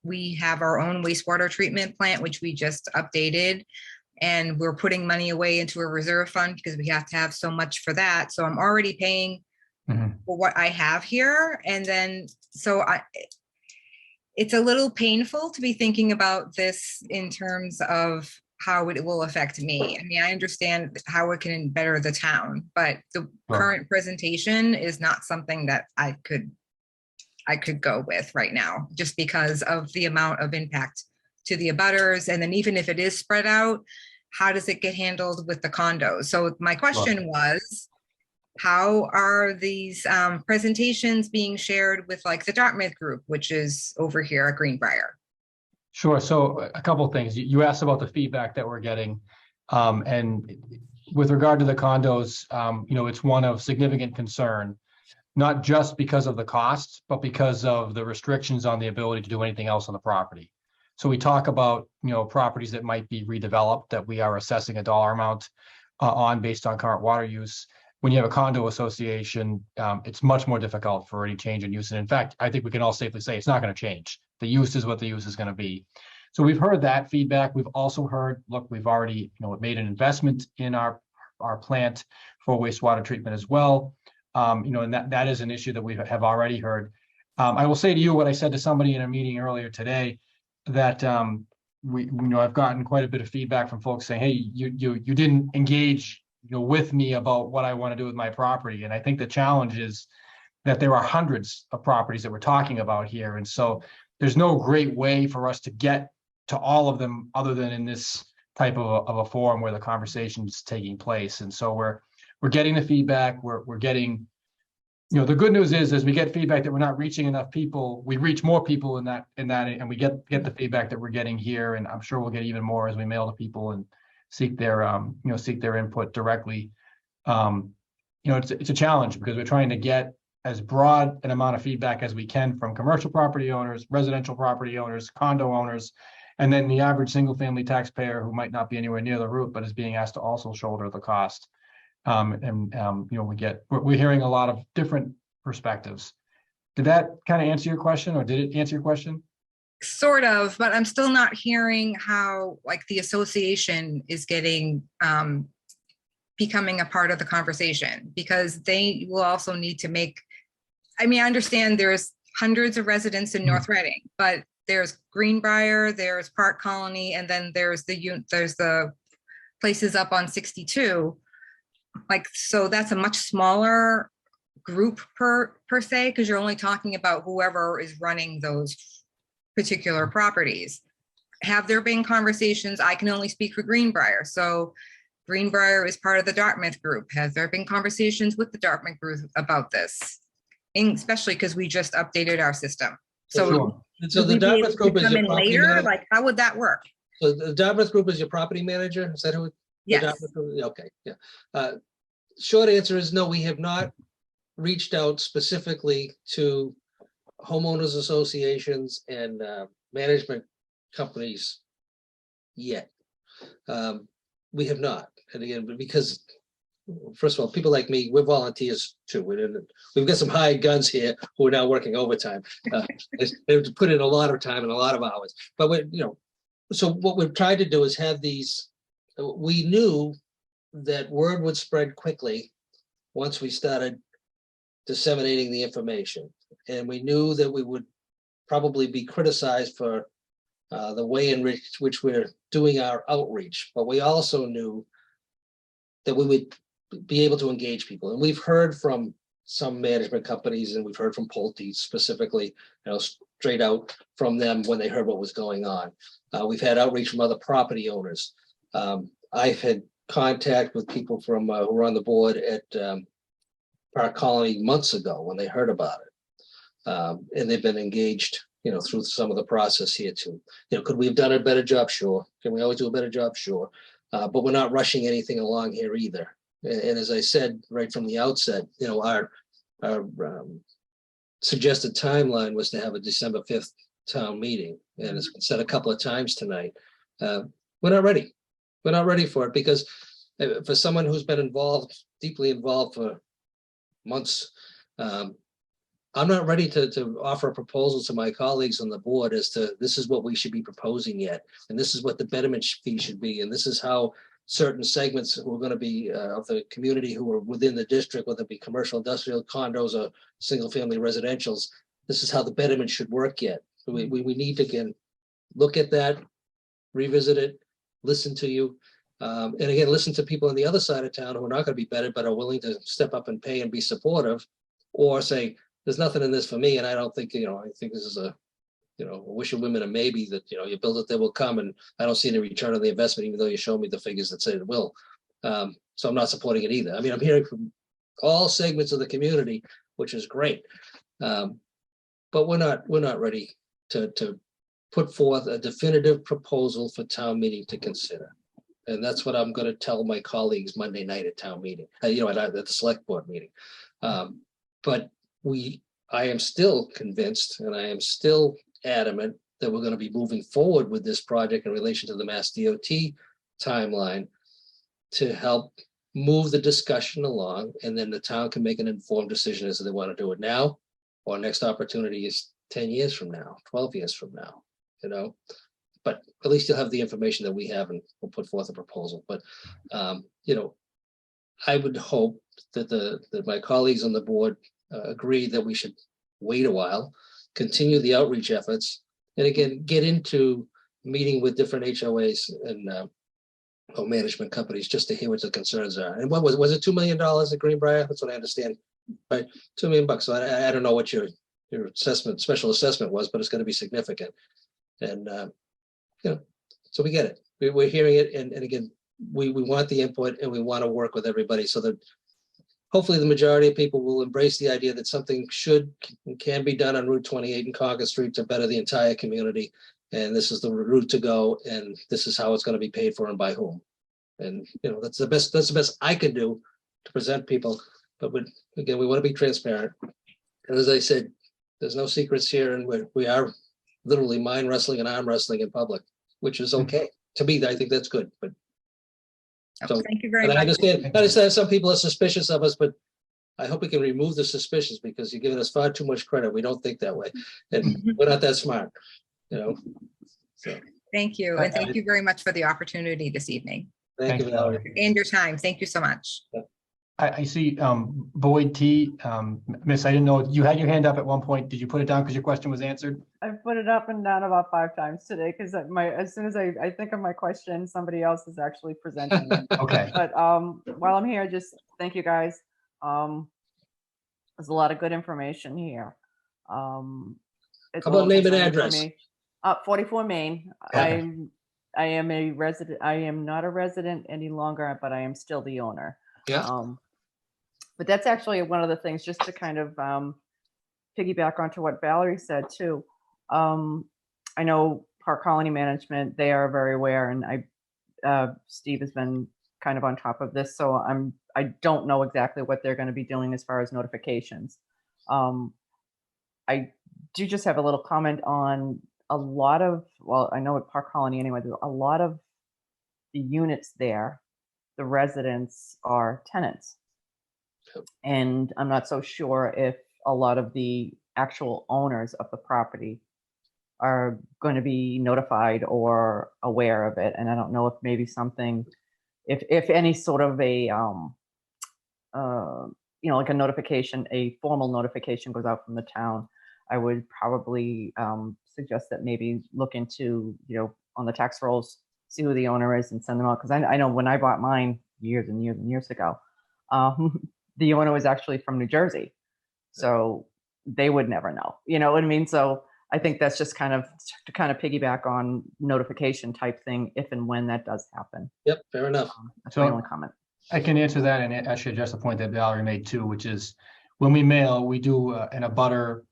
we have our own wastewater treatment plant, which we just updated. and we're putting money away into a reserve fund because we have to have so much for that. So I'm already paying for what I have here. And then, it's a little painful to be thinking about this in terms of how it will affect me. I mean, I understand how it can better the town, but the current presentation is not something that I could go with right now, just because of the amount of impact to the abutters. And then even if it is spread out, how does it get handled with the condos? So my question was, how are these presentations being shared with like the Dartmouth group, which is over here at Greenbrier? Sure. So a couple of things. You asked about the feedback that we're getting. And with regard to the condos, it's one of significant concern, not just because of the costs, but because of the restrictions on the ability to do anything else on the property. So we talk about, properties that might be redeveloped that we are assessing a dollar amount on based on current water use. When you have a condo association, it's much more difficult for any change in use. And in fact, I think we can all safely say it's not going to change. The use is what the use is going to be. So we've heard that feedback. We've also heard, look, we've already, made an investment in our plant for wastewater treatment as well. And that is an issue that we have already heard. I will say to you what I said to somebody in a meeting earlier today, that I've gotten quite a bit of feedback from folks saying, hey, you didn't engage with me about what I want to do with my property. And I think the challenge is that there are hundreds of properties that we're talking about here. And so there's no great way for us to get to all of them other than in this type of a forum where the conversation is taking place. And so we're getting the feedback, we're getting, the good news is as we get feedback that we're not reaching enough people, we reach more people in that, and we get the feedback that we're getting here. And I'm sure we'll get even more as we mail to people and seek their input directly. It's a challenge because we're trying to get as broad an amount of feedback as we can from commercial property owners, residential property owners, condo owners, and then the average single family taxpayer who might not be anywhere near the route, but is being asked to also shoulder the cost. We're hearing a lot of different perspectives. Did that kind of answer your question, or did it answer your question? Sort of, but I'm still not hearing how like the association is getting becoming a part of the conversation, because they will also need to make, I understand there's hundreds of residents in North Reading, but there's Greenbrier, there's Park Colony, and then there's the places up on 62. Like, so that's a much smaller group per se, because you're only talking about whoever is running those particular properties. Have there been conversations? I can only speak for Greenbrier. So Greenbrier is part of the Dartmouth group. Has there been conversations with the Dartmouth group about this? Especially because we just updated our system. So, sure. So the Dartmouth group is your later. Like, how would that work? So the Dartmouth group is your property manager. Is that who? Yes. Okay. Yeah. Short answer is no. We have not reached out specifically to homeowners associations and management companies yet. We have not. And again, because first of all, people like me, we're volunteers too. We've got some hired guns here who are now working overtime. They've put in a lot of time and a lot of hours. But so what we've tried to do is have these. We knew that word would spread quickly once we started disseminating the information, and we knew that we would probably be criticized for the way in which we're doing our outreach. But we also knew that we would be able to engage people. And we've heard from some management companies, and we've heard from Pulte specifically, straight out from them when they heard what was going on. We've had outreach from other property owners. I've had contact with people from who were on the board at Park Colony months ago when they heard about it. And they've been engaged, through some of the process here too. Could we have done a better job? Sure. Can we always do a better job? Sure. But we're not rushing anything along here either. And as I said right from the outset, our suggested timeline was to have a December 5th town meeting, and it's been said a couple of times tonight. We're not ready. We're not ready for it, because for someone who's been deeply involved for months, I'm not ready to offer a proposal to my colleagues on the board as to this is what we should be proposing yet. And this is what the betterment fee should be. And this is how certain segments who are going to be of the community who are within the district, whether it be commercial, industrial, condos, or single family residentials, this is how the betterment should work yet. We need to, again, look at that, revisit it, listen to you. And again, listen to people on the other side of town who are not going to be better, but are willing to step up and pay and be supportive, or say, there's nothing in this for me. And I don't think, I think this is a wish of women a maybe that, you build it, they will come. And I don't see any return on the investment, even though you show me the figures that say it will. So I'm not supporting it either. I mean, I'm hearing from all segments of the community, which is great. But we're not ready to put forth a definitive proposal for town meeting to consider. And that's what I'm going to tell my colleagues Monday night at town meeting, at the select board meeting. But I am still convinced, and I am still adamant that we're going to be moving forward with this project in relation to the Mass DOT timeline to help move the discussion along, and then the town can make an informed decision as to they want to do it now, or next opportunity is 10 years from now, 12 years from now, but at least you'll have the information that we have, and we'll put forth a proposal. But I would hope that my colleagues on the board agree that we should wait a while, continue the outreach efforts, and again, get into meeting with different HOAs and management companies just to hear what the concerns are. And what was it, $2 million at Greenbrier? That's what I understand, right? $2 million. So I don't know what your special assessment was, but it's going to be significant. And so we get it. We're hearing it, and again, we want the input, and we want to work with everybody so that hopefully the majority of people will embrace the idea that something should and can be done on Route 28 and Concord Street to better the entire community. And this is the route to go, and this is how it's going to be paid for and by whom. And that's the best I can do to present people. But again, we want to be transparent. And as I said, there's no secrets here, and we are literally mind wrestling and arm wrestling in public, which is okay. To me, I think that's good. But so, thank you very much. I understand some people are suspicious of us, but I hope we can remove the suspicions, because you're giving us far too much credit. We don't think that way, and we're not that smart, So. Thank you, and thank you very much for the opportunity this evening. Thank you, Valerie. And your time. Thank you so much. I see Boyd T. Miss, I didn't know you had your hand up at one point. Did you put it down because your question was answered? I've put it up and down about 5 times today, because as soon as I think of my question, somebody else is actually presenting it. Okay. But while I'm here, just thank you guys. There's a lot of good information here. How about name and address? 44 Main. Okay. I am a resident. I am not a resident any longer, but I am still the owner. Yeah. But that's actually one of the things, just to kind of piggyback onto what Valerie said too. I know Park Colony Management, they are very aware, and Steve has been kind of on top of this, so I don't know exactly what they're going to be doing as far as notifications. I do just have a little comment on a lot of, well, I know at Park Colony anyway, there's a lot of the units there, the residents are tenants. And I'm not so sure if a lot of the actual owners of the property are going to be notified or aware of it. And I don't know if maybe something, if any sort of a, like a notification, a formal notification goes out from the town, I would probably suggest that maybe look into, on the tax rolls, see who the owner is and send them out. Because I know when I bought mine years and years and years ago, the owner was actually from New Jersey. So they would never know, you know what I mean? So I think that's just kind of to piggyback on notification type thing, if and when that does happen. Yep, fair enough. That's my only comment. I can answer that, and actually address the point that Valerie made too, which is when we mail, we do an abutter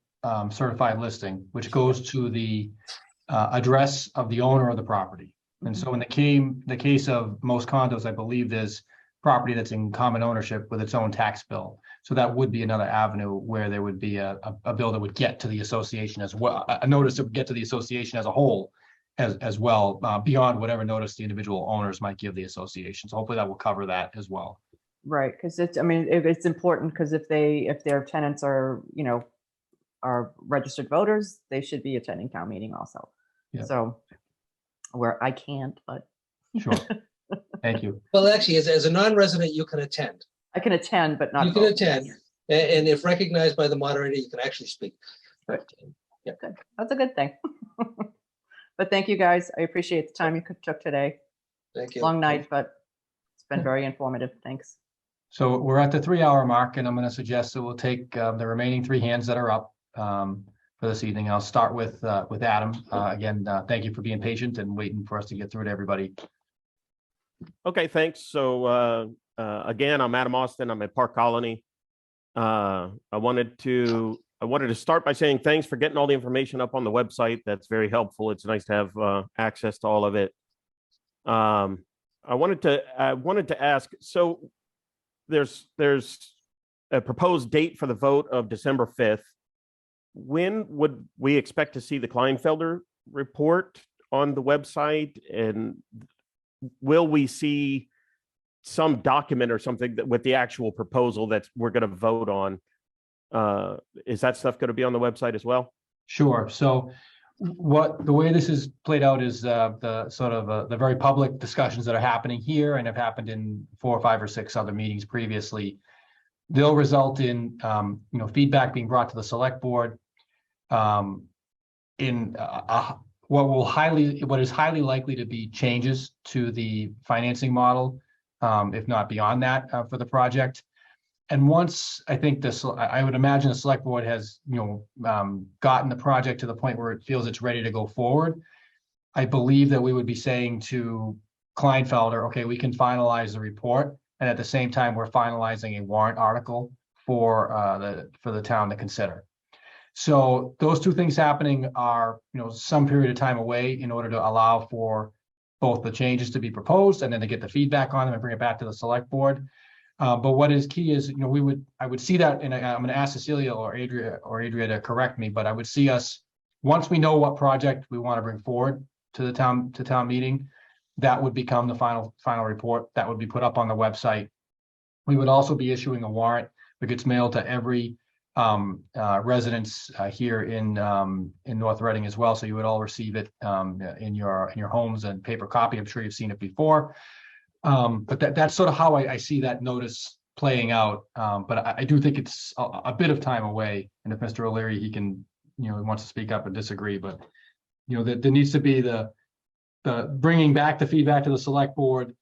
certified listing, which goes to the address of the owner of the property. And so in the case of most condos, I believe there's property that's in common ownership with its own tax bill. So that would be another avenue where there would be a bill that would get to the association as well, a notice that would get to the association as a whole as well, beyond whatever notice the individual owners might give the association. So hopefully that will cover that as well. Right, because it's important, because if their tenants are, are registered voters, they should be attending town meeting also. Yeah. So where I can't, but Sure. Thank you. Well, actually, as a non-resident, you can attend. I can attend, but not You can vote. attend, and if recognized by the moderator, you can actually speak. Good. Yeah. Good. That's a good thing. But thank you guys. I appreciate the time you took today. Thank you. Long night, but it's been very informative. Thanks. So we're at the 3-hour mark, and I'm going to suggest that we'll take the remaining 3 hands that are up for this evening. I'll start with Adam. Again, thank you for being patient and waiting for us to get through to everybody. Okay, thanks. So again, I'm Adam Austin. I'm at Park Colony. I wanted to start by saying thanks for getting all the information up on the website. That's very helpful. It's nice to have access to all of it. I wanted to ask, so there's a proposed date for the vote of December 5th. When would we expect to see the Kleinfelder report on the website? And will we see some document or something that, with the actual proposal that we're going to vote on? Is that stuff going to be on the website as well? Sure. So the way this is played out is the sort of the very public discussions that are happening here and have happened in 4 or 5 or 6 other meetings previously. They'll result in feedback being brought to the select board in what is highly likely to be changes to the financing model, if not beyond that, for the project. And once I think I would imagine the select board has gotten the project to the point where it feels it's ready to go forward, I believe that we would be saying to Kleinfelder, okay, we can finalize the report, and at the same time we're finalizing a warrant article for the town to consider. So those 2 things happening are some period of time away in order to allow for both the changes to be proposed and then to get the feedback on them and bring it back to the select board. But what is key is, I would see that, and I'm going to ask Cecilia or Adria to correct me, but I would see us, once we know what project we want to bring forward to town meeting, that would become the final report that would be put up on the website. We would also be issuing a warrant that gets mailed to every residents here in North Reading as well. So you would all receive it in your homes and paper copy. I'm sure you've seen it before. But that's sort of how I see that notice playing out. But I do think it's a bit of time away. And if Mr. O'Leary, he can, he wants to speak up and disagree, but there needs to be the bringing back the feedback to the select board,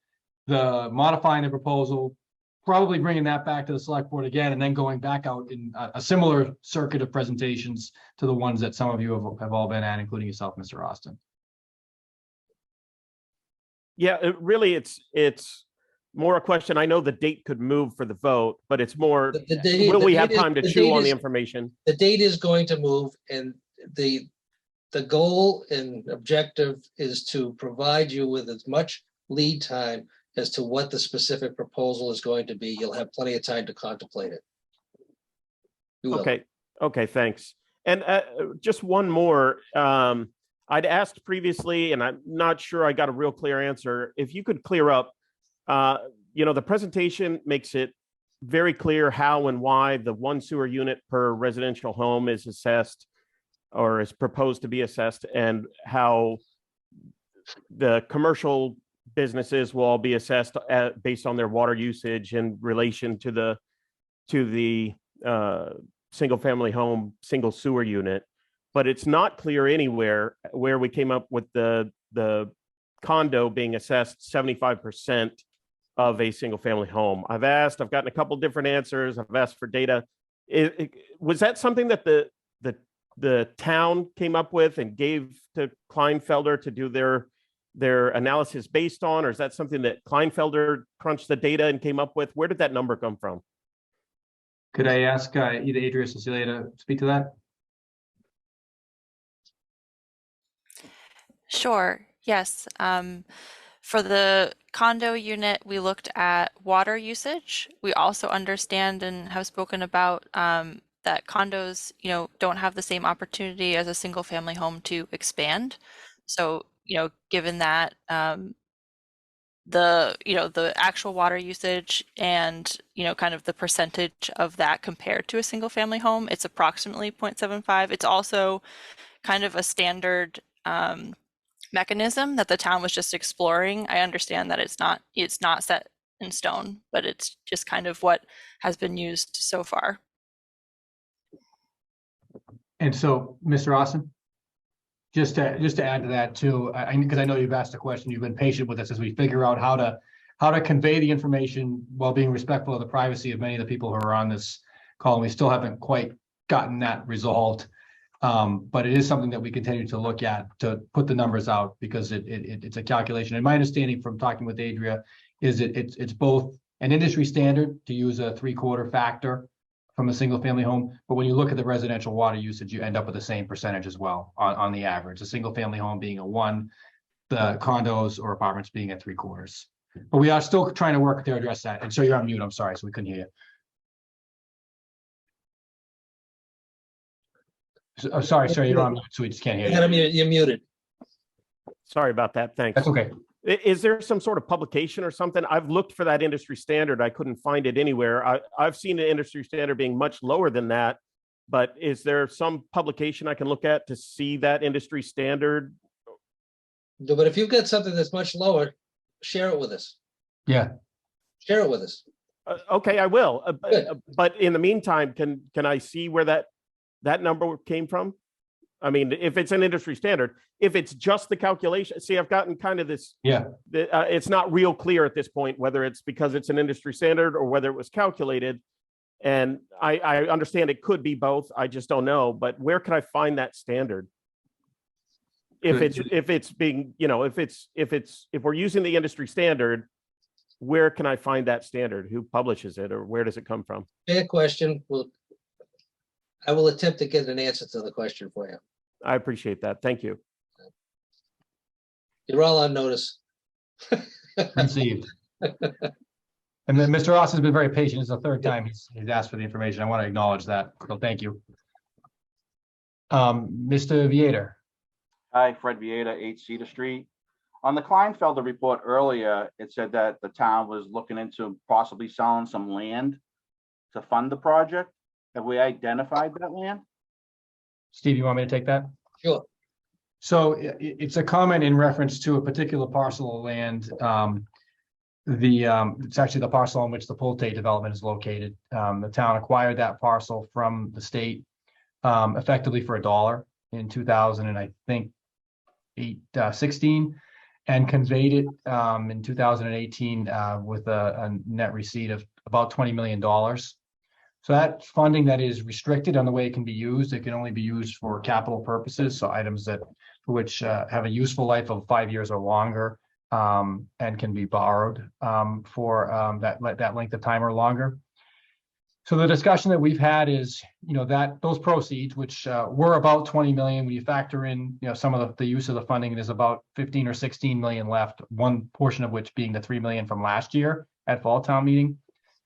the modifying the proposal, probably bringing that back to the select board again, and then going back out in a similar circuit of presentations to the ones that some of you have all been at, including yourself, Mr. Austin. Yeah, it's more a question. I know the date could move for the vote, but it's more, will we have time to chew on the information? The date is going to move, and the goal and objective is to provide you with as much lead time as to what the specific proposal is going to be. You'll have plenty of time to contemplate it. Okay, thanks. And just one more. I'd asked previously, and I'm not sure I got a real clear answer. If you could clear up, the presentation makes it very clear how and why the 1 sewer unit per residential home is assessed or is proposed to be assessed, and how the commercial businesses will all be assessed based on their water usage in relation to the single family home, single sewer unit. But it's not clear anywhere where we came up with the condo being assessed 75% of a single family home. I've gotten a couple different answers. I've asked for data. Was that something that the town came up with and gave to Kleinfelder to do their analysis based on, or is that something that Kleinfelder crunched the data and came up with? Where did that number come from? Could I ask either Adria or Cecilia to speak to that? Sure. Yes. For the condo unit, we looked at water usage. We also understand and have spoken about that condos, don't have the same opportunity as a single family home to expand. So, given that the actual water usage and, kind of the percentage of that compared to a single family home, it's approximately 0.75. It's also kind of a standard mechanism that the town was just exploring. I understand that it's not set in stone, but it's just kind of what has been used so far. And so, Mr. Austin, just to add to that too, because I know you've asked a question, you've been patient with us as we figure out how to convey the information while being respectful of the privacy of many of the people who are on this call. And we still haven't quite gotten that resolved. But it is something that we continue to look at to put the numbers out, because it's a calculation. And my understanding from talking with Adria is it's both an industry standard to use a 3/4 factor from a single family home, but when you look at the residential water usage, you end up with the same percentage as well on the average. A single family home being a 1, the condos or apartments being at 3/4. But we are still trying to work to address that. And so you're on mute. I'm sorry, so we couldn't hear you. Sorry, you're on mute, so we just can't hear you. You're muted. Sorry about that. Thanks. That's okay. Is there some sort of publication or something? I've looked for that industry standard. I couldn't find it anywhere. I've seen the industry standard being much lower than that, but is there some publication I can look at to see that industry standard? But if you've got something that's much lower, share it with us. Yeah. Share it with us. Okay, I will. But in the meantime, can I see where that number came from? I mean, if it's an industry standard, if it's just the calculation, see, I've gotten kind of this. Yeah. It's not real clear at this point whether it's because it's an industry standard or whether it was calculated. And I understand it could be both. I just don't know. But where can I find that standard? If it's being, if we're using the industry standard, where can I find that standard? Who publishes it, or where does it come from? Fair question. I will attempt to get an answer to the question for you. I appreciate that. Thank you. You're all on notice. Received. And then Mr. Ross has been very patient. It's the third time he's asked for the information. I want to acknowledge that. So thank you. Mr. Viator. Hi, Fred Vieta, 8 Cedar Street. On the Kleinfelder report earlier, it said that the town was looking into possibly selling some land to fund the project. Have we identified that land? Steve, you want me to take that? Sure. So it's a comment in reference to a particular parcel of land. It's actually the parcel on which the Pulte development is located. The town acquired that parcel from the state effectively for $1 in 2000, and I think 16, and conveyed it in 2018 with a net receipt of about $20 million. So that funding that is restricted on the way it can be used, it can only be used for capital purposes. So items for which have a useful life of 5 years or longer, and can be borrowed for that length of time or longer. So the discussion that we've had is, that those proceeds, which were about 20 million, when you factor in, some of the use of the funding, there's about 15 or 16 million left, one portion of which being the 3 million from last year at fall town meeting.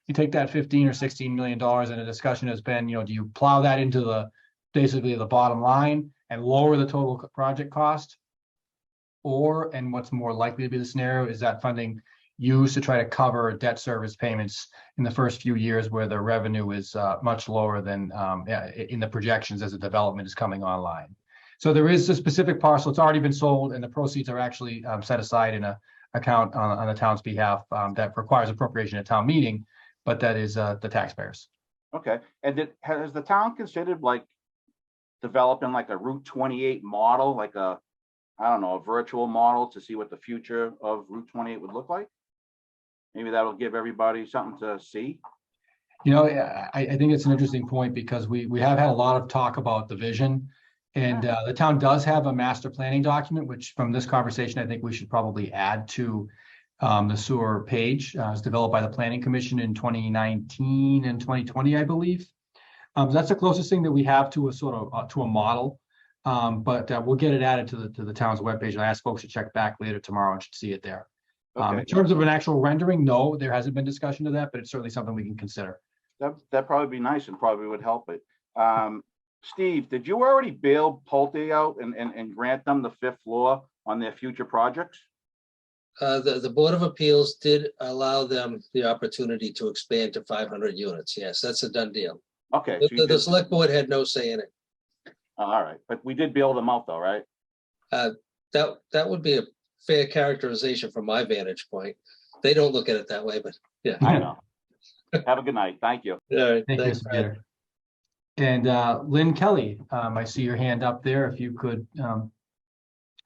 You take that 15 or 16 million dollars, and a discussion has been, do you plow that into basically the bottom line and lower the total project cost? Or, and what's more likely to be the scenario, is that funding used to try to cover debt service payments in the first few years where the revenue is much lower than in the projections as the development is coming online. So there is a specific parcel, it's already been sold, and the proceeds are actually set aside in an account on the town's behalf that requires appropriation at town meeting, but that is the taxpayers. Okay, and has the town considered developing a Route 28 model, a virtual model to see what the future of Route 28 would look like? Maybe that'll give everybody something to see. I think it's an interesting point, because we have had a lot of talk about the vision, and the town does have a master planning document, which from this conversation, I think we should probably add to the sewer page. It was developed by the Planning Commission in 2019 and 2020, I believe. That's the closest thing that we have to a model. But we'll get it added to the town's webpage, and I ask folks to check back later tomorrow and should see it there. Okay. In terms of an actual rendering, no, there hasn't been discussion of that, but it's certainly something we can consider. That'd probably be nice and probably would help it. Steve, did you already bail Pulte out and grant them the 5th floor on their future projects? The Board of Appeals did allow them the opportunity to expand to 500 units. Yes, that's a done deal. Okay. so you The did- select board had no say in it. All right, but we did bail them out though, right? That would be a fair characterization from my vantage point. They don't look at it that way, but yeah. I know. Have a good night. Thank you. All right, Thank you, thanks, Mr. Brad. Gator. And Lynn Kelly, I see your hand up there. If you could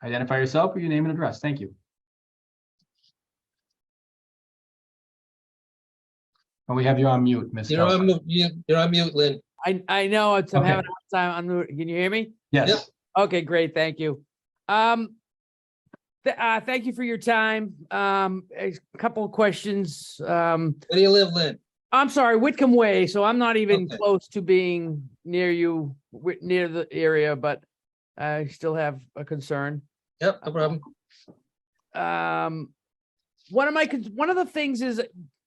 identify yourself with your name and address. Thank you. And we have you on mute, Ms. You're Kelly. on mute, you're on mute, Lynn. I know I'm Okay. having a hard time on mute. Can you hear me? Yes. Yep. Okay, great. Thank you. Thank you for your time. A couple of questions. Where do you live, Lynn? I'm sorry, Whitcomb Way, so I'm not even Okay. close to being near you, near the area, but I still have a concern. Yep, no problem. One of the things is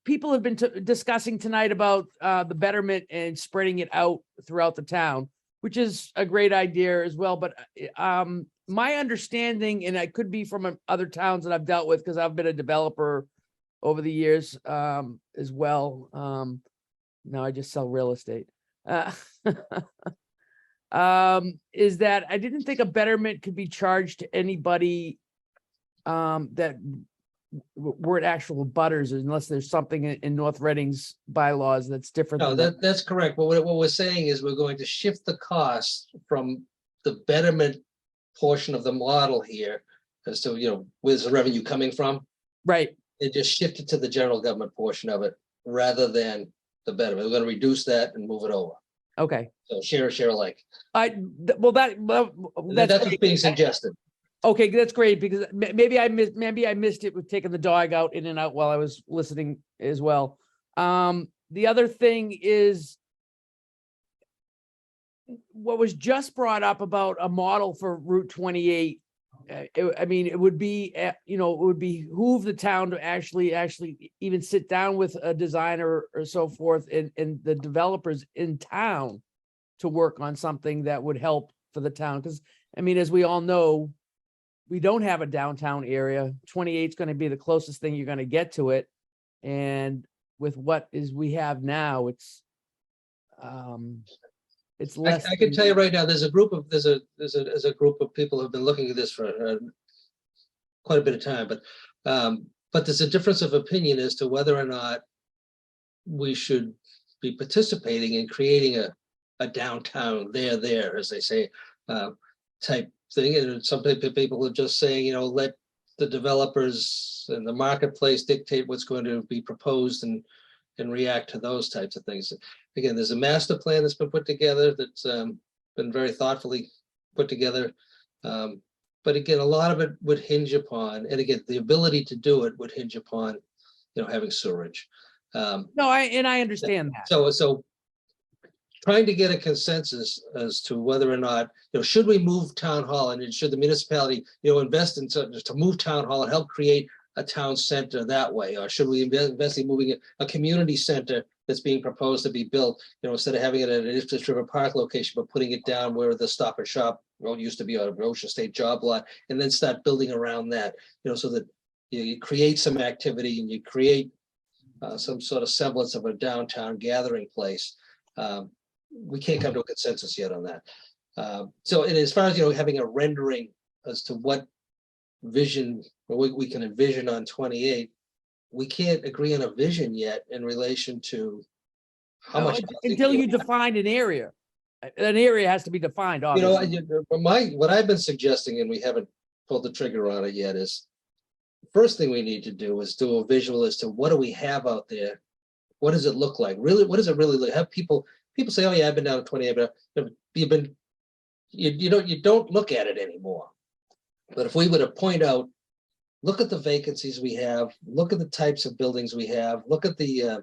people have been discussing tonight about the betterment and spreading it out throughout the town, which is a great idea as well. But my understanding, and it could be from other towns that I've dealt with, because I've been a developer over the years as well. Now I just sell real estate. Is that I didn't think a betterment could be charged to anybody that weren't actual butters, unless there's something in North Reading's bylaws that's different. No, than that's correct. But what we're saying is we're going to shift the cost from the betterment portion of the model here as to, where's the revenue coming from? Right. It just shifted to the general government portion of it rather than the betterment. We're going to reduce that and move it over. Okay. So share alike. That's That's what's being suggested. Okay, that's great, because maybe I missed it with taking the dog out in and out while I was listening as well. The other thing is what was just brought up about a model for Route 28. It would be, it would behoove the town to actually even sit down with a designer or so forth and the developers in town to work on something that would help for the town. Because, as we all know, we don't have a downtown area. 28 is going to be the closest thing you're going to get to it. And with what we have now, it's less. I can tell you right now, there's a group of people who've been looking at this for quite a bit of time, but there's a difference of opinion as to whether or not we should be participating in creating a downtown there, as they say, type thing. And some people are just saying, let the developers and the marketplace dictate what's going to be proposed and react to those types of things. Again, there's a master plan that's been put together that's been very thoughtfully put together. But again, a lot of it would hinge upon, and again, the ability to do it would hinge upon, having sewerage. I understand that. So trying to get a consensus as to whether or not, should we move town hall, and should the municipality, invest in to move town hall and help create a town center that way, or should we invest in moving a community center that's being proposed to be built, instead of having it at an Ipswich River Park location, but putting it down where the Stop and Shop used to be on Ocean State job lot, and then start building around that, so that you create some activity and you create some sort of semblance of a downtown gathering place. We can't come to a consensus yet on that. So, and as far as, having a rendering as to what vision we can envision on 28, we can't agree on a vision yet in relation to how much. Until you define an area. An area has to be defined, obviously. What I've been suggesting, and we haven't pulled the trigger on it yet, is the first thing we need to do is do a visual as to what do we have out there? What does it look like? Really, what does it really look? Have people say, "Oh yeah, I've been down to 28," but you don't look at it anymore. But if we were to point out, look at the vacancies we have, look at the types of buildings we have, look at the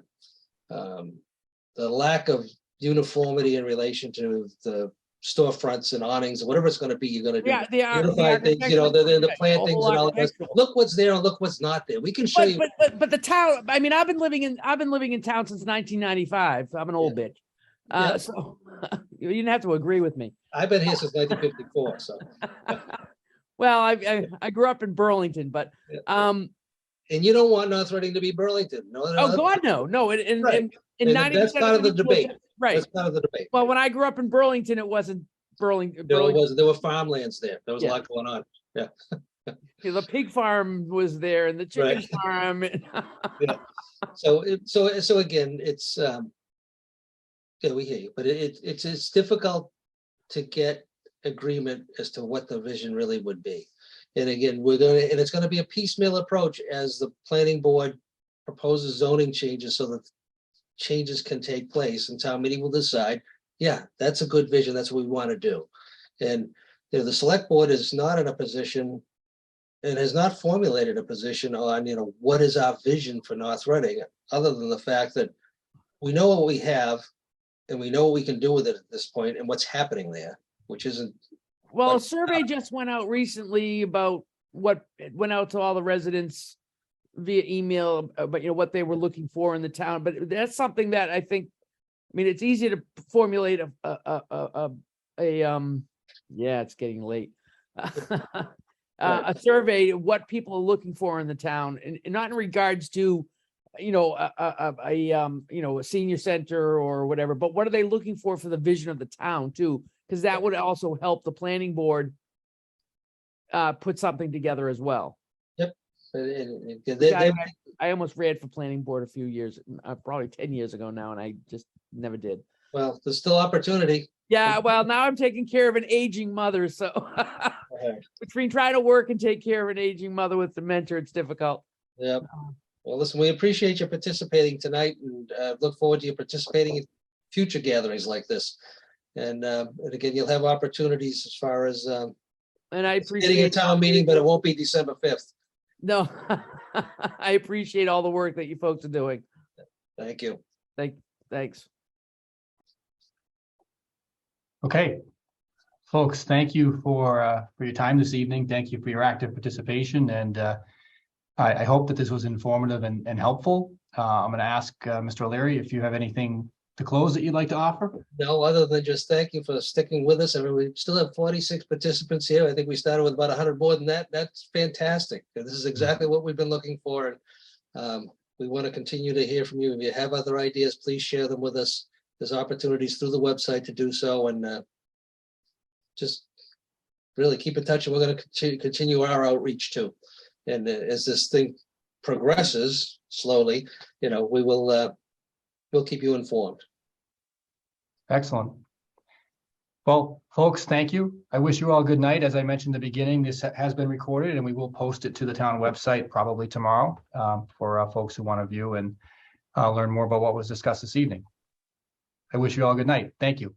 lack of uniformity in relation to the storefronts and awnings, or whatever it's going to be, you're going to do. Yeah, unify things, the plantings and all that. Look what's there and look what's not there. We can show you. But the town. I've been living in town since 1995. I'm an old bitch. So you didn't have to agree with me. I've been here since 1954. So. Well, I grew up in Burlington, but And you don't want North Reading to be Burlington. No, Oh, God, no. And Right. 90% that's part of the people- debate. Right. That's part of the debate. Well, when I grew up in Burlington, it wasn't Burlington. There were farmlands there. There was a lot going on. Yeah. The pig farm was there and the chicken Right. farm. Yeah. So again, it's yeah, we hear you, but it's difficult to get agreement as to what the vision really would be. And again, it's gonna be a piecemeal approach as the planning board proposes zoning changes so that changes can take place and town meeting will decide, yeah, that's a good vision. That's what we want to do. And the select board is not in a position and has not formulated a position on, what is our vision for North Reading, other than the fact that we know what we have and we know what we can do with it at this point and what's happening there, which isn't. Well, a survey just went out recently about what went out to all the residents via email about, what they were looking for in the town. But that's something that I think, it's easy to formulate yeah, it's getting late. A survey of what people are looking for in the town, and not in regards to, a senior center or whatever, but what are they looking for the vision of the town too? Because that would also help the planning board put something together as well. Yep. I almost ran for planning board a few years, probably 10 years ago now, and I just never did. Well, there's still opportunity. Yeah, well, now I'm taking care of an aging mother, so between trying to work and take care of an aging mother with dementia, it's difficult. Yep. Well, listen, we appreciate you participating tonight, and look forward to you participating in future gatherings like this. And again, you'll have opportunities as far as and I appreciate getting a town meeting, but it won't be December 5th. No, I appreciate all the work that you folks are doing. Thank you. Thanks. Okay. Folks, thank you for your time this evening. Thank you for your active participation. And I hope that this was informative and helpful. I'm going to ask Mr. O'Leary if you have anything to close that you'd like to offer. No, other than just thank you for sticking with us. I mean, we still have 46 participants here. I think we started with about 100 more than that. That's fantastic. This is exactly what we've been looking for. And we want to continue to hear from you. If you have other ideas, please share them with us. There's opportunities through the website to do so. And just really keep in touch. And we're going to continue our outreach too. And as this thing progresses slowly, we will we'll keep you informed. Excellent. Well, folks, thank you. I wish you all good night. As I mentioned in the beginning, this has been recorded and we will post it to the town website probably tomorrow for folks who want to view and learn more about what was discussed this evening. I wish you all good night. Thank you.